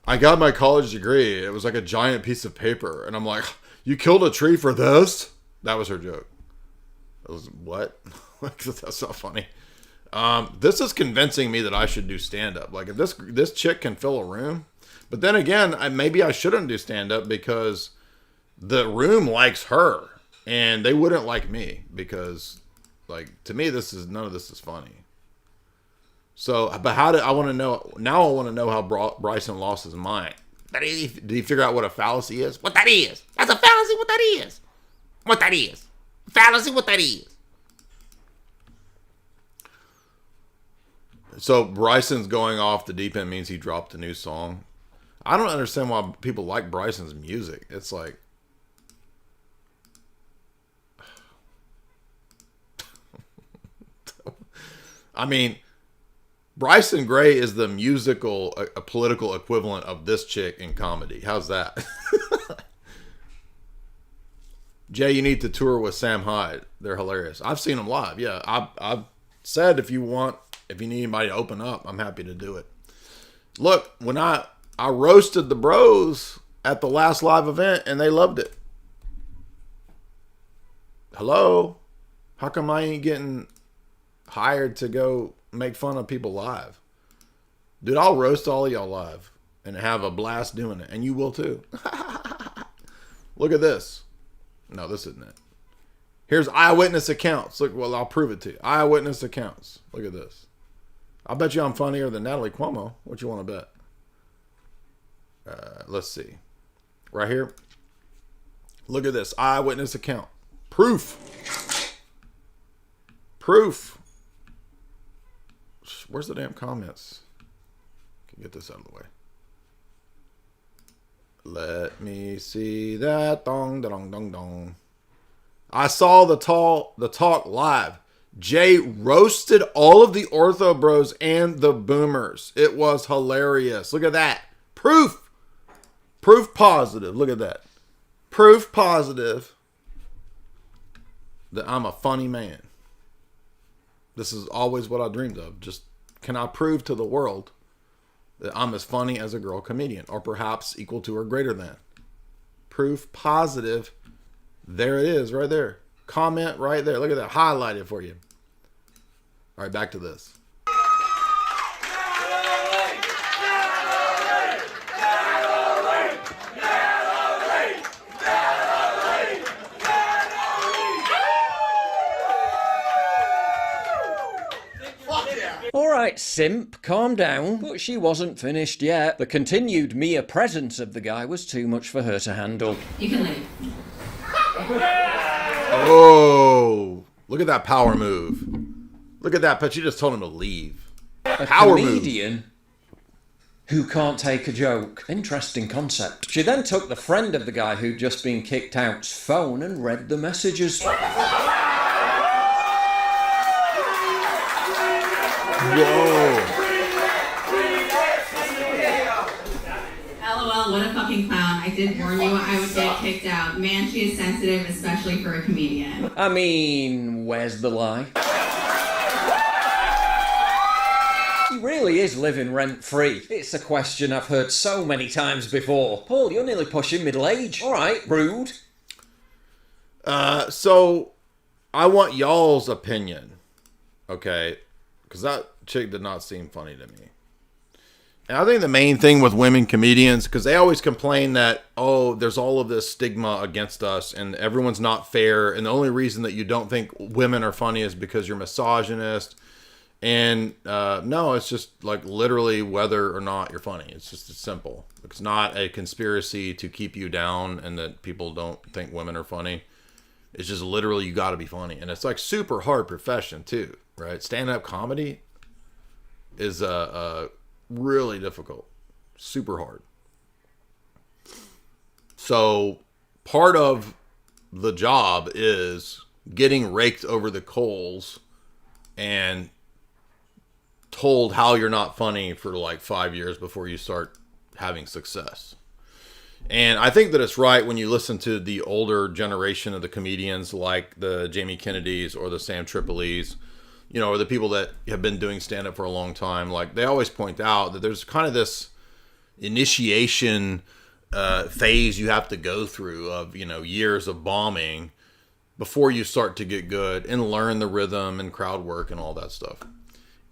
I got my college degree. It was like a giant piece of paper. And I'm like, you killed a tree for this? That was her joke. It was, what? That's not funny. This is convincing me that I should do stand-up. Like, if this chick can fill a room. But then again, maybe I shouldn't do stand-up because the room likes her. And they wouldn't like me because... like, to me, none of this is funny. So, but I want to know, now I want to know how Bryson lost his mind. Did he figure out what a fallacy is? What that is? That's a fallacy, what that is? What that is? Fallacy, what that is? So, Bryson's going off the deep end means he dropped a new song. I don't understand why people like Bryson's music. It's like, I mean, Bryson Gray is the musical, a political equivalent of this chick in comedy. How's that? Jay, you need to tour with Sam Hyde. They're hilarious. I've seen them live. Yeah, I've said if you need anybody to open up, I'm happy to do it. Look, when I roasted the bros at the last live event, and they loved it. hello? How come I ain't getting hired to go make fun of people live? Dude, I'll roast all of y'all live and have a blast doing it. And you will too. Look at this. No, this isn't it. Here's eyewitness accounts. Look, well, I'll prove it to you. Eyewitness accounts. Look at this. I bet you I'm funnier than Natalie Cuomo. What you want to bet? Let's see. Right here. Look at this. Eyewitness account. Proof. Proof. Where's the damn comments? Can get this out of the way. Let me see that. Dong, dong, dong, dong. I saw the talk live. Jay roasted all of the ortho bros and the boomers. It was hilarious. Look at that. Proof. Proof positive. Look at that. Proof positive that I'm a funny man. This is always what I dreamed of. Just, can I prove to the world that I'm as funny as a girl comedian, or perhaps equal to or greater than? Proof positive. There it is, right there. Comment right there. Look at that. Highlighted for you. All right, back to this. Alright, simp, calm down. But she wasn't finished yet. The continued mere presence of the guy was too much for her to handle. You can leave. Oh, look at that power move. Look at that, but she just told him to leave. A Power comedian move. who can't take a joke. Interesting concept. She then took the friend of the guy who'd just been kicked out's phone and read the messages. Whoa. LOL, what a fucking clown. I did warn you I would get kicked out. Man, she is sensitive, especially for a comedian. I mean, where's the lie? He really is living rent-free. It's a question I've heard so many times before. Paul, you're nearly pushing middle age. Alright, rude. So, I want y'all's opinion. Okay? Because that chick did not seem funny to me. And I think the main thing with women comedians, because they always complain that, oh, there's all of this stigma against us and everyone's not fair. And the only reason that you don't think women are funny is because you're misogynist. And no, it's just like literally whether or not you're funny. It's just simple. It's not a conspiracy to keep you down and that people don't think women are funny. It's just literally you got to be funny. And it's like super hard profession too, right? Stand-up comedy is really difficult. Super hard. So part of the job is getting raked over the coals and told how you're not funny for like 5 years before you start having success. And I think that it's right when you listen to the older generation of the comedians like the Jamie Kennedys or the Sam Tripoli's, you know, or the people that have been doing stand-up for a long time. Like, they always point out that there's kind of this initiation phase you have to go through of, you know, years of bombing before you start to get good and learn the rhythm and crowd work and all that stuff.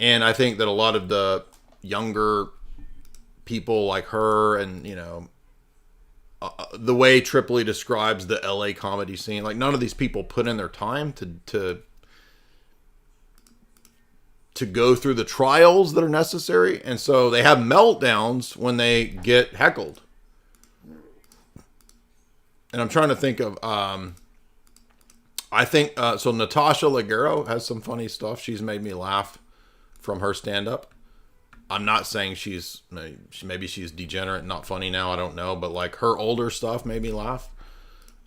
And I think that a lot of the younger people like her and, you know, the way Tripoli describes the LA comedy scene, like none of these people put in their time to go through the trials that are necessary. And so they have meltdowns when they get heckled. And I'm trying to think of, I think, so Natasha Leggero has some funny stuff. She's made me laugh from her stand-up. I'm not saying maybe she's degenerate, not funny now, I don't know, but like her older stuff made me laugh.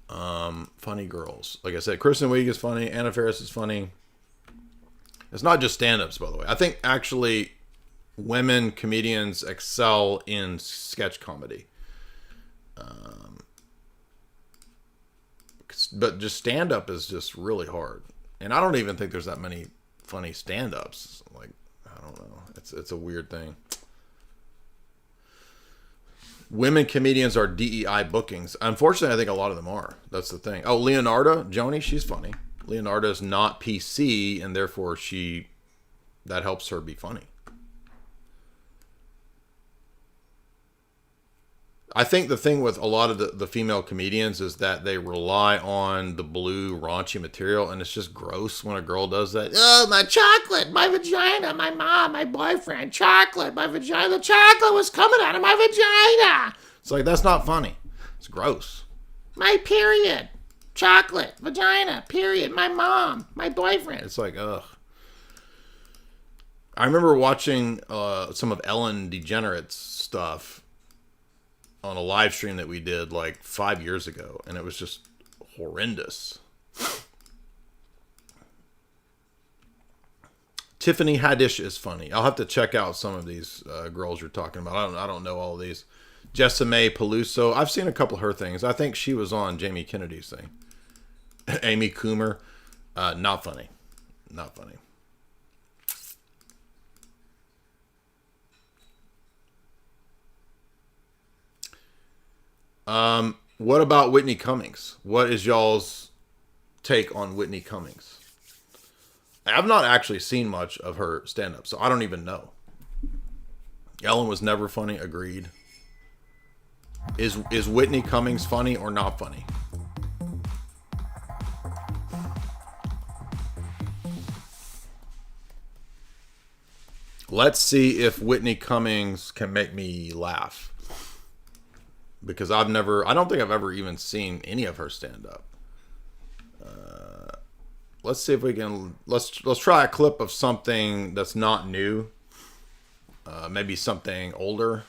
Funny girls. Like I said, Kristen Wiig is funny, Anna Faris is funny. It's not just stand-ups, by the way. I think actually women comedians excel in sketch comedy. But just stand-up is just really hard. And I don't even think there's that many funny stand-ups. Like, I don't know. It's a weird thing. Women comedians are DEI bookings. Unfortunately, I think a lot of them are. That's the thing. Oh, Leonardo Joni, she's funny. Leonardo's not PC, and therefore that helps her be funny. I think the thing with a lot of the female comedians is that they rely on the blue raunchy material, and it's just gross when a girl does that. Oh, my chocolate, my vagina, my mom, my boyfriend, chocolate, my vagina, the chocolate was coming out of my vagina. It's like, that's not funny. It's gross. My period, chocolate, vagina, period, my mom, my boyfriend. It's like, ugh. I remember watching some of Ellen DeGenerate's stuff on a live stream that we did like 5 years ago, and it was just horrendous. Tiffany Haddish is funny. I'll have to check out some of these girls you're talking about. I don't know all of these. Jessime Peluso, I've seen a couple of her things. I think she was on Jamie Kennedy's thing. Amy Coomer, not funny. Not funny. What about Whitney Cummings? What is y'all's take on Whitney Cummings? I've not actually seen much of her stand-up, so I don't even know. Ellen was never funny, agreed. Is Whitney Cummings funny or not funny? Let's see if Whitney Cummings can make me laugh. Because I don't think I've ever even seen any of her stand up. Let's see if we can, let's try a clip of something that's not new. Maybe something older.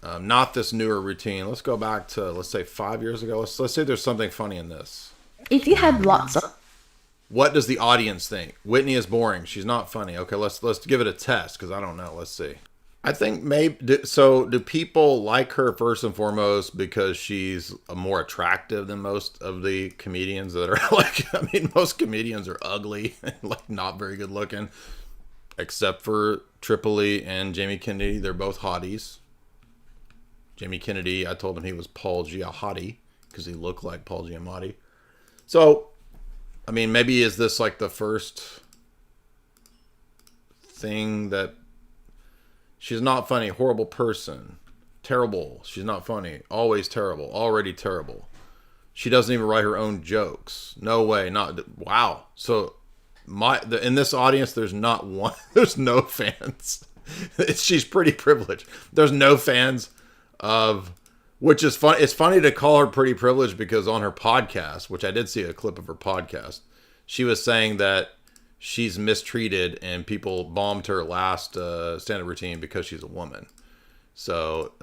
Not this newer routine. Let's go back to, let's say 5 years ago. Let's say there's something funny in this. If you had lots of... What does the audience think? Whitney is boring. She's not funny. Okay, let's give it a test, because I don't know. Let's see. I think maybe, so do people like her first and foremost because she's more attractive than most of the comedians that are like, I mean, most comedians are ugly and like not very good looking, except for Tripoli and Jamie Kennedy. They're both hotties. Jamie Kennedy, I told him he was Paul Giamatti because he looked like Paul Giamatti. So, I mean, maybe is this like the first thing that she's not funny, horrible person, terrible, she's not funny, always terrible, already terrible. She doesn't even write her own jokes. No way, not, wow. So in this audience, there's not one, there's no fans. She's pretty privileged. There's no fans of, which is fun. It's funny to call her pretty privileged because on her podcast, which I did see a clip of her podcast, she was saying that she's mistreated and people bombed her last stand-up routine because she's a woman. So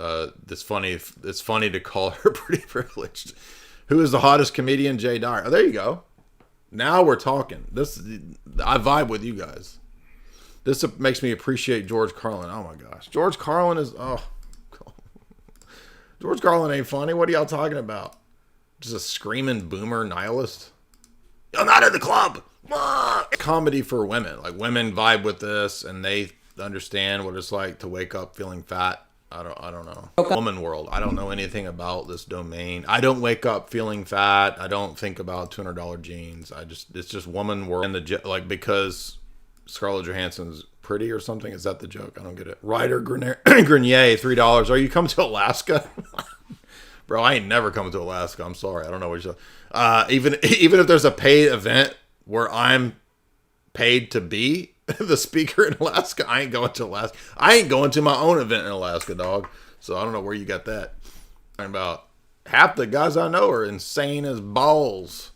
it's funny to call her pretty privileged. Who is the hottest comedian? Jay Dyer. Oh, there you go. Now we're talking. I vibe with you guys. This makes me appreciate George Carlin. Oh my gosh, George Carlin is George Carlin ain't funny. What are y'all talking about? Just a screaming boomer nihilist. I'm not in the club. Comedy for women. Like, women vibe with this and they understand what it's like to wake up feeling fat. I don't know. Woman world. I don't know anything about this domain. I don't wake up feeling fat. I don't think about $200 jeans. It's just woman world. And because Scarlett Johansson's pretty or something. Is that the joke? I don't get it. Ryder Grenier, $3. Are you coming to Alaska? Bro, I ain't never coming to Alaska. I'm sorry. I don't know what you're even if there's a paid event where I'm paid to be the speaker in Alaska, I ain't going to Alaska. I ain't going to my own event in Alaska, dog. So I don't know where you got that. Talking about half the guys I know are insane as balls.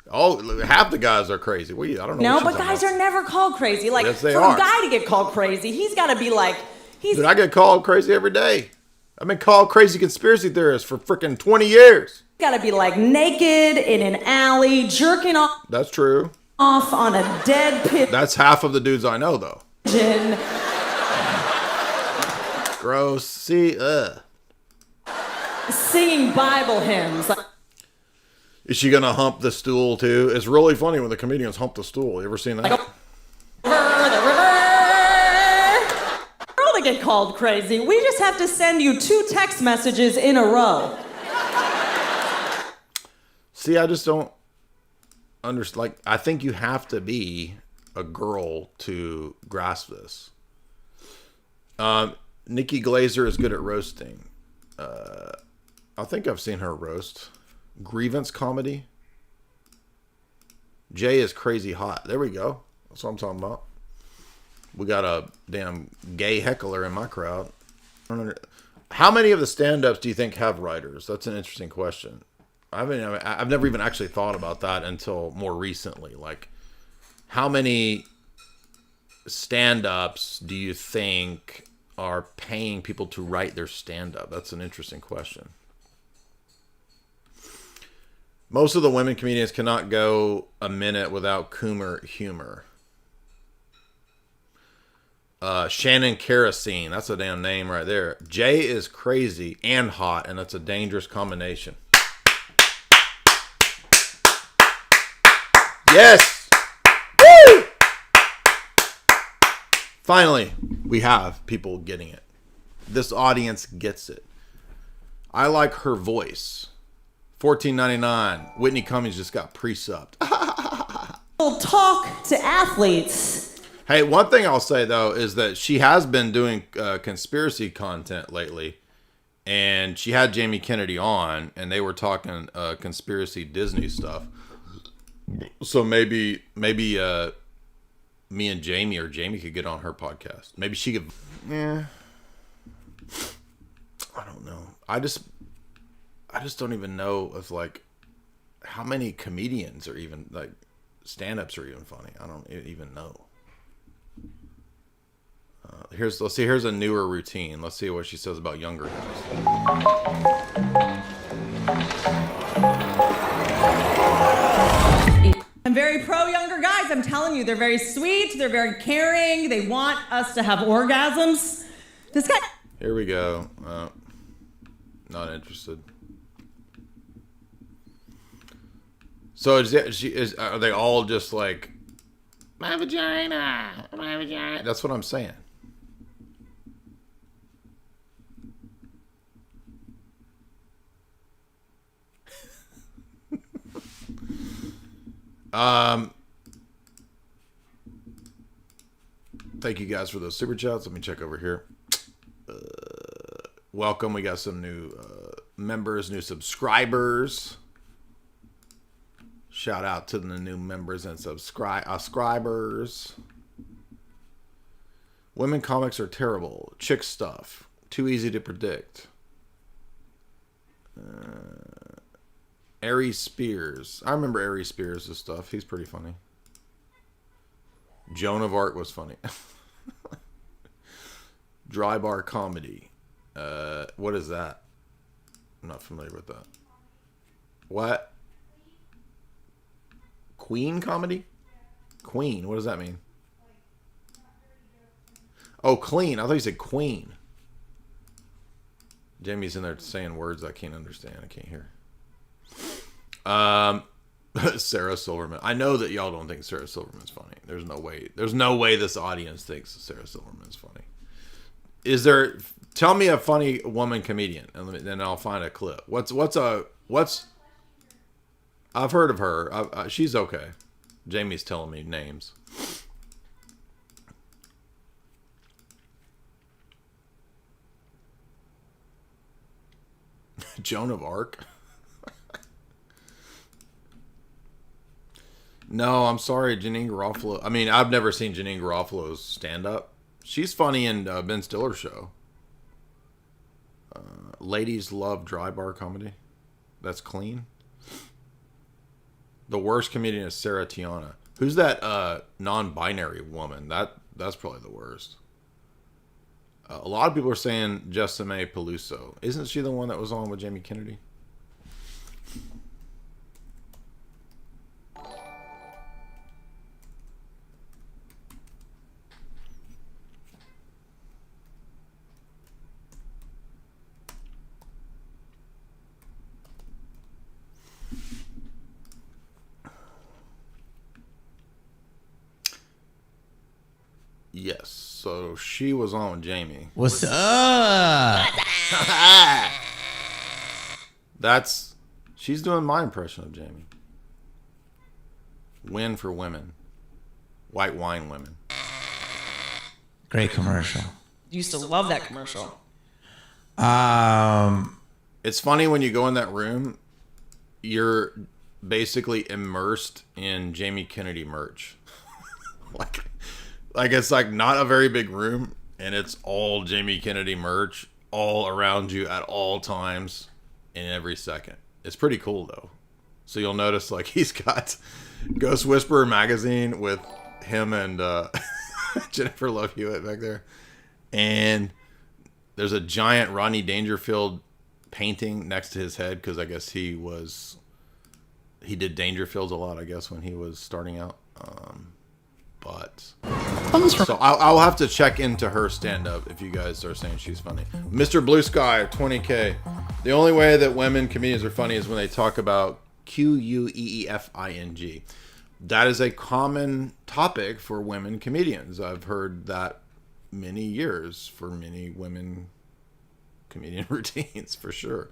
Half the guys are crazy. I don't know. No, but guys are never called crazy. Like, yes, for a guy to get called crazy, he's got to be like, Dude, I get called crazy every day. I've been called crazy conspiracy theorist for freaking 20 years. Got to be like naked in an alley, jerking off. That's true. Off on a dead pigeon. That's half of the dudes I know, though. Gross. See, Singing Bible hymns. Is she gonna hump the stool too? It's really funny when the comedians hump the stool. You ever seen that? Girl to get called crazy. We just have to send you 2 text messages in a row. See, I just don't understand. Like, I think you have to be a girl to grasp this. Nikki Glazer is good at roasting. I think I've seen her roast. Grievance comedy. Jay is crazy hot. There we go. That's what I'm talking about. We got a damn gay heckler in my crowd. How many of the stand-ups do you think have writers? That's an interesting question. I've never even actually thought about that until more recently. Like, how many stand-ups do you think are paying people to write their stand-up? That's an interesting question. Most of the women comedians cannot go a minute without Coomer humor. Shannon Kerosene, that's a damn name right there. Jay is crazy and hot, and that's a dangerous combination. Yes! Woo! Finally, we have people getting it. This audience gets it. I like her voice. $14.99. Whitney Cummings just got pre-subbed. We'll talk to athletes. Hey, one thing I'll say, though, is that she has been doing conspiracy content lately. And she had Jamie Kennedy on, and they were talking conspiracy Disney stuff. So maybe me and Jamie, or Jamie could get on her podcast. Maybe she could... Yeah. I don't know. I just don't even know if, like, how many comedians are even, like, stand-ups are even funny. I don't even know. Let's see. Here's a newer routine. Let's see what she says about younger guys. I'm very pro younger guys. I'm telling you, they're very sweet. They're very caring. They want us to have orgasms. This guy. Here we go. Not interested. So are they all just like, my vagina, my vagina? That's what I'm saying. Thank you guys for those super chats. Let me check over here. Welcome. We got some new members, new subscribers. Shout out to the new members and subscribers. Women comics are terrible. Chick stuff. Too easy to predict. Aries Spears. I remember Aries Spears' stuff. He's pretty funny. Joan of Arc was funny. Dry bar comedy. What is that? I'm not familiar with that. What? Queen comedy? Queen. What does that mean? Oh, clean. I thought you said queen. Jamie's in there saying words I can't understand. I can't hear. Sarah Silverman. I know that y'all don't think Sarah Silverman's funny. There's no way. There's no way this audience thinks Sarah Silverman's funny. Is there? Tell me a funny woman comedian, and then I'll find a clip. What's? I've heard of her. She's okay. Jamie's telling me names. Joan of Arc. No, I'm sorry, Janine Garofalo. I mean, I've never seen Janine Garofalo's stand-up. She's funny in Ben Stiller's show. Ladies love dry bar comedy. That's clean. The worst comedian is Sarah Tiana. Who's that non-binary woman? That's probably the worst. A lot of people are saying Jessime Peluso. Isn't she the one that was on with Jamie Kennedy? Yes, so she was on with Jamie. What's up? She's doing my impression of Jamie. Win for women. White wine women. Great commercial. Used to love that commercial. It's funny when you go in that room, you're basically immersed in Jamie Kennedy merch. like it's like not a very big room, and it's all Jamie Kennedy merch all around you at all times in every second. It's pretty cool though. So you'll notice like he's got Ghost Whisperer magazine with him and Jennifer Love Hewitt back there, and there's a giant Rodney Dangerfield painting next to his head because I guess he did Dangerfields a lot, I guess, when he was starting out. So I'll have to check into her stand-up if you guys are saying she's funny. Mr. Blue Sky, 20K. The only way that women comedians are funny is when they talk about QUEEFING. That is a common topic for women comedians. I've heard that many years for many women comedian routines, for sure.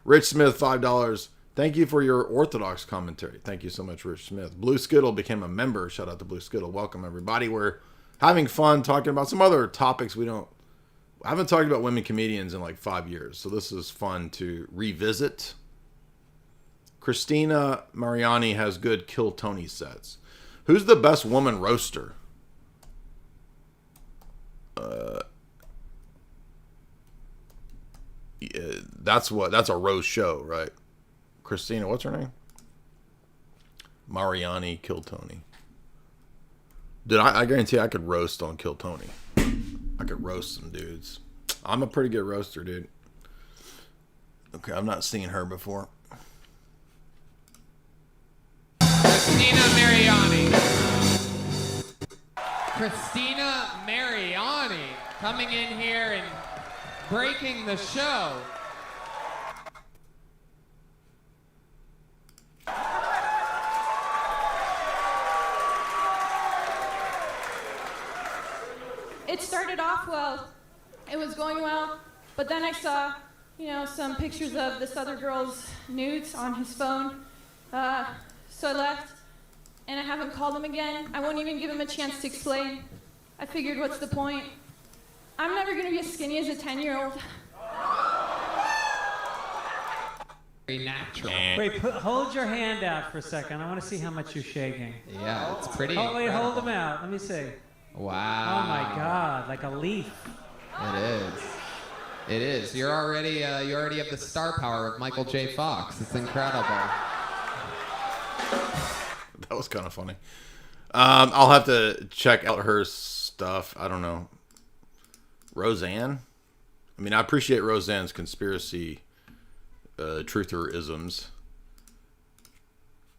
Rich Smith, $5. Thank you for your Orthodox commentary. Thank you so much, Rich Smith. Blue Skittle became a member. Shout out to Blue Skittle. Welcome, everybody. We're having fun talking about some other topics I haven't talked about women comedians in like 5 years, so this is fun to revisit. Christina Mariani has good Kill Tony sets. Who's the best woman roaster? Yeah, that's a roast show, right? Christina, what's her name? Mariani Kill Tony. Dude, I guarantee I could roast on Kill Tony. I could roast some dudes. I'm a pretty good roaster, dude. Okay, I've not seen her before. Christina Mariani. Christina Mariani coming in here and breaking the show. It started off well. It was going well, but then I saw, some pictures of this other girl's nudes on his phone. So I left, and I haven't called him again. I won't even give him a chance to explain. I figured, what's the point? I'm never gonna be as skinny as a 10-year-old. Very natural. Wait, hold your hand out for a second. I want to see how much you're shaking. Yeah, it's pretty. Oh, wait, hold them out. Let me see. Wow. Oh my God, like a leaf. It is. It is. You already have the star power of Michael J. Fox. It's incredible. That was kind of funny. I'll have to check out her stuff. I don't know. Roseanne? I mean, I appreciate Roseanne's conspiracy trutherisms.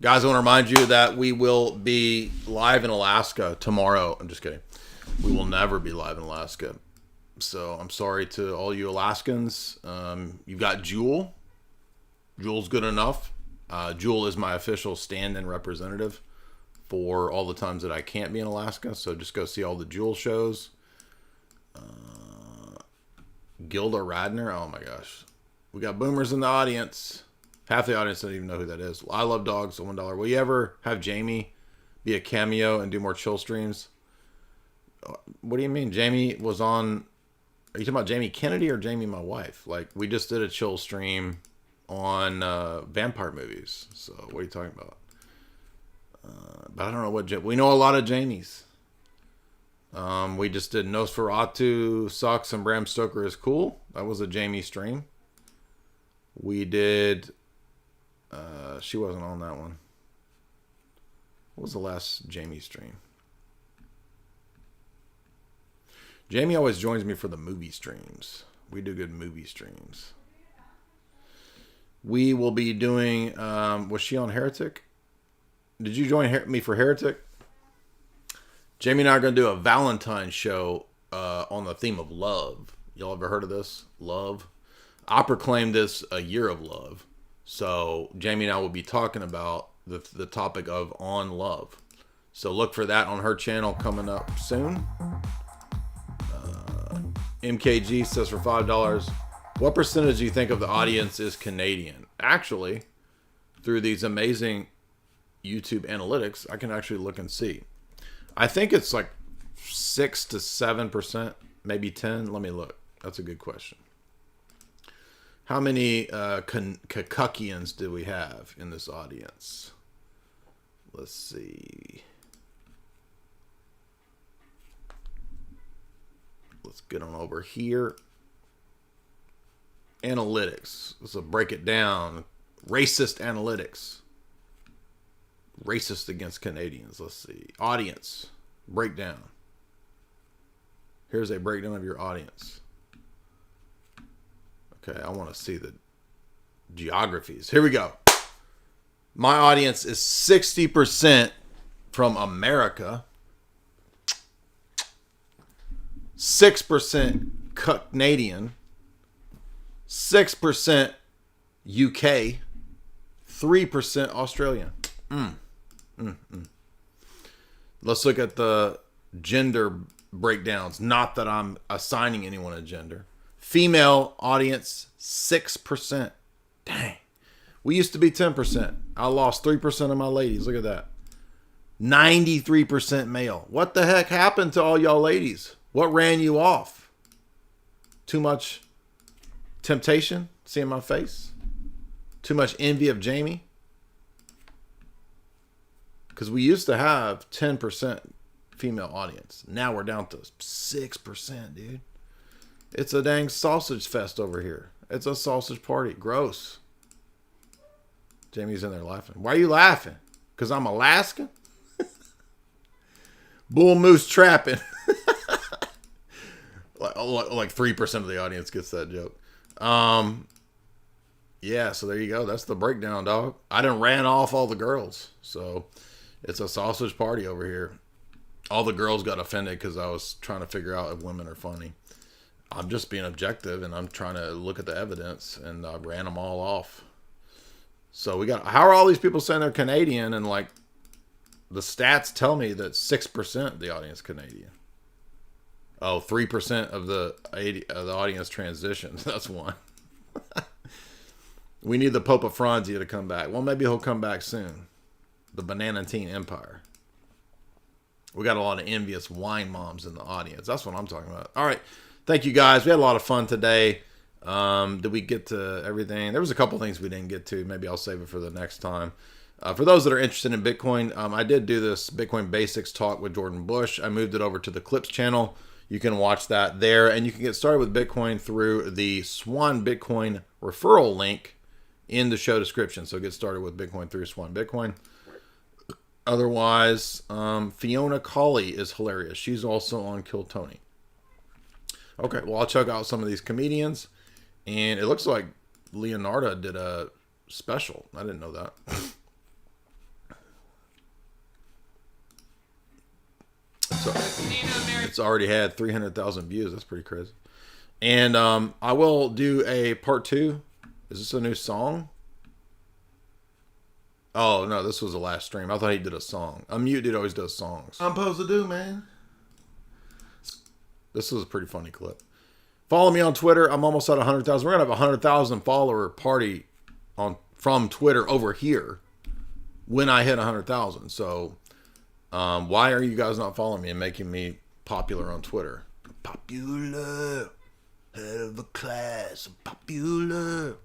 Guys, I want to remind you that we will be live in Alaska tomorrow. I'm just kidding. We will never be live in Alaska. So I'm sorry to all you Alaskans. You've got Jewel. Jewel's good enough. Jewel is my official stand-in representative for all the times that I can't be in Alaska. So just go see all the Jewel shows. Gilda Radner. Oh my gosh. We got boomers in the audience. Half the audience doesn't even know who that is. I love dogs. $1. Will you ever have Jamie be a cameo and do more chill streams? What do you mean? Jamie was on... Are you talking about Jamie Kennedy or Jamie, my wife? Like, we just did a chill stream on vampire movies. So, what are you talking about? But I don't know what... We know a lot of Jamies. We just did Nosferatu sucks and Bram Stoker is cool. That was a Jamie stream. We did... she wasn't on that one. What was the last Jamie stream? Jamie always joins me for the movie streams. We do good movie streams. We will be doing... was she on Heretic? Did you join me for Heretic? Jamie and I are going to do a Valentine's show on the theme of love. Y'all ever heard of this? Love. I proclaimed this a year of love. So Jamie and I will be talking about the topic of on love. So look for that on her channel coming up soon. MKG says for $5, what percentage do you think of the audience is Canadian? Actually, through these amazing YouTube analytics, I can actually look and see. I think it's like 6 to 7%, maybe 10. Let me look. That's a good question. How many Kentuckians do we have in this audience? Let's see. Let's get on over here. Analytics. Let's break it down. Racist analytics. Racist against Canadians. Let's see. Audience. Breakdown. Here's a breakdown of your audience. Okay, I want to see the geographies. Here we go. My audience is 60% from America. 6% Canadian. 6% UK. 3% Australian. Let's look at the gender breakdowns. Not that I'm assigning anyone a gender. Female audience, 6%. Dang. We used to be 10%. I lost 3% of my ladies. Look at that. 93% male. What the heck happened to all y'all ladies? What ran you off? Too much temptation? Seeing my face? Too much envy of Jamie? Because we used to have 10% female audience. Now we're down to 6%, dude. It's a dang sausage fest over here. It's a sausage party. Gross. Jamie's in there laughing. Why are you laughing? Because I'm Alaskan? Bull moose trapping. like 3% of the audience gets that joke. Yeah, so there you go. That's the breakdown, dog. I done ran off all the girls. So it's a sausage party over here. All the girls got offended because I was trying to figure out if women are funny. I'm just being objective, and I'm trying to look at the evidence, and I ran them all off. So we got, how are all these people saying they're Canadian, and like the stats tell me that 6% of the audience Canadian. Oh, 3% of the audience transitions. That's one. We need the Pope of Franzia to come back. Well, maybe he'll come back soon. The Bananatine Empire. We got a lot of envious wine moms in the audience. That's what I'm talking about. All right. Thank you, guys. We had a lot of fun today. Did we get to everything? There was a couple things we didn't get to. Maybe I'll save it for the next time. For those that are interested in Bitcoin, I did do this Bitcoin Basics talk with Jordan Bush. I moved it over to the Clips channel. You can watch that there, and you can get started with Bitcoin through the Swan Bitcoin referral link in the show description. So get started with Bitcoin through Swan Bitcoin. Otherwise, Fiona Colley is hilarious. She's also on Kill Tony. Okay, well, I'll check out some of these comedians. And it looks like Leonardo did a special. I didn't know that. It's already had 300,000 views. That's pretty crazy. And I will do a part 2. Is this a new song? Oh, no, this was the last stream. I thought he did a song. Mute Dude always does songs. I'm supposed to do, man. This was a pretty funny clip. Follow me on Twitter. I'm almost at 100,000. We're going to have a 100,000 follower party from Twitter over here when I hit 100,000. So why are you guys not following me and making me popular on Twitter? Popular. Head of the class. Popular.